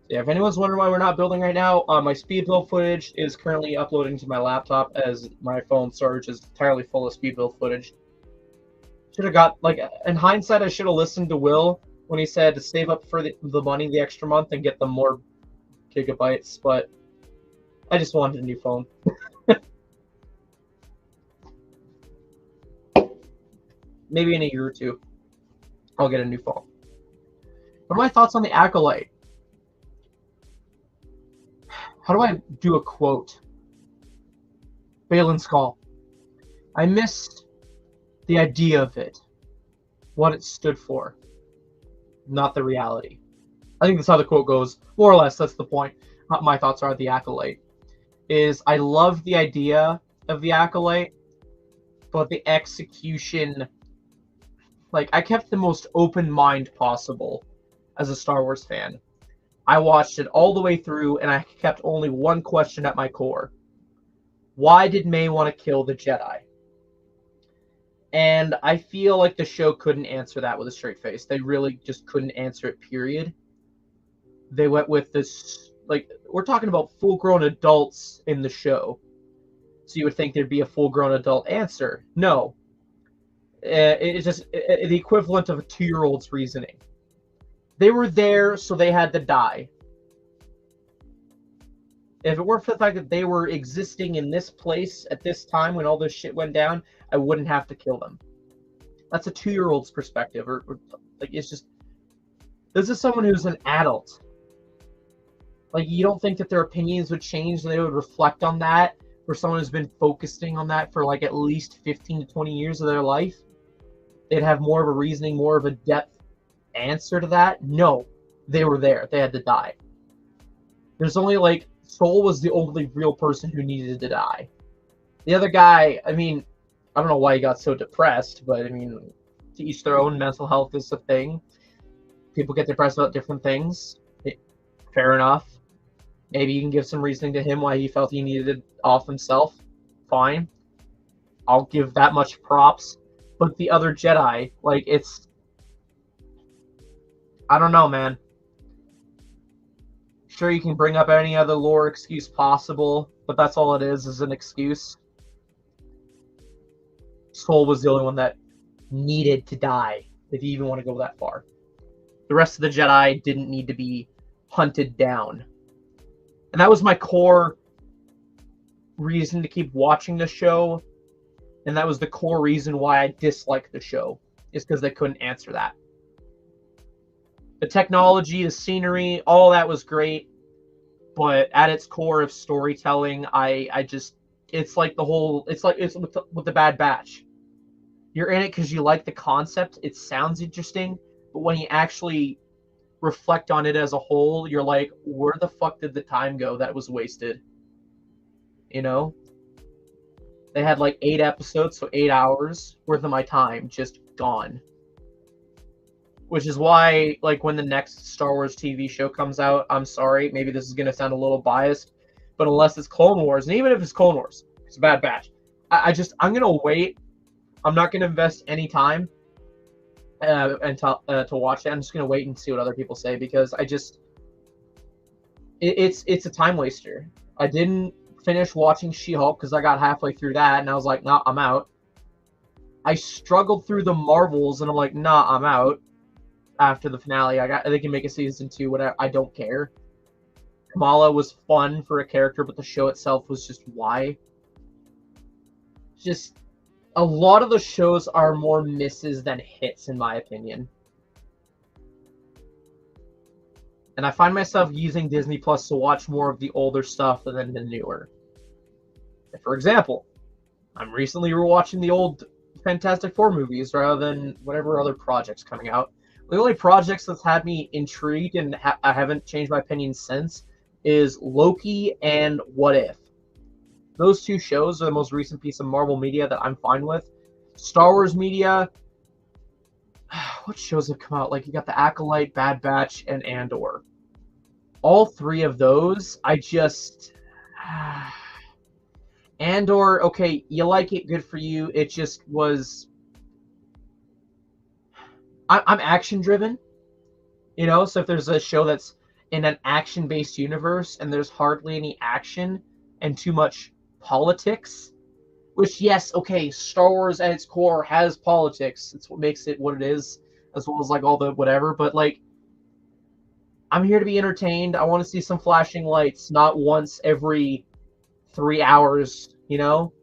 Yeah, if anyone's wondering why we're not building right now, my speed build footage is currently uploading to my laptop as my phone storage is entirely full of speed build footage. Should have got, like, in hindsight, I should have listened to Will when he said to save up for the money the extra month and get them more gigabytes, but I just wanted a new phone. Maybe in a year or two, I'll get a new phone. What are my thoughts on the Acolyte? How do I do a quote? Balin's Call. I missed the idea of it, what it stood for, not the reality. I think that's how the quote goes. More or less, that's the point. My thoughts are the Acolyte. Is I love the idea of the Acolyte, but the execution, like, I kept the most open mind possible as a Star Wars fan. I watched it all the way through, and I kept only one question at my core. Why did May want to kill the Jedi? And I feel like the show couldn't answer that with a straight face. They really just couldn't answer it, period. They went with this, like, we're talking about full-grown adults in the show. So you would think there'd be a full-grown adult answer. No. It's just the equivalent of a 2-year-old's reasoning. They were there, so they had to die. If it weren't for the fact that they were existing in this place at this time when all this shit went down, I wouldn't have to kill them. That's a 2-year-old's perspective. Or like, it's just, this is someone who's an adult. Like, you don't think that their opinions would change and they would reflect on that for someone who's been focusing on that for like at least 15 to 20 years of their life? They'd have more of a reasoning, more of a depth answer to that? No, they were there. They had to die. There's only, like, Soul was the only real person who needed to die. The other guy, I mean, I don't know why he got so depressed, but I mean, to each their own. Mental health is a thing. People get depressed about different things. Fair enough. Maybe you can give some reasoning to him why he felt he needed it off himself. Fine. I'll give that much props. But the other Jedi, like, it's, I don't know, man. Sure, you can bring up any other lore excuse possible, but that's all it is an excuse. Soul was the only one that needed to die, if you even want to go that far. The rest of the Jedi didn't need to be hunted down. And that was my core reason to keep watching the show, and that was the core reason why I disliked the show, is because they couldn't answer that. The technology, the scenery, all that was great, but at its core of storytelling, I just, it's like the whole, it's with the Bad Batch. You're in it because you like the concept, it sounds interesting, but when you actually reflect on it as a whole, you're like, where the fuck did the time go that was wasted? You know? They had like 8 episodes, so 8 hours worth of my time just gone. Which is why, like, when the next Star Wars TV show comes out, I'm sorry, maybe this is going to sound a little biased, but unless it's Clone Wars, and even if it's Clone Wars, it's a Bad Batch, I'm going to wait. I'm not going to invest any time. and to watch it. I'm just gonna wait and see what other people say because it's a time waster. I didn't finish watching She-Hulk because I got halfway through that and I was like, nah, I'm out. I struggled through the Marvels and I'm like, nah, I'm out. After the finale, they can make a season 2. Whatever, I don't care. Kamala was fun for a character, but the show itself was just why. Just a lot of the shows are more misses than hits, in my opinion. And I find myself using Disney Plus to watch more of the older stuff than the newer. For example, I'm recently rewatching the old Fantastic Four movies rather than whatever other projects coming out. The only projects that's had me intrigued and I haven't changed my opinion since is Loki and What If. Those two shows are the most recent piece of Marvel media that I'm fine with. Star Wars media, what shows have come out? Like, you got The Acolyte, Bad Batch, and Andor. All three of those, I just... Andor, okay, you like it, good for you. It just was... I'm action-driven, you know? So if there's a show that's in an action-based universe and there's hardly any action and too much politics, which, yes, okay, Star Wars at its core has politics. It's what makes it what it is, as well as, like, all the whatever. But, like, I'm here to be entertained. I want to see some flashing lights, not once every 3 hours, you know?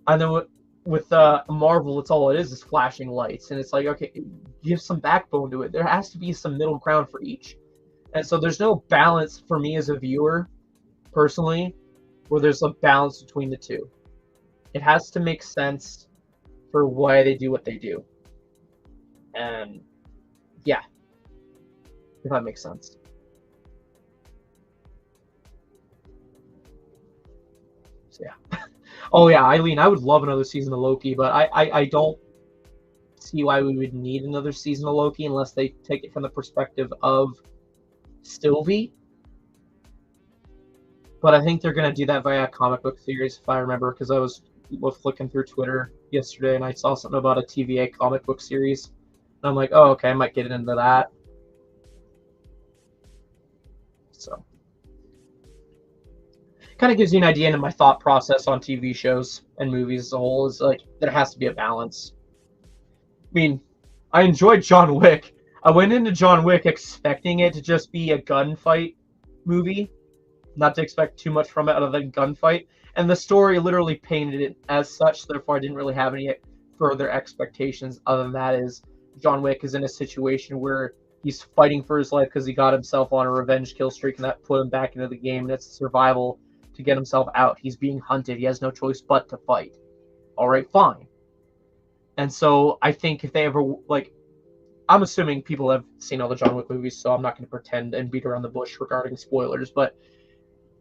I know with Marvel, it's all it is flashing lights. And it's like, okay, give some backbone to it. There has to be some middle ground for each. And so there's no balance for me as a viewer, personally, where there's a balance between the two. It has to make sense for why they do what they do. And yeah, if that makes sense. So yeah. Oh yeah, Eileen, I would love another season of Loki, but I don't see why we would need another season of Loki unless they take it from the perspective of Sylvie. But I think they're going to do that via a comic book series, if I remember, because I was flicking through Twitter yesterday and I saw something about a TVA comic book series. And I'm like, oh, okay, I might get into that. So, kind of gives you an idea into my thought process on TV shows and movies as a whole. Is like, there has to be a balance. I mean, I enjoyed John Wick. I went into John Wick expecting it to just be a gunfight movie. Not to expect too much from it other than gunfight. And the story literally painted it as such, therefore I didn't really have any further expectations other than that is John Wick is in a situation where he's fighting for his life because he got himself on a revenge kill streak and that put him back into the game. And it's survival to get himself out. He's being hunted. He has no choice but to fight. All right, fine. And so I think if they ever, like, I'm assuming people have seen all the John Wick movies, so I'm not going to pretend and beat around the bush regarding spoilers, but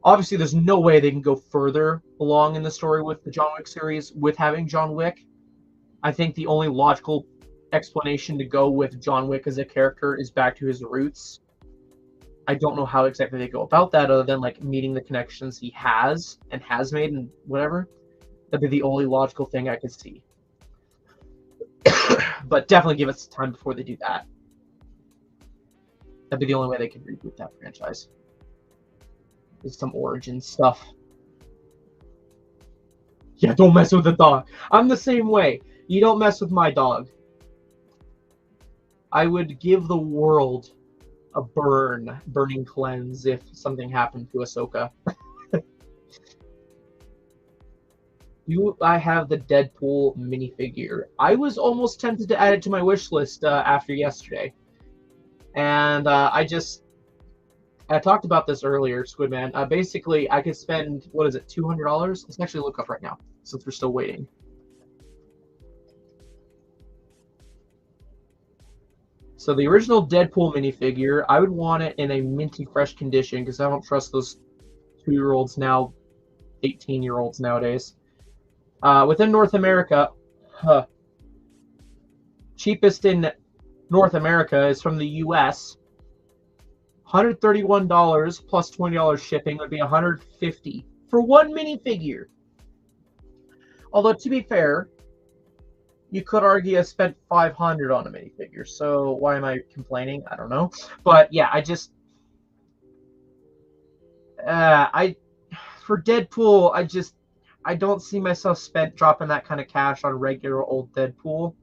obviously, there's no way they can go further along in the story with the John Wick series with having John Wick. I think the only logical explanation to go with John Wick as a character is back to his roots. I don't know how exactly they go about that other than, like, meeting the connections he has and has made and whatever. That'd be the only logical thing I could see. But definitely give us time before they do that. That'd be the only way they could reboot that franchise. Some origin stuff. Yeah, don't mess with the dog. I'm the same way. You don't mess with my dog. I would give the world a burning cleanse if something happened to Ahsoka. I have the Deadpool minifigure. I was almost tempted to add it to my wish list after yesterday. And I talked about this earlier, Squidman. Basically, I could spend, what is it, $200? Let's actually look up right now, since we're still waiting. So the original Deadpool minifigure, I would want it in a minty fresh condition, because I don't trust those 2-year-olds now, 18-year-olds nowadays. Within North America, cheapest in North America is from the U.S., $131 plus $20 shipping would be $150 for one minifigure. Although, to be fair, you could argue I spent 500 on a minifigure, so why am I complaining? I don't know. But yeah, for Deadpool, I don't see myself dropping that kind of cash on regular old Deadpool.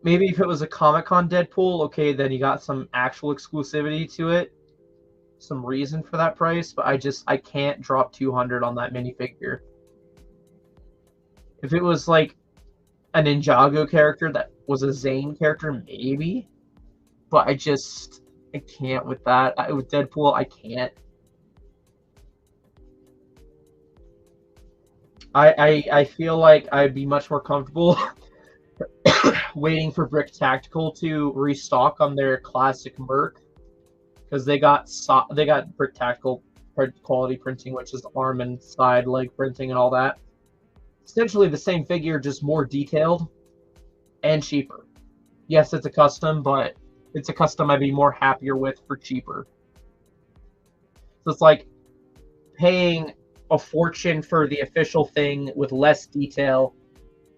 Maybe if it was a Comic-Con Deadpool, okay, then you got some actual exclusivity to it, some reason for that price, but I can't drop 200 on that minifigure. If it was like a Ninjago character that was a Zane character, maybe, but I can't with that. With Deadpool, I can't. I feel like I'd be much more comfortable waiting for Brick Tactical to restock on their classic Merc, because they got Brick Tactical quality printing, which is arm and side leg printing and all that. Essentially the same figure, just more detailed and cheaper. Yes, it's a custom, but it's a custom I'd be more happier with for cheaper. So it's like paying a fortune for the official thing with less detail,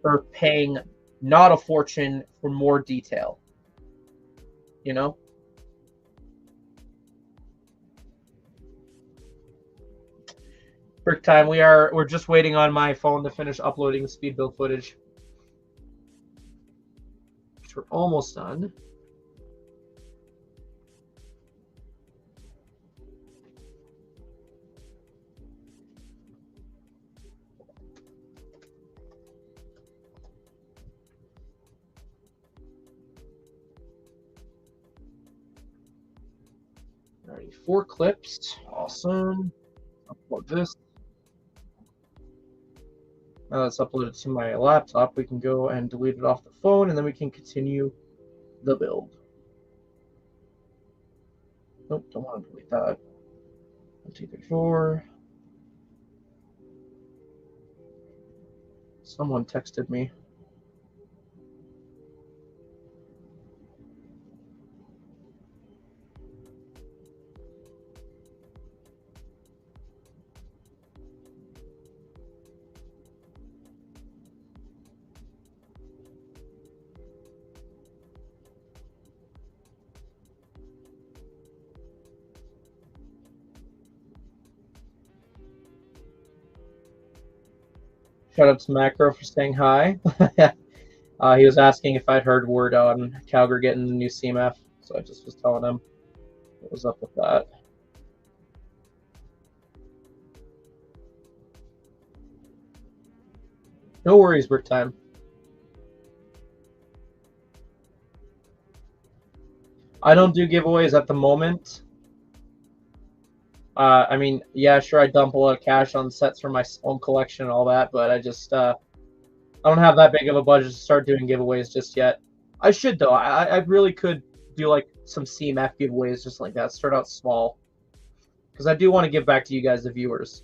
or paying not a fortune for more detail. You know? Brick time. We're just waiting on my phone to finish uploading the speed build footage. We're almost done. Alright, 4 clips. Awesome. Upload this. Now let's upload it to my laptop. We can go and delete it off the phone, and then we can continue the build. Nope, don't want to delete that. 1, 2, 3, 4. Someone texted me. Shout out to Macro for saying hi. He was asking if I'd heard word on Calgary getting the new CMF, so I just was telling him what was up with that. No worries, Brick time. I don't do giveaways at the moment. I mean, yeah, sure, I dump a lot of cash on sets for my own collection and all that, but I don't have that big of a budget to start doing giveaways just yet. I should, though. I really could do, like, some CMF giveaways just like that. Start out small. Because I do want to give back to you guys, the viewers.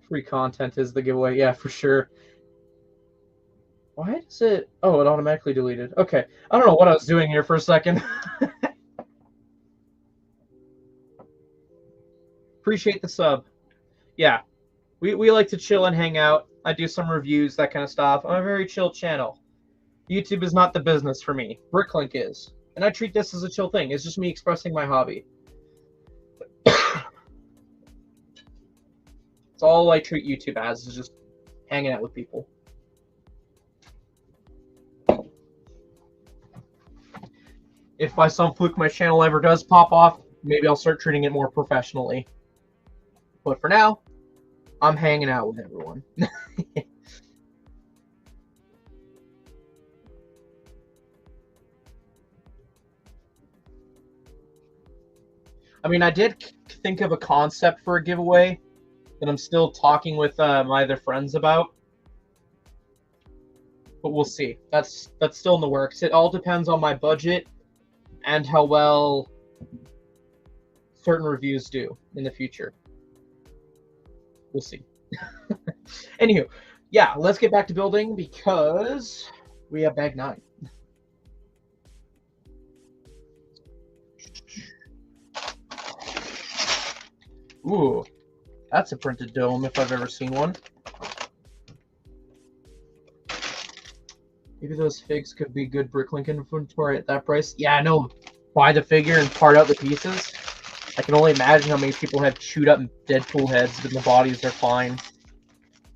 Free content is the giveaway. Yeah, for sure. Why does it... Oh, it automatically deleted. Okay. I don't know what I was doing here for a second. Appreciate the sub. Yeah. We like to chill and hang out. I do some reviews, that kind of stuff. I'm a very chill channel. YouTube is not the business for me. Bricklink is. And I treat this as a chill thing. It's just me expressing my hobby. It's all I treat YouTube as, is just hanging out with people. If by some fluke my channel ever does pop off, maybe I'll start treating it more professionally. But for now, I'm hanging out with everyone. I mean, I did think of a concept for a giveaway that I'm still talking with my other friends about. but we'll see. That's still in the works. It all depends on my budget and how well certain reviews do in the future. We'll see. Anywho, yeah, let's get back to building because we have bag 9. Ooh, that's a printed dome if I've ever seen one. Maybe those figs could be good Bricklink inventory at that price. Yeah, I know. Buy the figure and part out the pieces. I can only imagine how many people have chewed up Deadpool heads, but the bodies are fine.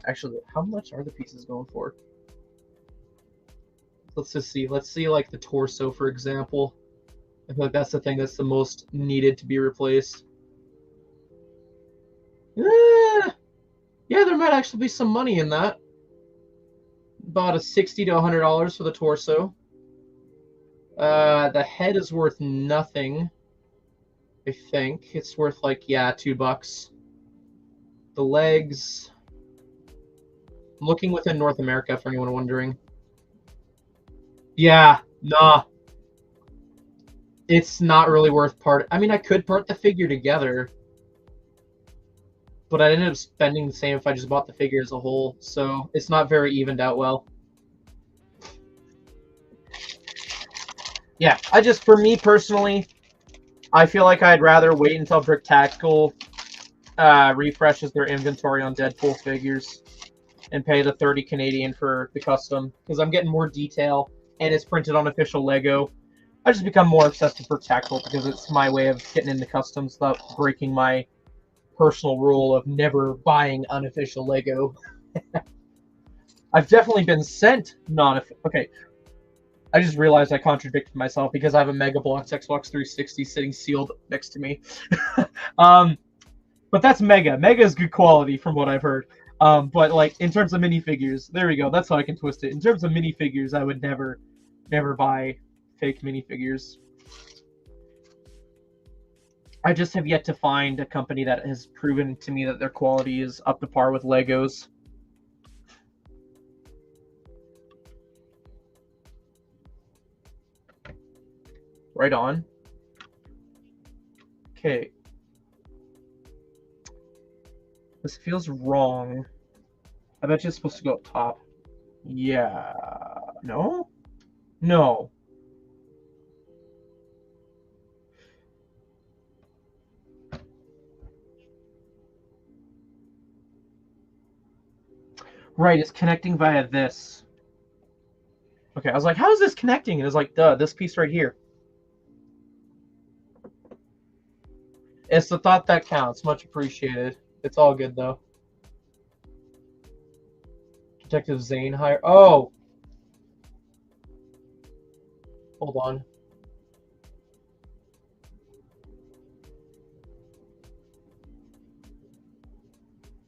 Actually, how much are the pieces going for? Let's just see. Let's see, like, the torso, for example. I feel like that's the thing that's the most needed to be replaced. Yeah, there might actually be some money in that. About a $60 to $100 for the torso. The head is worth nothing. I think it's worth like, yeah, $2. The legs. I'm looking within North America for anyone wondering. Yeah, nah. It's not really worth part. I mean, I could part the figure together, but I ended up spending the same if I just bought the figure as a whole, so it's not very evened out well. Yeah, for me personally, I feel like I'd rather wait until Brick Tactical refreshes their inventory on Deadpool figures and pay the 30 Canadian for the custom, because I'm getting more detail and it's printed on official Lego. I just become more obsessed with Brick Tactical because it's my way of getting into customs without breaking my personal rule of never buying unofficial Lego. I've definitely been sent okay. I just realized I contradicted myself because I have a Mega Bloks Xbox 360 sitting sealed next to me. But that's Mega. Mega is good quality from what I've heard. But like in terms of minifigures, there we go. That's how I can twist it. In terms of minifigures, I would never buy fake minifigures. I just have yet to find a company that has proven to me that their quality is up to par with Legos. Right on. Okay. This feels wrong. I bet you it's supposed to go up top. Yeah. No? No. Right, it's connecting via this. Okay, I was like, how is this connecting? And it was like, duh, this piece right here. It's the thought that counts. Much appreciated. It's all good, though. Detective Zane hire. Oh! Hold on.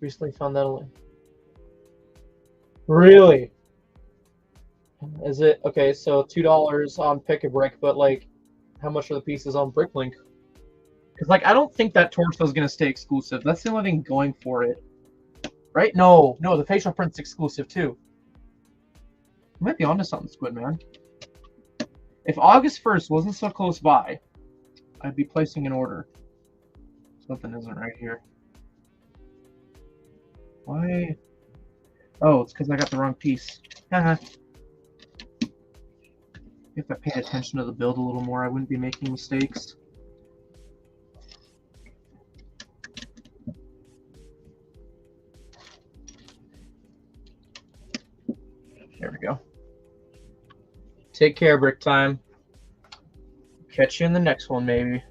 Recently found that only. Really? Is it okay? So $2 on Pick a Brick, but like, how much are the pieces on Bricklink? Because like, I don't think that torso is gonna stay exclusive. That's the only thing going for it, right? No, the facial print's exclusive too. You might be onto something, Squid Man. If August 1st wasn't so close by, I'd be placing an order. Something isn't right here. Why? Oh, it's because I got the wrong piece. Haha. If I paid attention to the build a little more, I wouldn't be making mistakes. There we go. Take care, Brick Time. Catch you in the next one, maybe.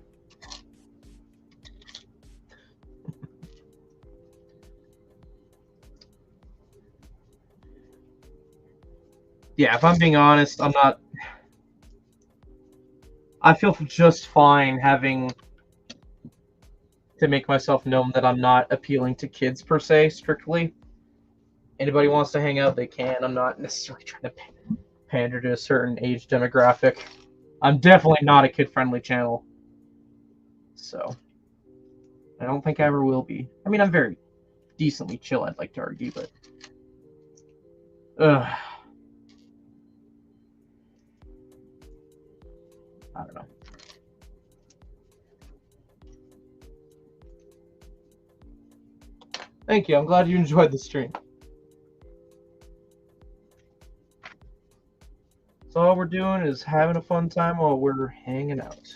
Yeah, if I'm being honest, I'm not... I feel just fine having to make myself known that I'm not appealing to kids, per se, strictly. Anybody wants to hang out, they can. I'm not necessarily trying to pander to a certain age demographic. I'm definitely not a kid-friendly channel. So, I don't think I ever will be. I mean, I'm very decently chill, I'd like to argue, but... Ugh. I don't know. Thank you. I'm glad you enjoyed the stream. So all we're doing is having a fun time while we're hanging out.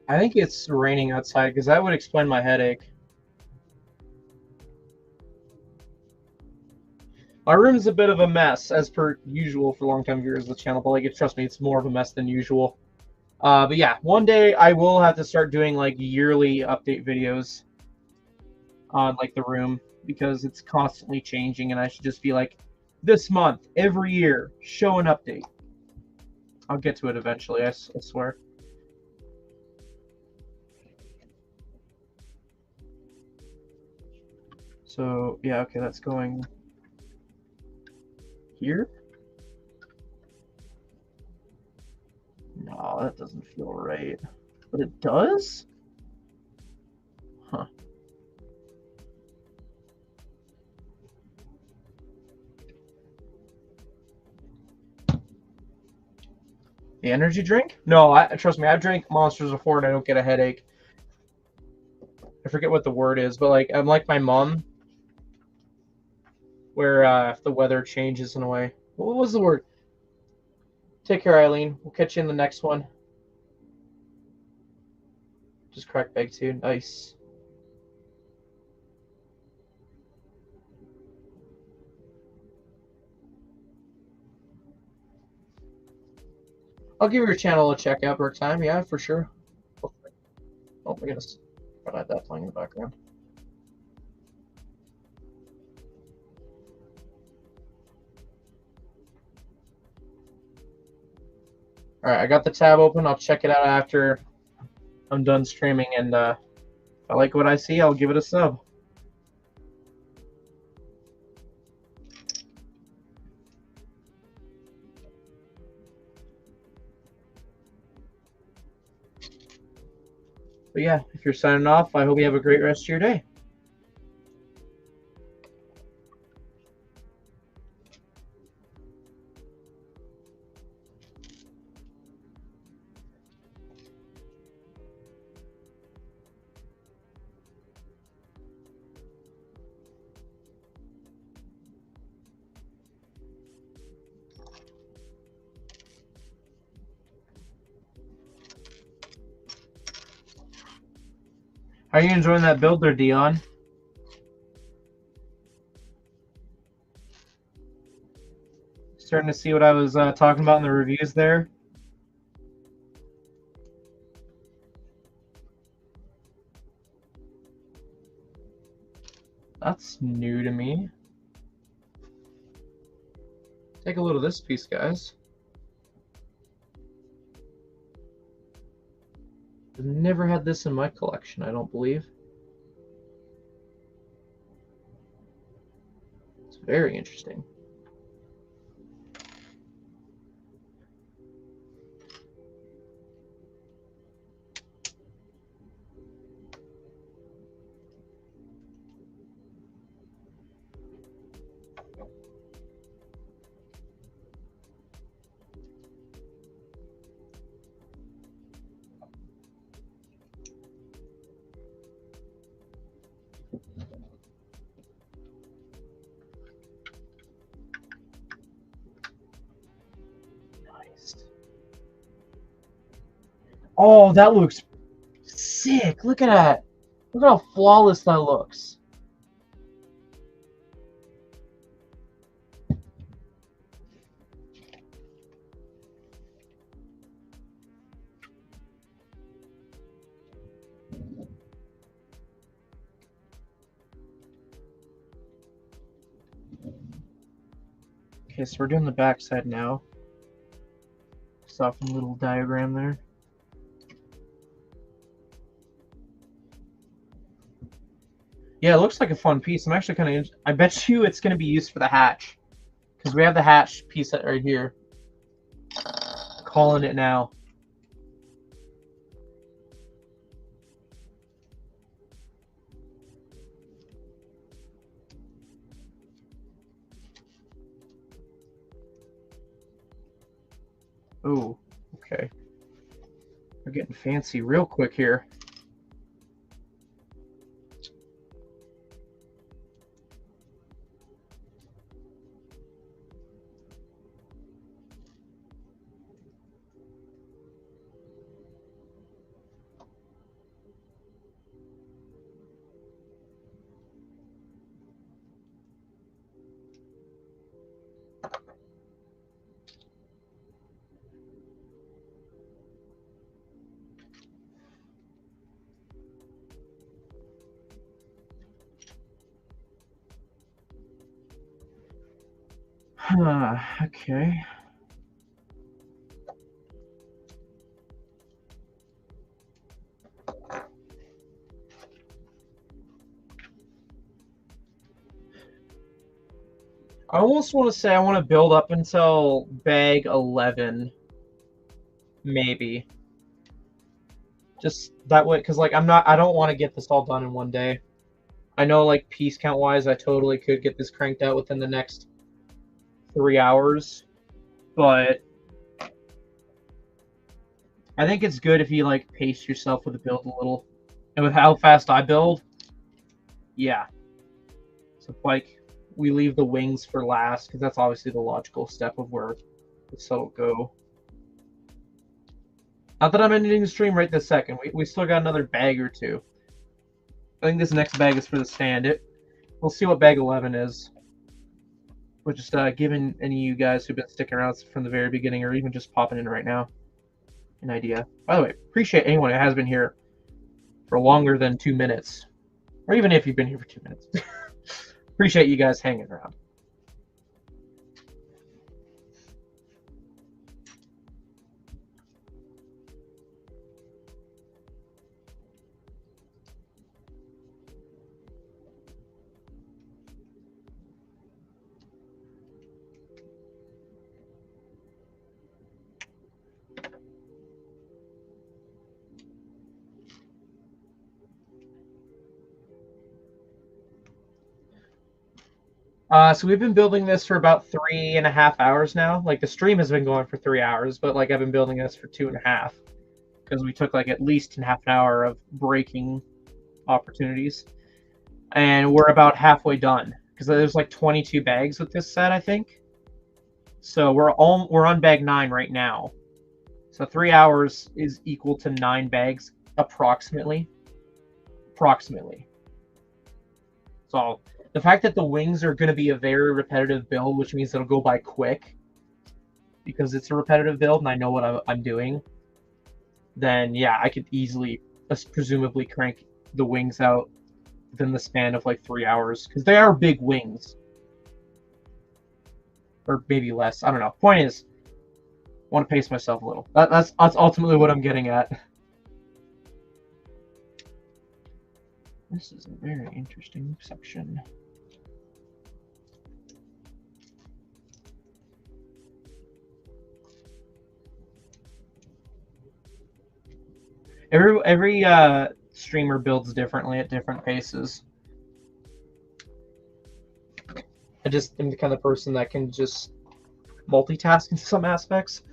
I think it's raining outside because that would explain my headache. My room's a bit of a mess, as per usual for long-time viewers of the channel, but like, trust me, it's more of a mess than usual. But yeah, one day I will have to start doing like yearly update videos on like the room because it's constantly changing, and I should just be like, this month, every year, show an update. I'll get to it eventually, I swear. So yeah, okay, that's going here. No, that doesn't feel right. But it does? Huh. The energy drink? No, trust me, I've drank Monsters before and I don't get a headache. I forget what the word is, but like, I'm like my mom, where if the weather changes in a way. What was the word? Take care, Eileen. We'll catch you in the next one. Just crack bag too. Nice. I'll give your channel a check out, Burke Time. Yeah, for sure. Oh my goodness. I had that playing in the background. Alright, I got the tab open. I'll check it out after I'm done streaming, and if I like what I see, I'll give it a sub. But yeah, if you're signing off, I hope you have a great rest of your day. How are you enjoying that build there, Dion? Starting to see what I was talking about in the reviews there. That's new to me. Take a look at this piece, guys. I've never had this in my collection, I don't believe. It's very interesting. Oh, that looks sick. Look at that. Look how flawless that looks. Okay, so we're doing the back side now. Soften little diagram there. Yeah, it looks like a fun piece. I'm actually kind of. I bet you it's going to be used for the hatch, because we have the hatch piece right here. Calling it now. Oh, okay. We're getting fancy real quick here. Okay. I almost want to say I want to build up until bag 11, maybe. Just that way, because like I don't want to get this all done in one day. I know like piece count wise, I totally could get this cranked out within the next 3 hours, but I think it's good if you like pace yourself with the build a little. And with how fast I build, yeah. So like we leave the wings for last because that's obviously the logical step of where this will go. Not that I'm ending the stream right this second. We still got another bag or two. I think this next bag is for the stand. We'll see what bag 11 is. We're just giving any of you guys who've been sticking around from the very beginning or even just popping in right now an idea. By the way, appreciate anyone who has been here for longer than 2 minutes. Or even if you've been here for 2 minutes. Appreciate you guys hanging around. So we've been building this for about 3.5 hours now. Like the stream has been going for 3 hours, but like I've been building this for 2.5 because we took like at least half an hour of breaking opportunities, and we're about halfway done because there's like 22 bags with this set, I think. So we're on bag 9 right now. So 3 hours is equal to 9 bags approximately. So the fact that the wings are going to be a very repetitive build, which means it'll go by quick because it's a repetitive build and I know what I'm doing, then yeah, I could easily, presumably, crank the wings out within the span of like 3 hours because they are big wings. Or maybe less. I don't know. Point is, I want to pace myself a little. That's ultimately what I'm getting at. This is a very interesting section. Every streamer builds differently at different paces. I just am the kind of person that can just multitask in some aspects.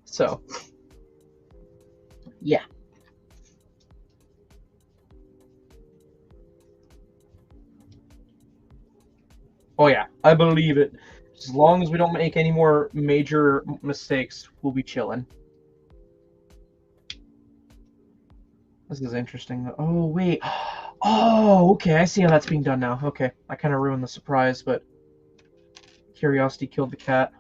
So, yeah. Oh yeah, I believe it. As long as we don't make any more major mistakes, we'll be chilling. This is interesting. Oh, wait. Oh, okay. I see how that's being done now. Okay. I kind of ruined the surprise, but curiosity killed the cat.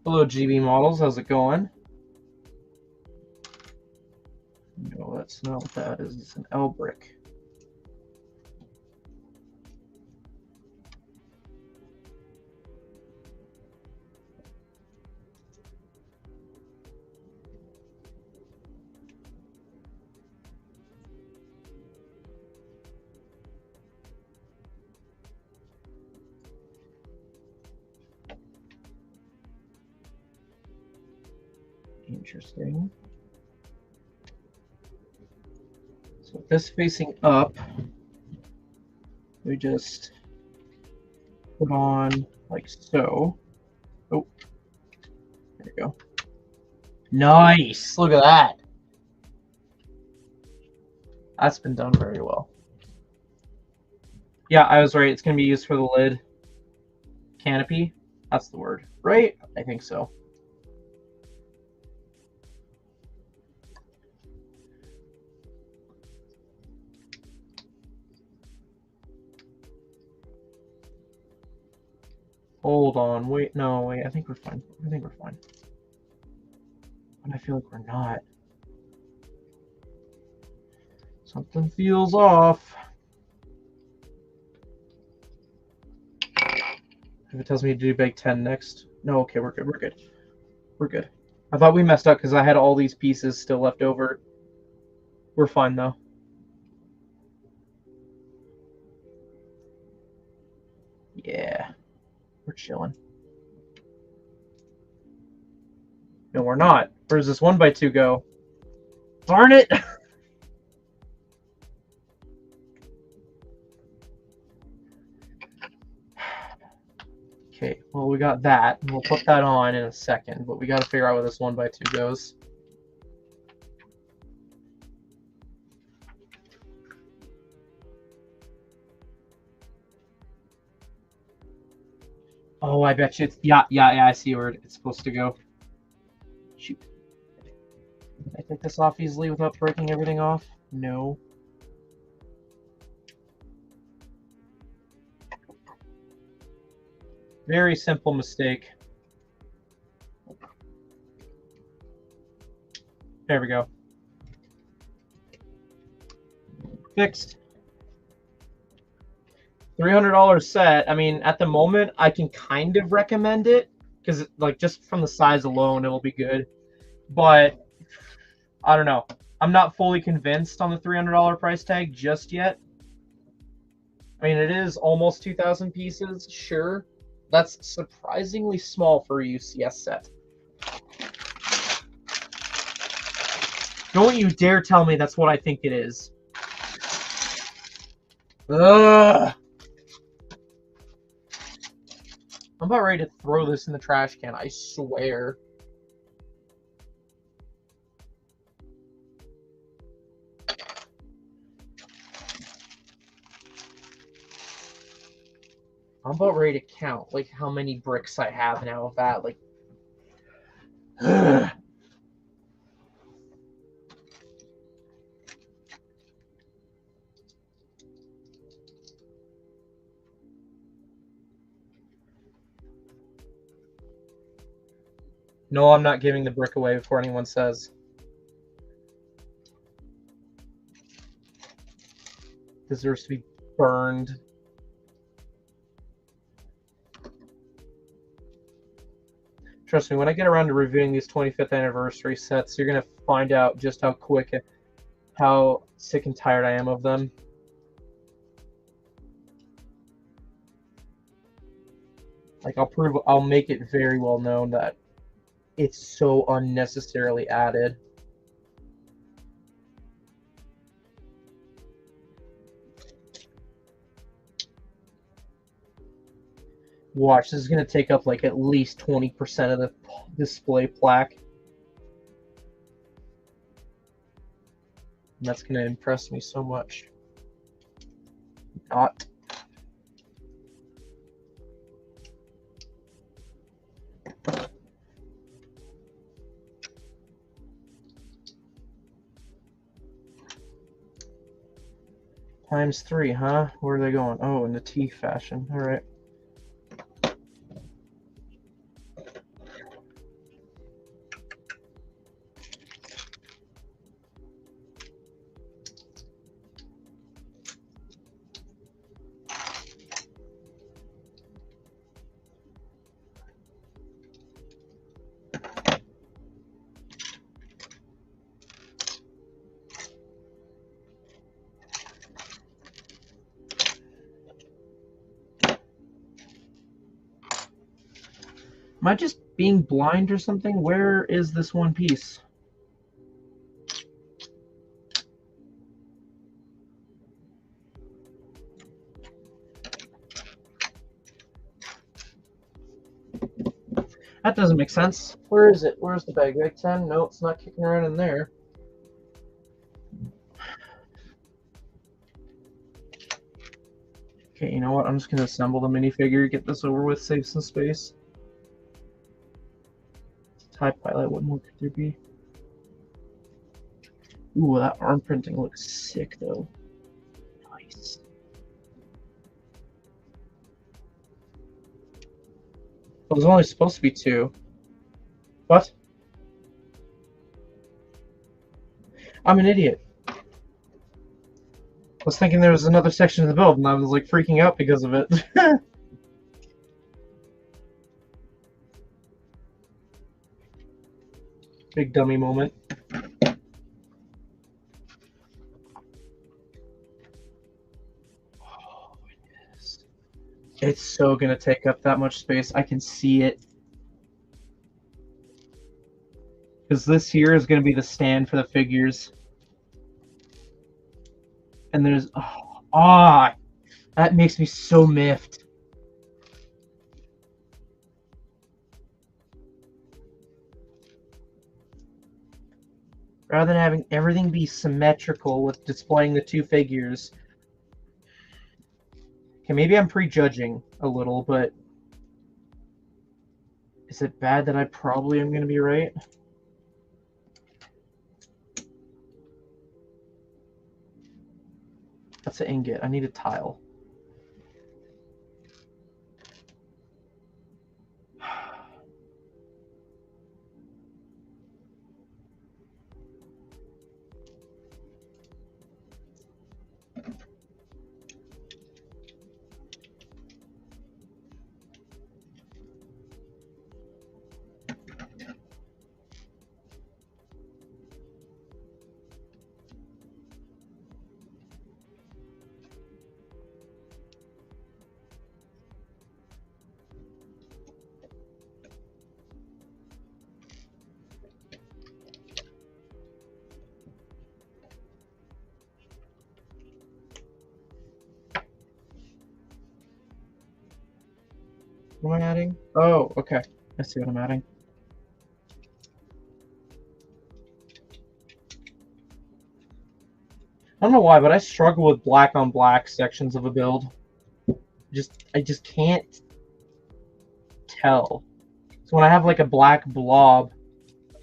Hello, GB Models. How's it going? No, that's not what that is. It's an L brick. Interesting. So with this facing up, we just put on like so. Oh, there we go. Nice! Look at that. That's been done very well. Yeah, I was right. It's going to be used for the lid. Canopy? That's the word, right? I think so. Hold on. Wait, no, wait. I think we're fine. I think we're fine. But I feel like we're not. Something feels off. If it tells me to do bake 10 next. No, okay, we're good. We're good. We're good. I thought we messed up because I had all these pieces still left over. We're fine, though. Yeah. We're chilling. No, we're not. Where does this 1x2 go? Darn it! Okay, well, we got that. We'll put that on in a second, but we got to figure out where this 1x2 goes. Oh, I bet you it's... Yeah, I see where it's supposed to go. Shoot. Can I take this off easily without breaking everything off? No. Very simple mistake. There we go. Fixed. $300 set. I mean, at the moment, I can kind of recommend it because, like, just from the size alone, it'll be good. But I don't know. I'm not fully convinced on the $300 price tag just yet. I mean, it is almost 2,000 pieces, sure. That's surprisingly small for a UCS set. Don't you dare tell me that's what I think it is. Ugh. I'm about ready to throw this in the trash can, I swear. I'm about ready to count, like, how many bricks I have now of that, like... Ugh. No, I'm not giving the brick away before anyone says. Deserves to be burned. Trust me, when I get around to reviewing these 25th anniversary sets, you're going to find out just how quick, how sick and tired I am of them. Like, I'll make it very well known that it's so unnecessarily added. Watch, this is going to take up like at least 20% of the display plaque. And that's going to impress me so much. Not. Times 3, huh? Where are they going? Oh, in the T fashion. All right. Am I just being blind or something? Where is this one piece? That doesn't make sense. Where is it? Where's the bag? Bag 10? No, it's not kicking around in there. Okay, you know what? I'm just going to assemble the minifigure, get this over with, save some space. TIE pilot, what more could there be? Ooh, that arm printing looks sick, though. Nice. Well, there's only supposed to be 2. What? I'm an idiot. I was thinking there was another section of the build, and I was like freaking out because of it. Big dummy moment. Oh, goodness. It's so gonna take up that much space. I can see it. Because this here is gonna be the stand for the figures. And there's... that makes me so miffed. Rather than having everything be symmetrical with displaying the 2 figures. Okay, maybe I'm prejudging a little, but... is it bad that I probably am going to be right? That's an ingot. I need a tile. What am I adding? Oh, okay. I see what I'm adding. I don't know why, but I struggle with black on black sections of a build. I just can't tell. So when I have like a black blob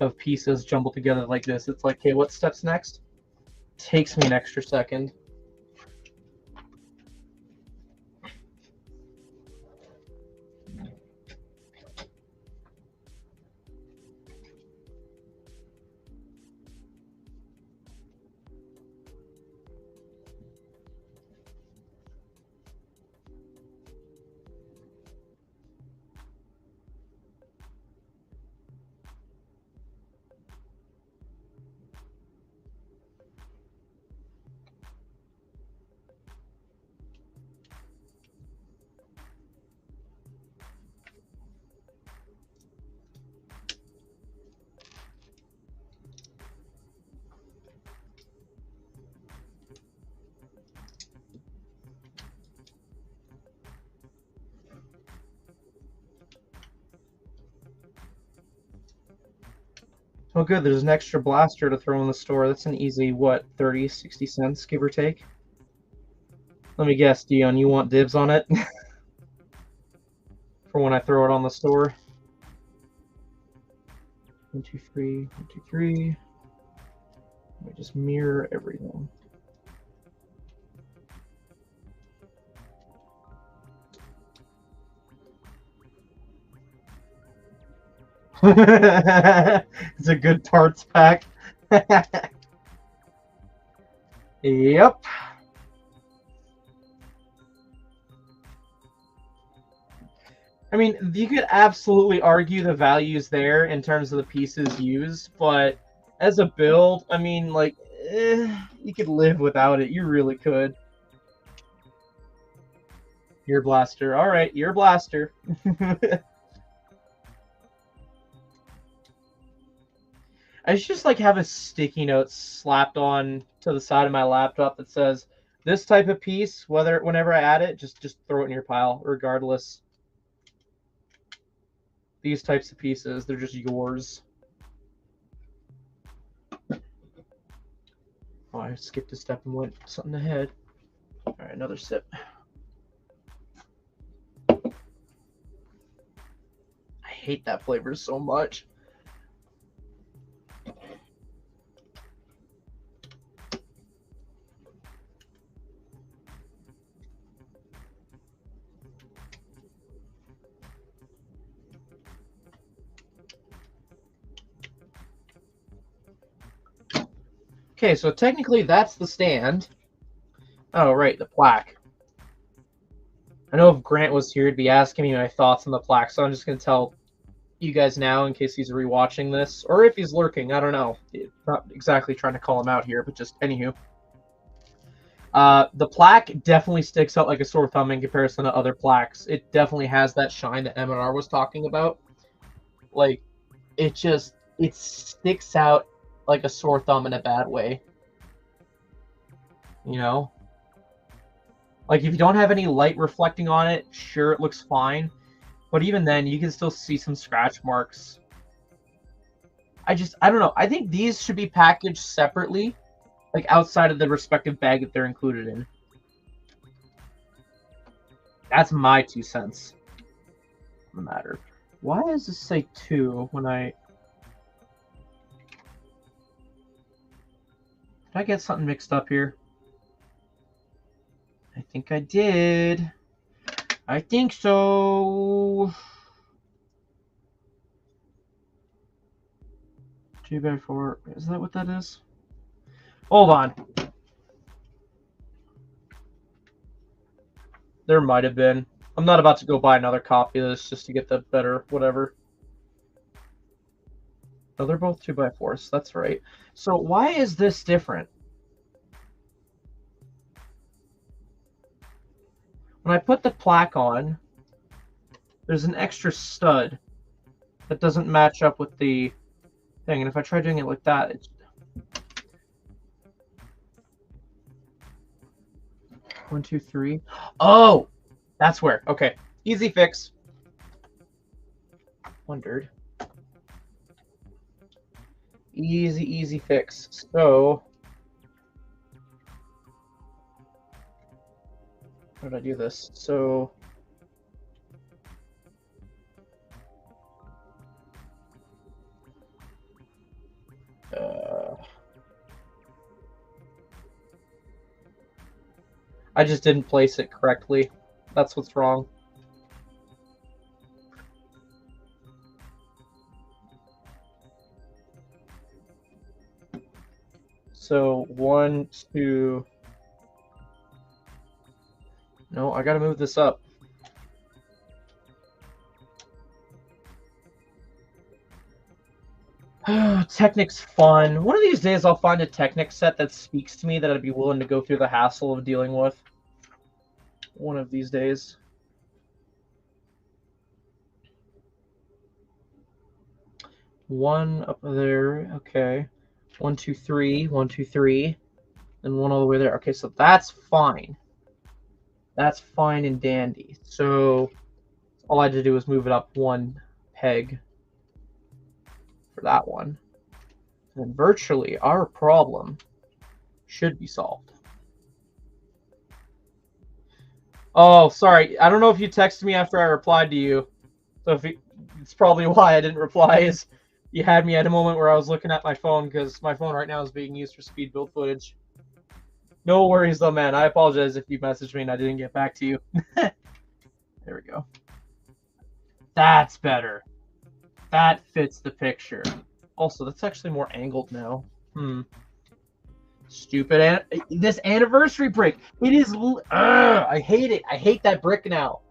of pieces jumbled together like this, it's like, okay, what steps next? Takes me an extra second. Oh good, there's an extra blaster to throw in the store. That's an easy, what, 30, 60 cents, give or take? Let me guess, Dion, you want dibs on it? For when I throw it on the store? 1, 2, 3, 1, 2, 3. Let me just mirror everything. It's a good parts pack. Yep. I mean, you could absolutely argue the value's there in terms of the pieces used, but as a build, I mean, like, you could live without it. You really could. Your blaster. All right, your blaster. I should just like have a sticky note slapped on to the side of my laptop that says this type of piece, whenever I add it, just throw it in your pile, regardless. These types of pieces, they're just yours. Oh, I skipped a step and went something ahead. All right, another sip. I hate that flavor so much. Okay, so technically that's the stand. Oh, right, the plaque. I know if Grant was here, he'd be asking me my thoughts on the plaque, so I'm just going to tell you guys now in case he's rewatching this, or if he's lurking, I don't know. Not exactly trying to call him out here, but just anywho. The plaque definitely sticks out like a sore thumb in comparison to other plaques. It definitely has that shine that M&R was talking about. Like, it sticks out like a sore thumb in a bad way. You know? Like, if you don't have any light reflecting on it, sure, it looks fine. But even then, you can still see some scratch marks. I don't know. I think these should be packaged separately, like outside of the respective bag that they're included in. That's my 2 cents on the matter. Why does this say 2 when I... Did I get something mixed up here? I think I did. I think so. 2x4. Is that what that is? Hold on. There might have been. I'm not about to go buy another copy of this just to get the better whatever. No, they're both 2x4s. That's right. So why is this different? When I put the plaque on, there's an extra stud that doesn't match up with the thing. And if I try doing it like that, it's... 1, 2, 3. Oh! That's where. Okay. Easy fix. Wondered. Easy fix. So... how did I do this? So... I just didn't place it correctly. That's what's wrong. So 1, 2... No, I gotta move this up. Technic's fun. One of these days I'll find a Technic set that speaks to me that I'd be willing to go through the hassle of dealing with. One of these days. One up there, okay. 1, 2, 3, 1, 2, 3, and one all the way there. Okay, so that's fine. That's fine and dandy. So all I had to do was move it up 1 peg for that one. And virtually our problem should be solved. Oh, sorry. I don't know if you texted me after I replied to you. So it's probably why I didn't reply, is you had me at a moment where I was looking at my phone, because my phone right now is being used for speed build footage. No worries though, man. I apologize if you messaged me and I didn't get back to you. There we go. That's better. That fits the picture. Also, that's actually more angled now. Stupid. This anniversary brick. It is... I hate it. I hate that brick now.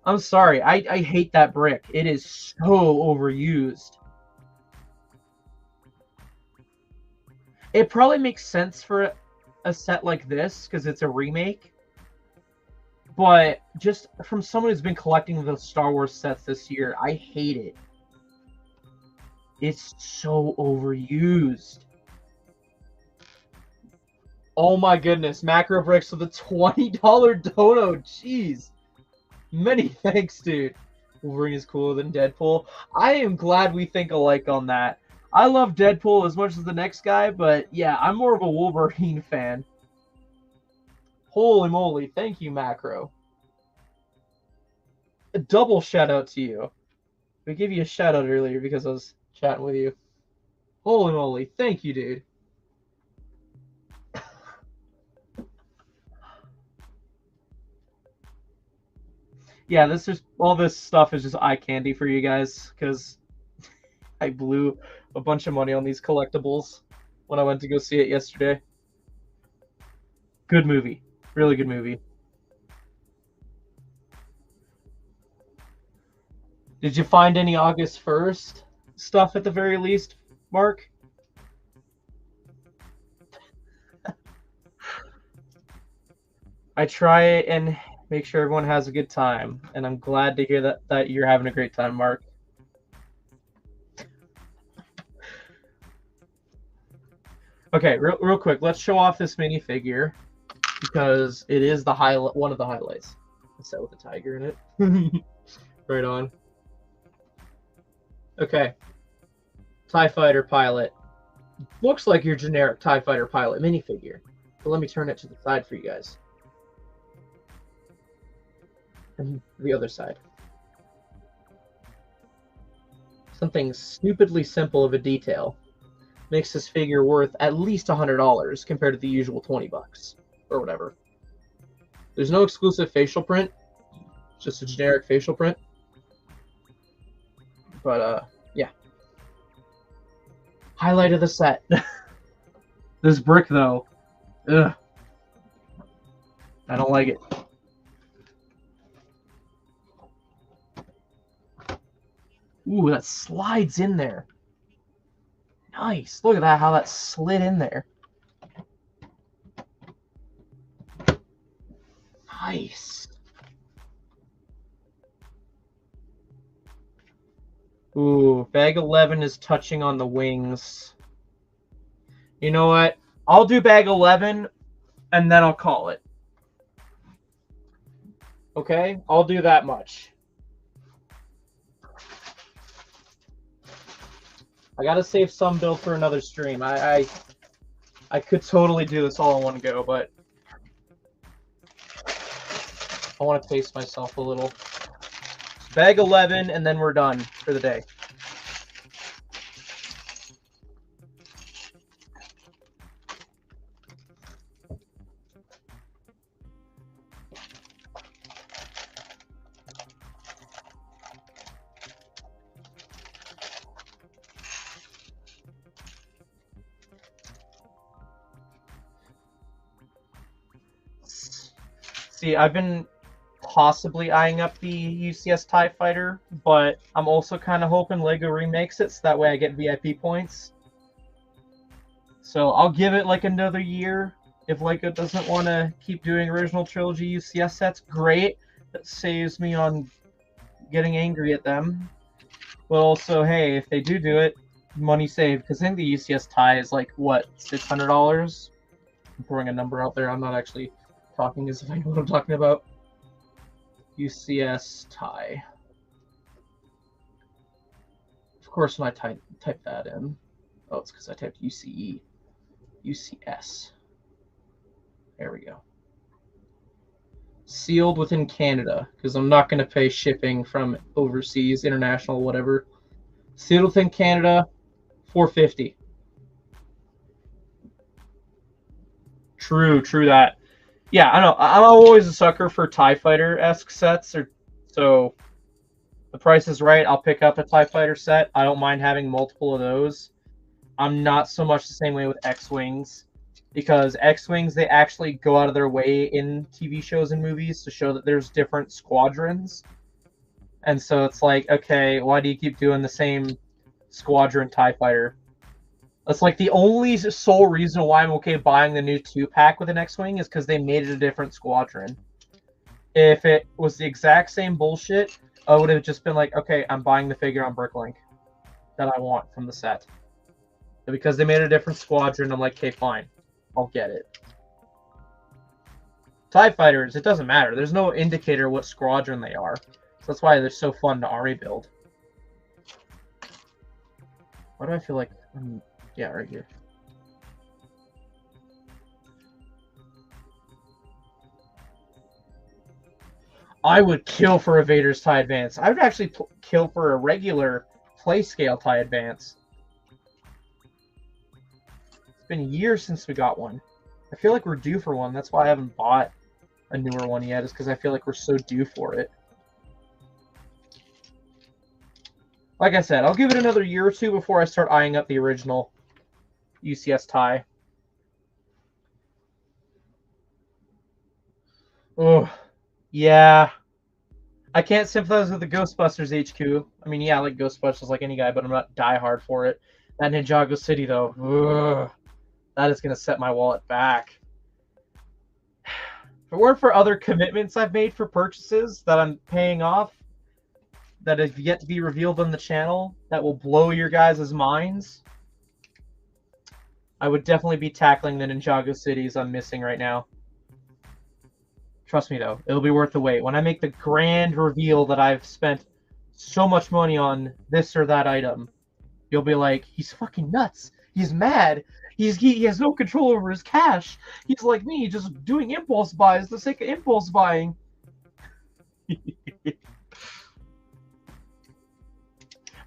I'm sorry. I hate that brick. It is so overused. It probably makes sense for a set like this because it's a remake. But just from someone who's been collecting the Star Wars sets this year, I hate it. It's so overused. Oh my goodness, Macro Bricks with a $20 dono. Jeez. Many thanks, dude. Wolverine is cooler than Deadpool. I am glad we think alike on that. I love Deadpool as much as the next guy, but yeah, I'm more of a Wolverine fan. Holy moly, thank you, Macro. A double shout out to you. We gave you a shout out earlier because I was chatting with you. Holy moly, thank you, dude. Yeah, this is all this stuff is just eye candy for you guys because I blew a bunch of money on these collectibles when I went to go see it yesterday. Good movie. Really good movie. Did you find any August 1st stuff at the very least, Mark? I try and make sure everyone has a good time, and I'm glad to hear that you're having a great time, Mark. Okay, real quick, let's show off this minifigure because it is the one of the highlights. It's set with a tiger in it. Right on. Okay. TIE Fighter pilot. Looks like your generic TIE Fighter pilot minifigure. But let me turn it to the side for you guys. And the other side. Something stupidly simple of a detail makes this figure worth at least $100 compared to the usual $20 or whatever. There's no exclusive facial print, just a generic facial print. But yeah. Highlight of the set. This brick though, ugh. I don't like it. Ooh, that slides in there. Nice. Look at that, how that slid in there. Nice. Ooh, bag 11 is touching on the wings. You know what? I'll do bag 11, and then I'll call it. Okay? I'll do that much. I gotta save some build for another stream. I could totally do this all in one go, but I want to pace myself a little. Bag 11, and then we're done for the day. See, I've been possibly eyeing up the UCS TIE Fighter, but I'm also kind of hoping LEGO remakes it so that way I get VIP points. So I'll give it like another year. If LEGO doesn't want to keep doing original trilogy UCS sets, great. That saves me on getting angry at them. But also, hey, if they do it, money saved. Because I think the UCS TIE is like, what, $600? I'm throwing a number out there. I'm not actually talking as if I know what I'm talking about. UCS TIE. Of course, when I type that in. Oh, it's because I typed UCE. UCS. There we go. Sealed within Canada, because I'm not going to pay shipping from overseas, international, whatever. Sealed within Canada, $450. True that. Yeah, I know. I'm always a sucker for TIE Fighter-esque sets, so the price is right. I'll pick up a TIE Fighter set. I don't mind having multiple of those. I'm not so much the same way with X-Wings, because X-Wings, they actually go out of their way in TV shows and movies to show that there's different squadrons. And so it's like, okay, why do you keep doing the same squadron TIE Fighter? That's like the only sole reason why I'm okay buying the new 2-pack with an X-Wing is because they made it a different squadron. If it was the exact same bullshit, I would have just been like, okay, I'm buying the figure on Bricklink. that I want from the set. And because they made a different squadron, I'm like, okay, fine. I'll get it. TIE Fighters, it doesn't matter. There's no indicator what squadron they are. So that's why they're so fun to army build. Why do I feel like... yeah, right here. I would kill for a Vader's TIE Advance. I would actually kill for a regular play-scale TIE Advance. It's been years since we got one. I feel like we're due for one. That's why I haven't bought a newer one yet, is because I feel like we're so due for it. Like I said, I'll give it another year or two before I start eyeing up the original UCS TIE. Oh, yeah. I can't sympathize with the Ghostbusters HQ. I mean, yeah, I like Ghostbusters like any guy, but I'm not diehard for it. That Ninjago City, though, ugh, that is going to set my wallet back. If it weren't for other commitments I've made for purchases that I'm paying off, that have yet to be revealed on the channel, that will blow your guys' minds, I would definitely be tackling the Ninjago cities I'm missing right now. Trust me, though, it'll be worth the wait. When I make the grand reveal that I've spent so much money on this or that item, you'll be like, he's fucking nuts. He's mad. He has no control over his cash. He's like me, just doing impulse buys for the sake of impulse buying.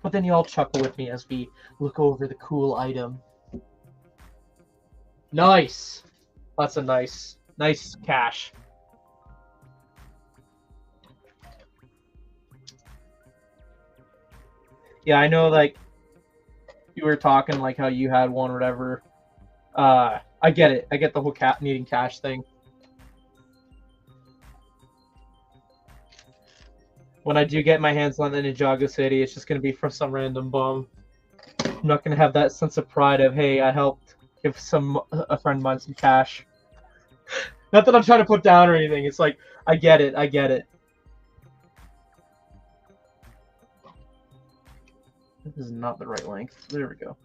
But then you all chuckle with me as we look over the cool item. Nice. That's a nice cash. Yeah, I know, like, you were talking, like, how you had one or whatever. I get it. I get the whole needing cash thing. When I do get my hands on the Ninjago City, it's just going to be from some random bum. I'm not going to have that sense of pride of, hey, I helped give a friend of mine some cash. Not that I'm trying to put down or anything. It's like, I get it. I get it. This is not the right length. There we go.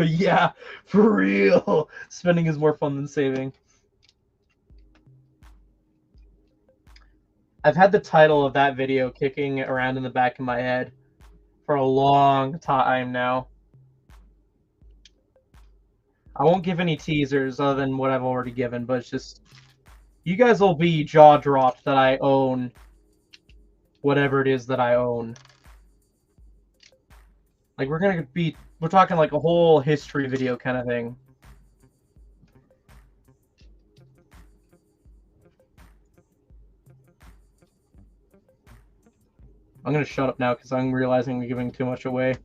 Yeah, for real. Spending is more fun than saving. I've had the title of that video kicking around in the back of my head for a long time now. I won't give any teasers other than what I've already given, but it's just... You guys will be jaw-dropped that I own whatever it is that I own. Like, we're talking like a whole history video kind of thing. I'm going to shut up now because I'm realizing we're giving too much away.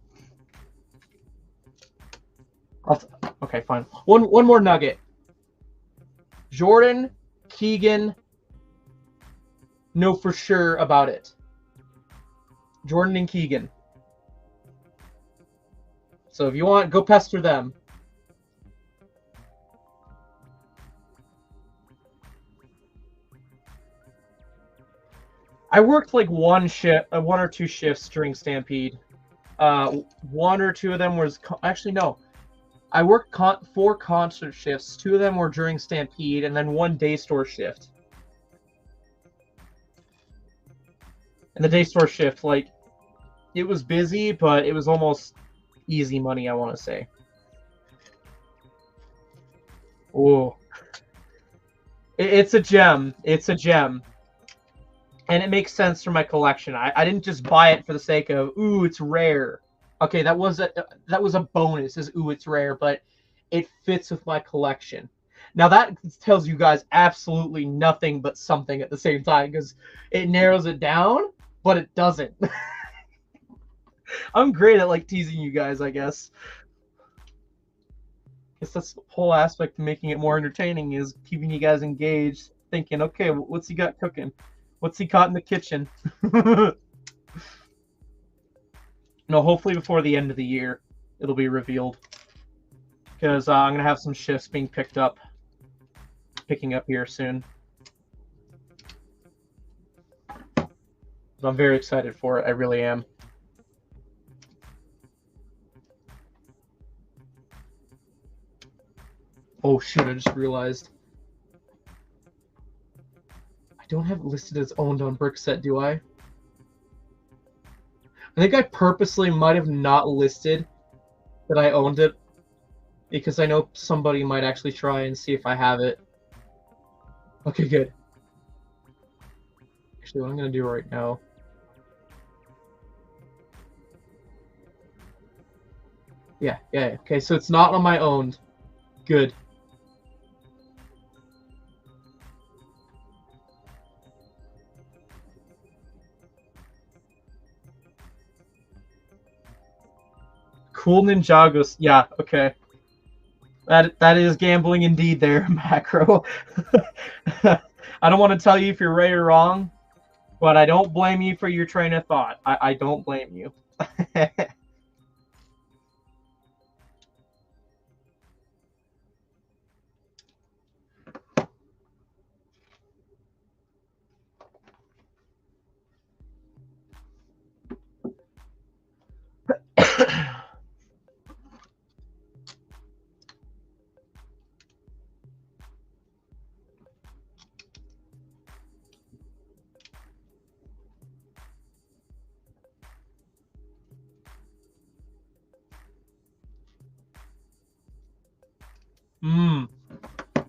Okay, fine. One more nugget. Jordan, Keegan, know for sure about it. Jordan and Keegan. So if you want, go pester them. I worked like one or two shifts during Stampede. One or two of them was actually no. I worked 4 concert shifts. 2 of them were during Stampede, and then 1 day store shift. And the day store shift, like, it was busy, but it was almost easy money, I want to say. Oh, it's a gem. It's a gem. And it makes sense for my collection. I didn't just buy it for the sake of, ooh, it's rare. Okay, that was a bonus, is ooh, it's rare, but it fits with my collection. Now that tells you guys absolutely nothing but something at the same time, because it narrows it down, but it doesn't. I'm great at like teasing you guys, I guess. I guess that's the whole aspect of making it more entertaining, is keeping you guys engaged, thinking, okay, what's he got cooking? What's he caught in the kitchen? No, hopefully before the end of the year, it'll be revealed. Because I'm going to have some shifts being picking up here soon. I'm very excited for it. I really am. Oh shoot, I just realized. I don't have it listed as owned on Brickset, do I? I think I purposely might have not listed that I owned it because I know somebody might actually try and see if I have it. Okay, good. Actually, what I'm going to do right now... Yeah. Okay, so it's not on my owned. Good. Cool Ninjagos. Yeah, okay. That is gambling indeed there, Macro. I don't want to tell you if you're right or wrong, but I don't blame you for your train of thought. I don't blame you.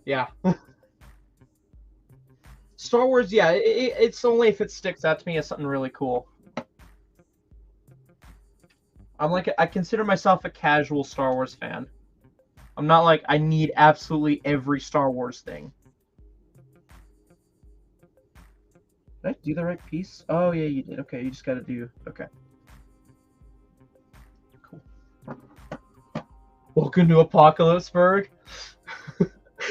Yeah. Star Wars, yeah, it's only if it sticks out to me as something really cool. I consider myself a casual Star Wars fan. I'm not like, I need absolutely every Star Wars thing. Did I do the right piece? Oh, yeah, you did. Okay, you just gotta do... Okay. Cool. Welcome to Apocalypseburg.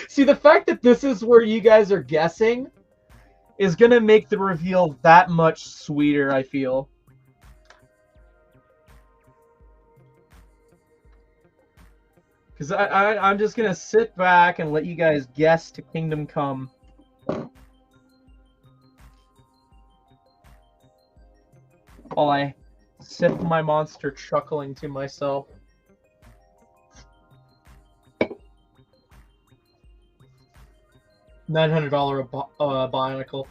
See, the fact that this is where you guys are guessing is gonna make the reveal that much sweeter, I feel. Because I'm just gonna sit back and let you guys guess to Kingdom Come. While I sip my monster, chuckling to myself. $900 Bionicle.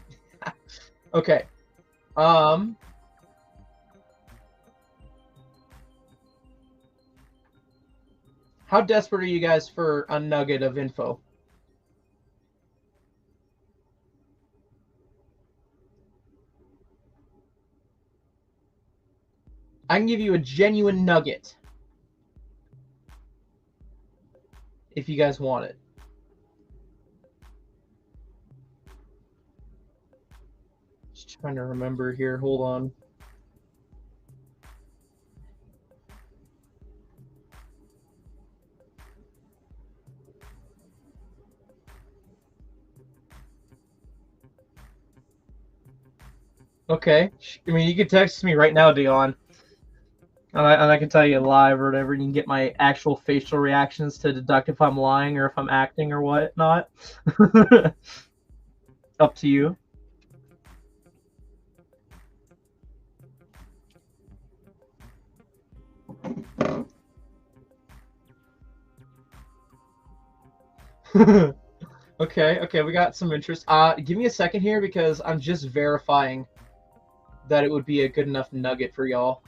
Okay. How desperate are you guys for a nugget of info? I can give you a genuine nugget if you guys want it. Just trying to remember here. Hold on. Okay. I mean, you can text me right now, Dion. And I can tell you live or whatever. You can get my actual facial reactions to deduct if I'm lying or if I'm acting or whatnot. Up to you. Okay, we got some interest. Give me a second here because I'm just verifying that it would be a good enough nugget for y'all.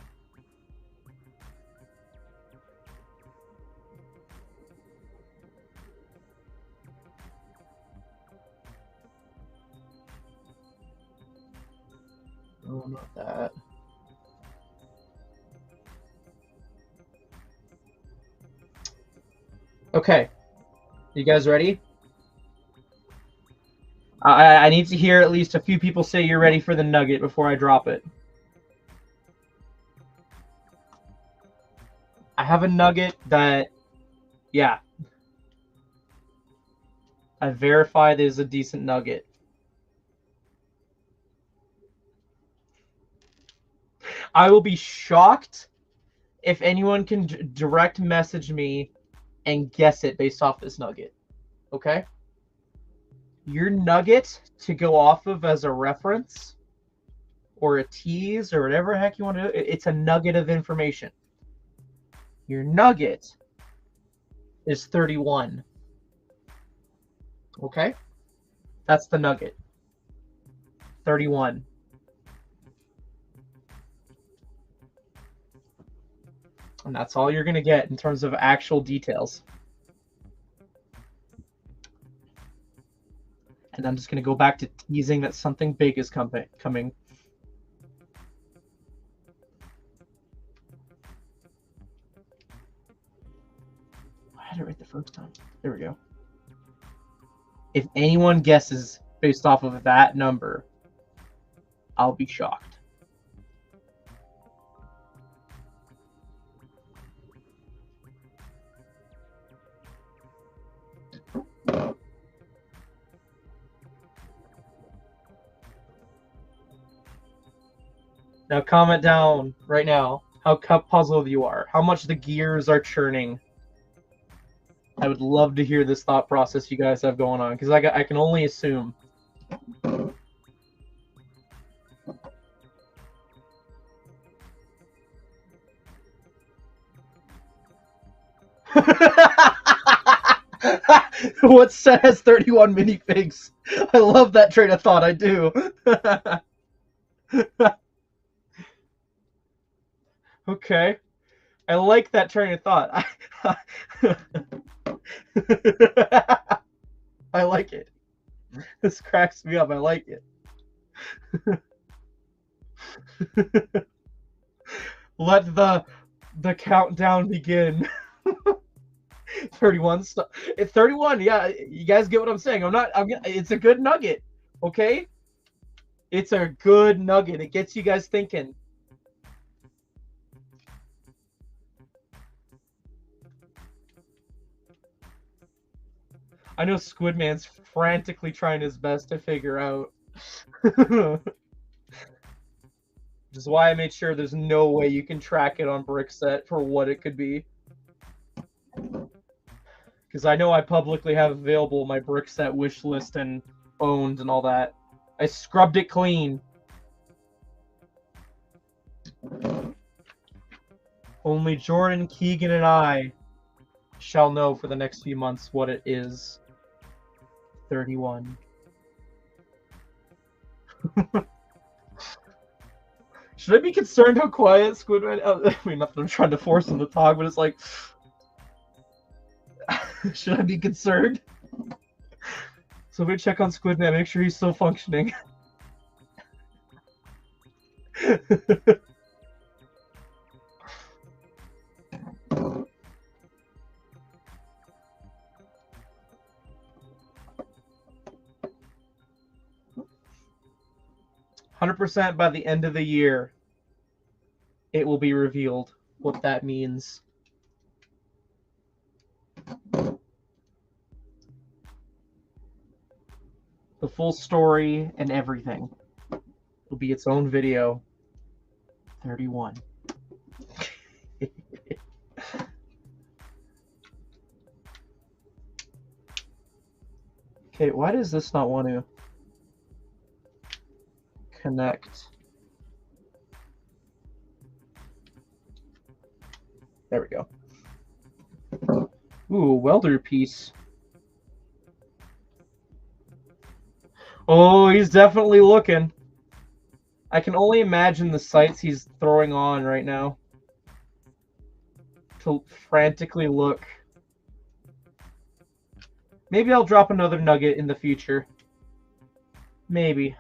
Oh, not that. Okay. You guys ready? I need to hear at least a few people say you're ready for the nugget before I drop it. I have a nugget that, yeah. I verified is a decent nugget. I will be shocked if anyone can direct message me and guess it based off this nugget. Okay? Your nugget to go off of as a reference or a tease or whatever the heck you want to do. It's a nugget of information. Your nugget is 31. Okay? That's the nugget. 31. And that's all you're going to get in terms of actual details. And I'm just going to go back to teasing that something big is coming. I had it right the first time. There we go. If anyone guesses based off of that number, I'll be shocked. Now comment down right now how puzzled you are, how much the gears are churning. I would love to hear this thought process you guys have going on, because I can only assume. What set has 31 minifigs? I love that train of thought, I do. Okay. I like that train of thought. I like it. This cracks me up. I like it. Let the countdown begin. 31 stuff. 31. Yeah, you guys get what I'm saying. It's a good nugget. Okay? It's a good nugget. It gets you guys thinking. I know Squidman's frantically trying his best to figure out. Which is why I made sure there's no way you can track it on Brickset for what it could be. Because I know I publicly have available my Brickset wish list and owned and all that. I scrubbed it clean. Only Jordan, Keegan, and I shall know for the next few months what it is. 31. Should I be concerned how quiet Squidman? I mean, not that I'm trying to force him to talk, but it's like, should I be concerned? So we check on Squidman, make sure he's still functioning. 100% by the end of the year, it will be revealed what that means. The full story and everything will be its own video. 31. Okay, why does this not want to connect? There we go. Ooh, welder piece. Oh, he's definitely looking. I can only imagine the sights he's throwing on right now to frantically look. Maybe I'll drop another nugget in the future. Maybe.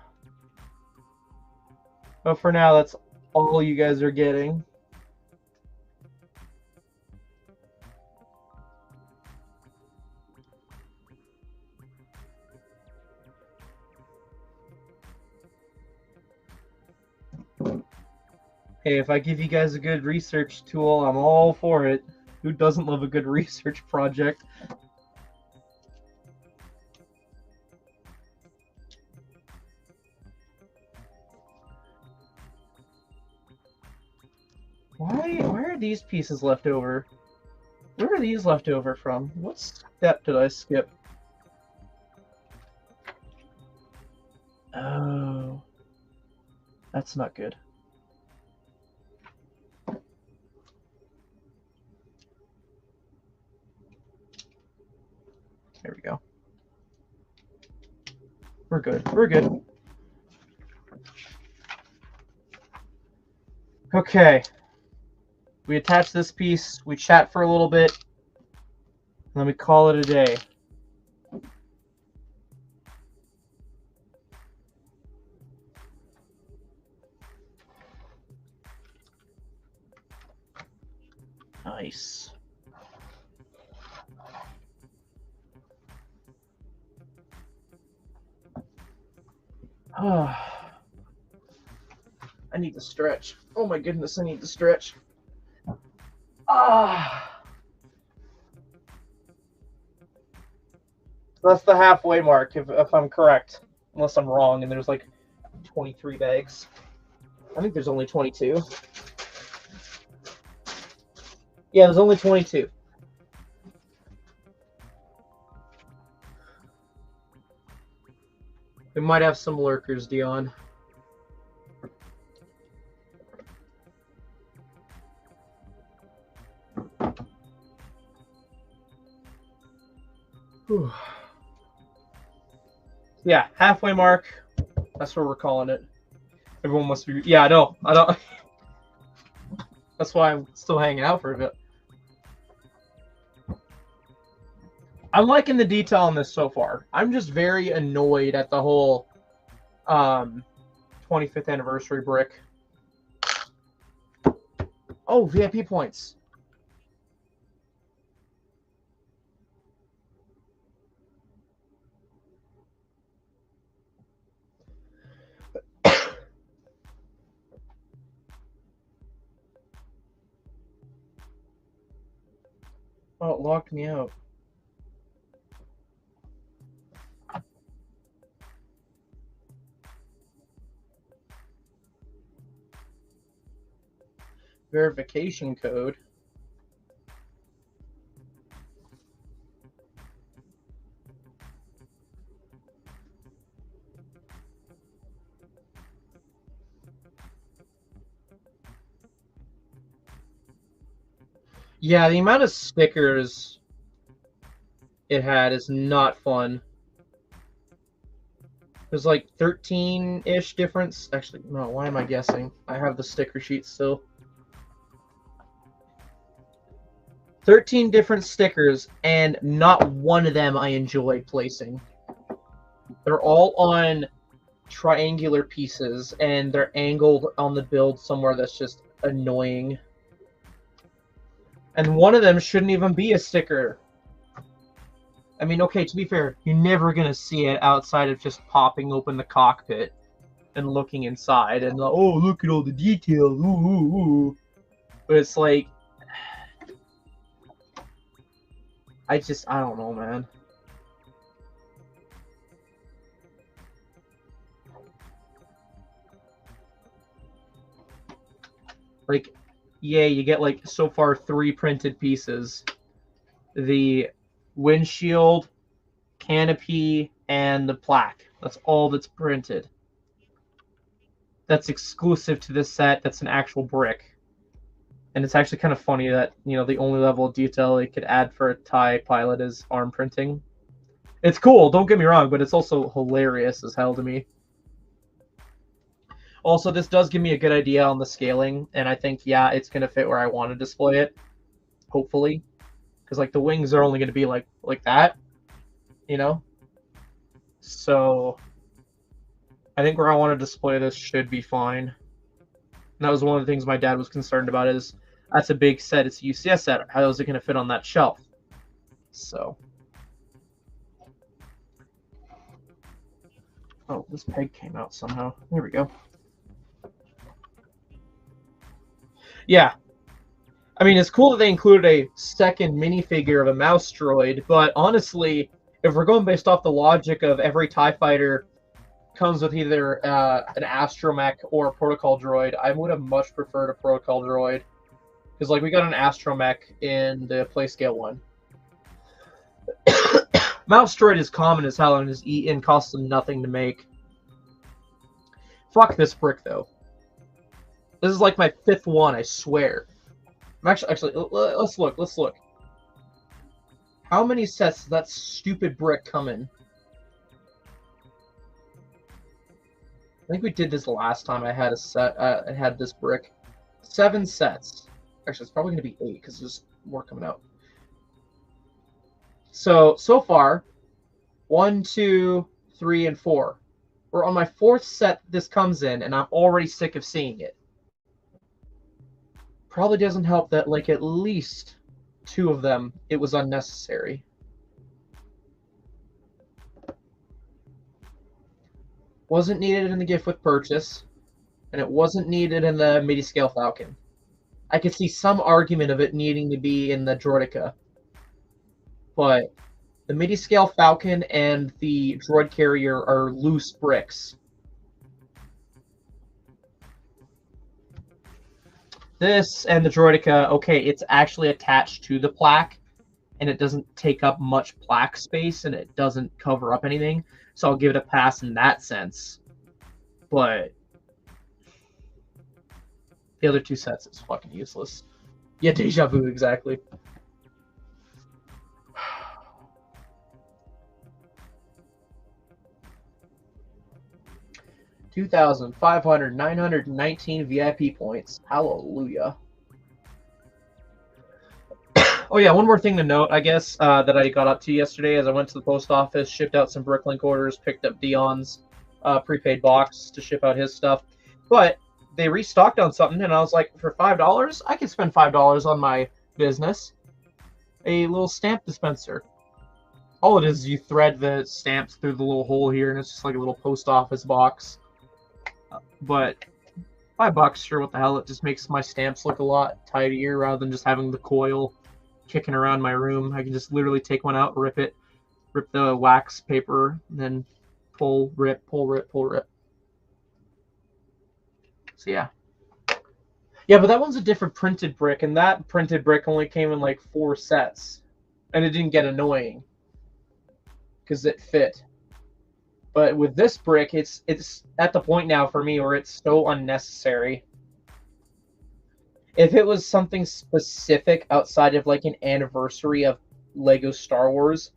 But for now, that's all you guys are getting. Hey, if I give you guys a good research tool, I'm all for it. Who doesn't love a good research project? Why are these pieces left over? Where are these left over from? What step did I skip? Oh. that's not good. There we go. We're good. We're good. Okay. We attach this piece. We chat for a little bit. And then we call it a day. Nice. I need to stretch. Oh my goodness, I need to stretch. That's the halfway mark, if I'm correct. Unless I'm wrong and there's like 23 bags. I think there's only 22. Yeah, there's only 22. We might have some lurkers, Dion. Whew. Yeah, halfway mark. That's what we're calling it. Everyone must be. Yeah, I know. I don't. That's why I'm still hanging out for a bit. I'm liking the detail on this so far. I'm just very annoyed at the whole 25th anniversary brick. Oh, VIP points. Oh, it locked me out. Verification code. Yeah, the amount of stickers it had is not fun. There's like 13-ish difference. Actually, no, why am I guessing? I have the sticker sheet still. 13 different stickers, and not one of them I enjoy placing. They're all on triangular pieces, and they're angled on the build somewhere that's just annoying. And one of them shouldn't even be a sticker. I mean, okay, to be fair, you're never going to see it outside of just popping open the cockpit and looking inside and, oh, look at all the details, ooh, ooh, ooh. But it's like, I don't know, man. Like, yeah, you get, like, so far 3 printed pieces. The windshield, canopy, and the plaque. That's all that's printed. That's exclusive to this set. That's an actual brick. And it's actually kind of funny that, you know, the only level of detail they could add for a TIE pilot is arm printing. It's cool, don't get me wrong, but it's also hilarious as hell to me. Also, this does give me a good idea on the scaling, and I think, yeah, it's going to fit where I want to display it. Hopefully. Because, like, the wings are only going to be, like that, you know? So, I think where I want to display this should be fine. And that was one of the things my dad was concerned about is, that's a big set, it's a UCS set, how is it going to fit on that shelf? So. Oh, this peg came out somehow. Here we go. Yeah. I mean, it's cool that they included a second minifigure of a mouse droid, but honestly, if we're going based off the logic of every TIE fighter comes with either an astromech or a protocol droid, I would have much preferred a protocol droid. Because, like, we got an astromech in the Playscale one. Mouse droid is common as hell and costs them nothing to make. Fuck this brick, though. This is like my 5th one, I swear. Actually, let's look. How many sets does that stupid brick come in? I think we did this last time I had a set. I had this brick. 7 sets. Actually, it's probably going to be 8 because there's more coming out. So far, 1, 2, 3, and 4. We're on my 4th set this comes in, and I'm already sick of seeing it. Probably doesn't help that, like, at least 2 of them, it was unnecessary. Wasn't needed in the gift with purchase, and it wasn't needed in the midi-scale Falcon. I could see some argument of it needing to be in the Droideka, but the midi-scale Falcon and the droid carrier are loose bricks. This and the Droideka, okay, it's actually attached to the plaque, and it doesn't take up much plaque space, and it doesn't cover up anything, so I'll give it a pass in that sense. But the other 2 sets is fucking useless. Yeah, deja vu, exactly. $2,500, 919 VIP points. Hallelujah. Oh yeah, one more thing to note, I guess, that I got up to yesterday as I went to the post office, shipped out some Bricklink orders, picked up Dion's prepaid box to ship out his stuff. But they restocked on something, and I was like, for $5, I can spend $5 on my business. A little stamp dispenser. All it is you thread the stamps through the little hole here, and it's just like a little post office box. But $5, sure, what the hell? It just makes my stamps look a lot tidier rather than just having the coil kicking around my room. I can just literally take one out, rip the wax paper, and then pull, rip, pull, rip, pull, rip. So yeah. Yeah, but that one's a different printed brick, and that printed brick only came in like 4 sets. And it didn't get annoying because it fit. But with this brick, it's at the point now for me where it's so unnecessary. If it was something specific outside of like an anniversary of Lego Star Wars,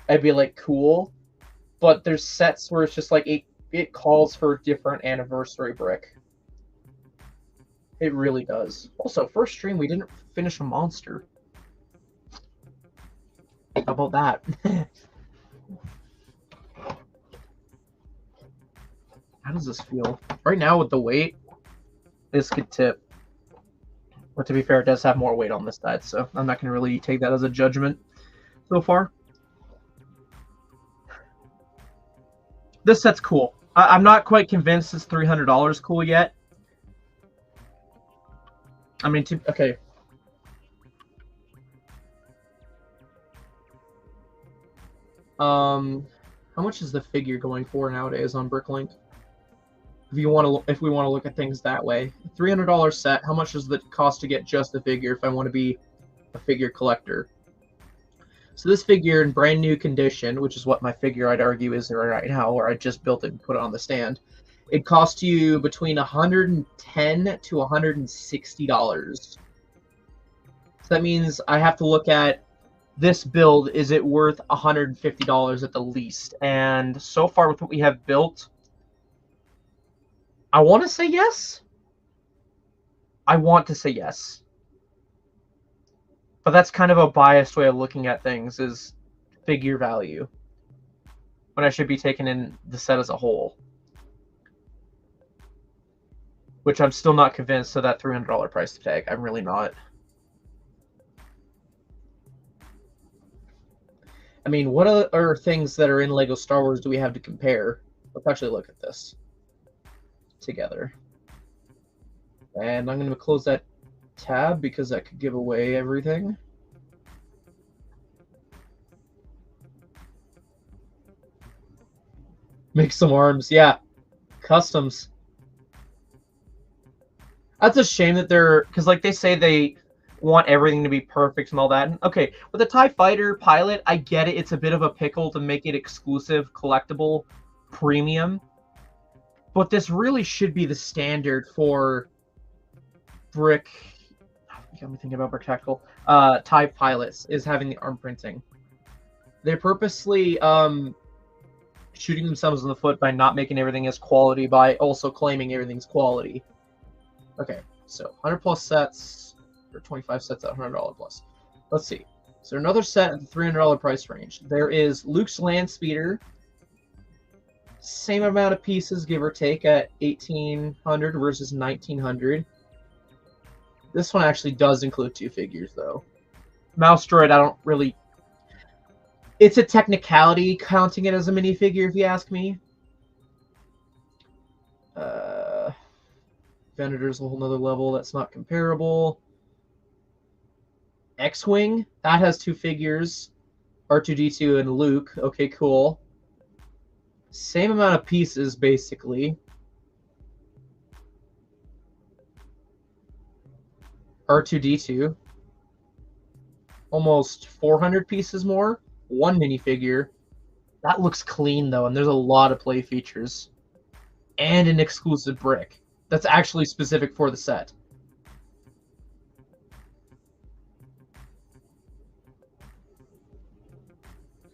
I'd be like, cool. But there's sets where it's just like it calls for a different anniversary brick. It really does. Also, first stream we didn't finish a monster. How about that? How does this feel? Right now with the weight, this could tip. But to be fair, it does have more weight on this side, so I'm not going to really take that as a judgment so far. This set's cool. I'm not quite convinced it's $300 cool yet. I mean, okay. How much is the figure going for nowadays on Bricklink? If we want to look at things that way, $300 set. How much does it cost to get just the figure if I want to be a figure collector? So this figure in brand new condition, which is what my figure I'd argue is right now, where I just built it and put it on the stand, it costs you between $110 to $160. So that means I have to look at this build. Is it worth $150 at the least? And so far with what we have built, I want to say yes. I want to say yes. But that's kind of a biased way of looking at things, is figure value, when I should be taking in the set as a whole. Which I'm still not convinced of that $300 price tag. I'm really not. I mean, what other things that are in Lego Star Wars do we have to compare? Let's actually look at this together. And I'm going to close that tab because that could give away everything. Make some arms. Yeah. Customs. That's a shame that they're... Because, like, they say they want everything to be perfect and all that. And, okay, with a TIE Fighter pilot, I get it. It's a bit of a pickle to make it exclusive, collectible, premium. But this really should be the standard for Brick. You got me thinking about Brick Tactical. TIE Pilots is having the arm printing. They're purposely shooting themselves in the foot by not making everything as quality, by also claiming everything's quality. Okay, so 100 plus sets, or 25 sets at $100 plus. Let's see. So another set at the $300 price range. There is Luke's Land Speeder. Same amount of pieces, give or take, at $1,800 versus $1,900. This one actually does include 2 figures, though. Mouse Droid, I don't really... It's a technicality counting it as a minifigure, if you ask me. Venator's a whole nother level. That's not comparable. X-Wing, that has 2 figures. R2-D2 and Luke. Okay, cool. Same amount of pieces, basically. R2-D2. Almost 400 pieces more. 1 minifigure. That looks clean, though, and there's a lot of play features. And an exclusive brick. That's actually specific for the set.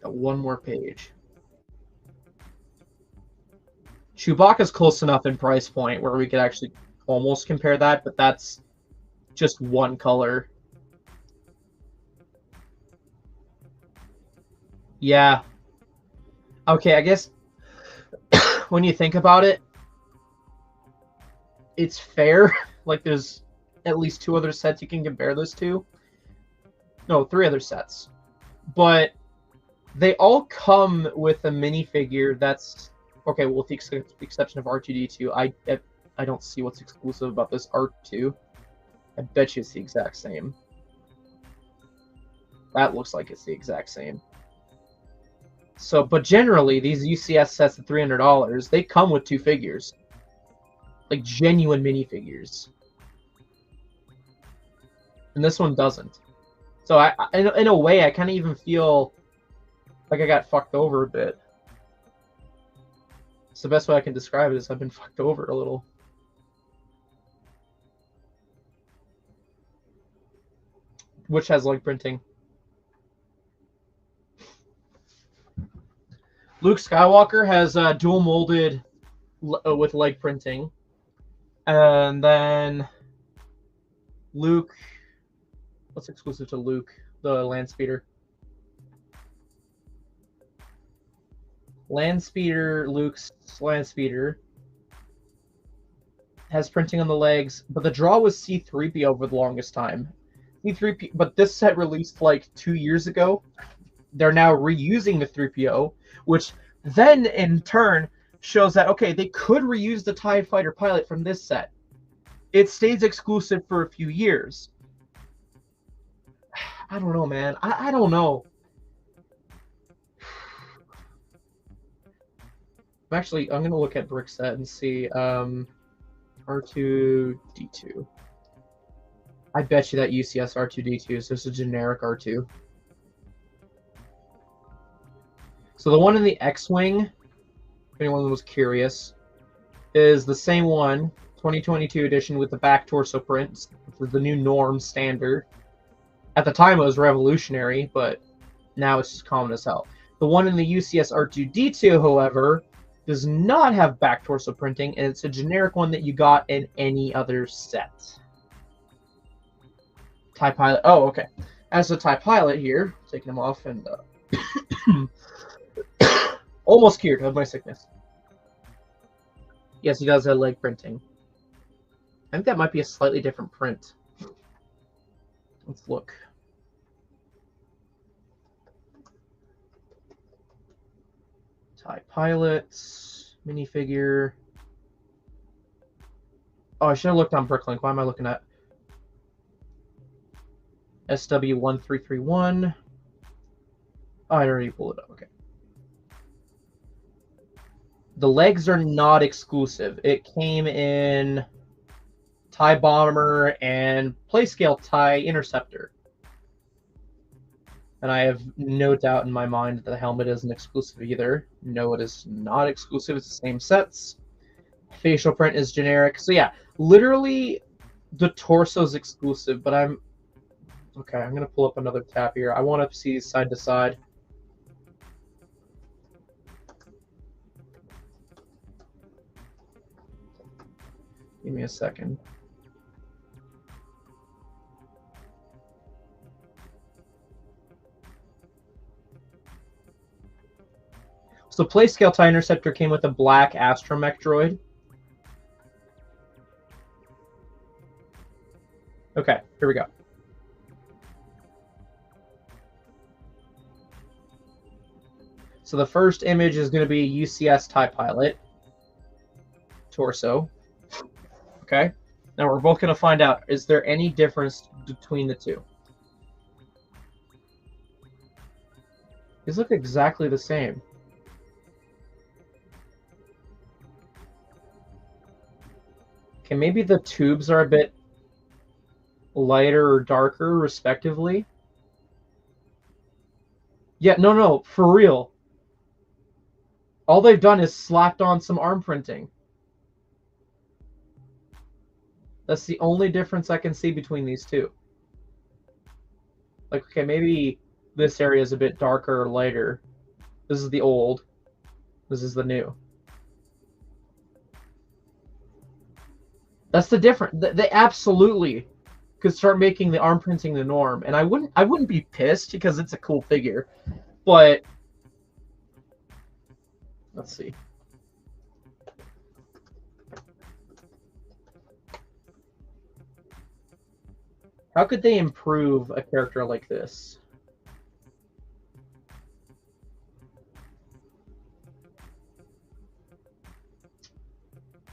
Got 1 more page. Chewbacca's close enough in price point where we could actually almost compare that, but that's just 1 color. Yeah. Okay, I guess when you think about it, it's fair. Like, there's at least 2 other sets you can compare this to. No, 3 other sets. But they all come with a minifigure that's... Okay, well, with the exception of R2-D2, I don't see what's exclusive about this R2. I bet you it's the exact same. That looks like it's the exact same. So, but generally, these UCS sets at $300, they come with 2 figures. Like, genuine minifigures. And this one doesn't. So, in a way, I kind of even feel like I got fucked over a bit. So the best way I can describe it is I've been fucked over a little. Which has leg printing. Luke Skywalker has dual molded with leg printing. And then Luke, what's exclusive to Luke? The Land Speeder. Land Speeder, Luke's Land Speeder has printing on the legs, but the draw was C-3PO for the longest time. C-3PO, but this set released like 2 years ago. They're now reusing the 3PO, which then in turn shows that, okay, they could reuse the TIE Fighter pilot from this set. It stays exclusive for a few years. I don't know, man. I don't know. Actually, I'm going to look at brick set and see R2-D2. I bet you that UCS R2-D2 is just a generic R2. So the one in the X-Wing, if anyone was curious, is the same one, 2022 edition with the back torso prints, with the new norm standard. At the time, it was revolutionary, but now it's just common as hell. The one in the UCS R2-D2, however, does not have back torso printing, and it's a generic one that you got in any other set. TIE Pilot. Oh, okay. As a TIE Pilot here, taking him off and almost cured of my sickness. Yes, he does have leg printing. I think that might be a slightly different print. Let's look. TIE Pilots, minifigure. Oh, I should have looked on Bricklink. Why am I looking at SW1331? Oh, I already pulled it up. Okay. The legs are not exclusive. It came in TIE Bomber and Playscale TIE Interceptor. And I have no doubt in my mind that the helmet isn't exclusive either. No, it is not exclusive. It's the same sets. Facial print is generic. So yeah, literally The torso's exclusive, but I'm... Okay, I'm going to pull up another tab here. I want to see side to side. Give me a second. So Playscale TIE Interceptor came with a black astromech droid. Okay, here we go. So the first image is going to be a UCS TIE pilot. Torso. Okay. Now we're both going to find out, is there any difference between the two? These look exactly the same. Okay, maybe the tubes are a bit lighter or darker, respectively. Yeah, no, for real. All they've done is slapped on some arm printing. That's the only difference I can see between these two. Like, okay, maybe this area is a bit darker or lighter. This is the old. This is the new. That's the difference. They absolutely could start making the arm printing the norm, and I wouldn't be pissed because it's a cool figure. But let's see. How could they improve a character like this?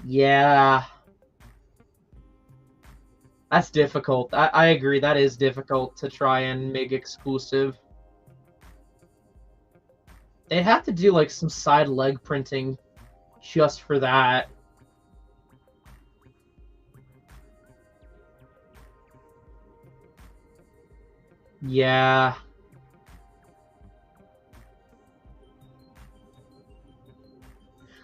Yeah. That's difficult. I agree. That is difficult to try and make exclusive. They'd have to do like some side leg printing just for that. Yeah.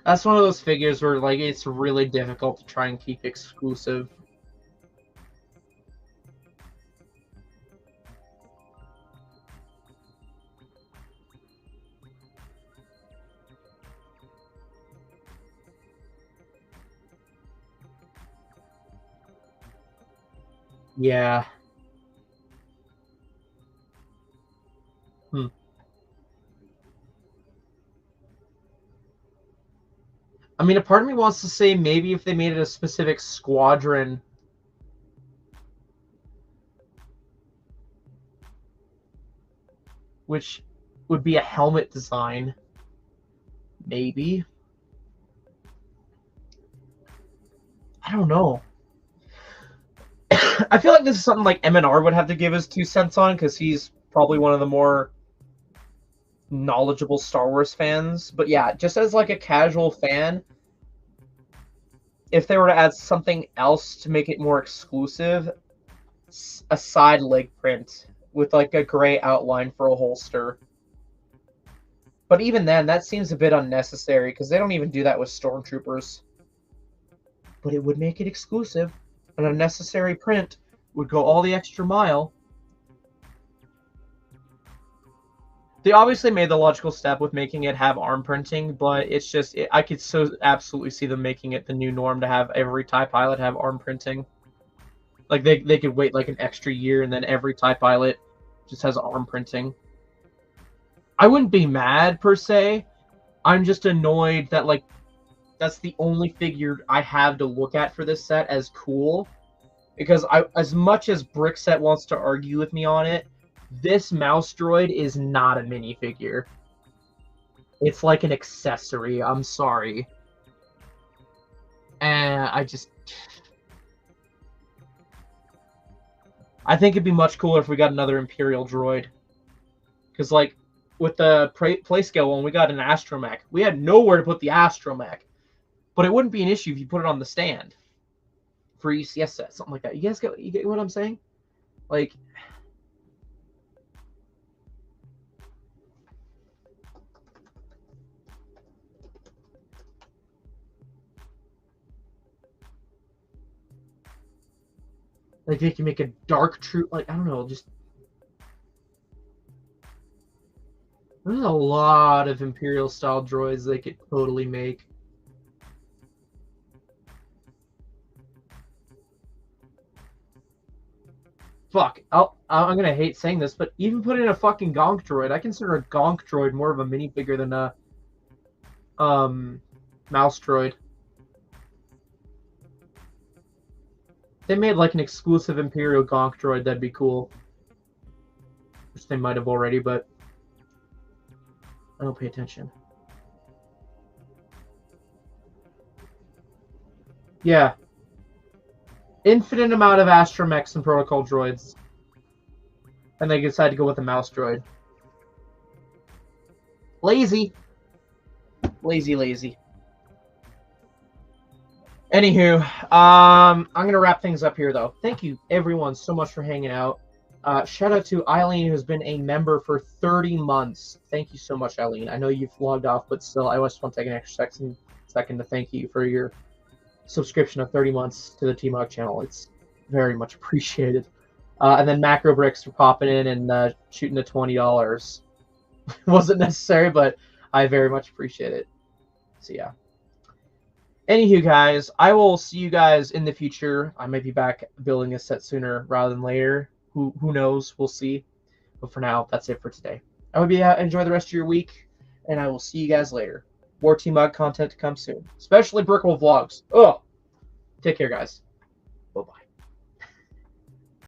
That's one of those figures where like it's really difficult to try and keep exclusive. Yeah. I mean, a part of me wants to say maybe if they made it a specific squadron, which would be a helmet design, maybe. I don't know. I feel like this is something like MNR would have to give his 2 cents on because he's probably one of the more knowledgeable Star Wars fans. But yeah, just as like a casual fan, if they were to add something else to make it more exclusive, a side leg print with like a gray outline for a holster. But even then, that seems a bit unnecessary because they don't even do that with Stormtroopers. But it would make it exclusive. An unnecessary print would go all the extra mile. They obviously made the logical step with making it have arm printing, but it's just, I could so absolutely see them making it the new norm to have every TIE pilot have arm printing. Like, they could wait like an extra year and then every TIE pilot just has arm printing. I wouldn't be mad, per se. I'm just annoyed that, like, that's the only figure I have to look at for this set as cool. Because as much as Brickset wants to argue with me on it, this mouse droid is not a minifigure. It's like an accessory. I'm sorry. And I think it'd be much cooler if we got another Imperial droid. Because, like, with the Playscale one, we got an astromech. We had nowhere to put the astromech. But it wouldn't be an issue if you put it on the stand. For UCS set, something like that. You get what I'm saying? Like... Like they can make a dark troop. Like I don't know, just there's a lot of Imperial style droids they could totally make. Fuck, I'm gonna hate saying this, but even put in a fucking Gonk droid, I consider a Gonk droid more of a minifigure than a mouse droid. If they made like an exclusive Imperial Gonk droid, that'd be cool. Which they might have already, but I don't pay attention. Yeah. Infinite amount of astromechs and protocol droids. And they decide to go with a mouse droid. Lazy. Lazy. Anywho, I'm going to wrap things up here, though. Thank you, everyone, so much for hanging out. Shout out to Eileen, who's been a member for 30 months. Thank you so much, Eileen. I know you've logged off, but still, I just want to take an extra second to thank you for your subscription of 30 months to the TMOG channel. It's very much appreciated. And then Macro Bricks for popping in and shooting the $20. Wasn't necessary, but I very much appreciate it. So yeah. Anywho, guys, I will see you guys in the future. I might be back building a set sooner rather than later. Who knows? We'll see. But for now, that's it for today. I hope you enjoy the rest of your week, and I will see you guys later. More TMOG content to come soon, especially Brickle vlogs. Oh, take care, guys.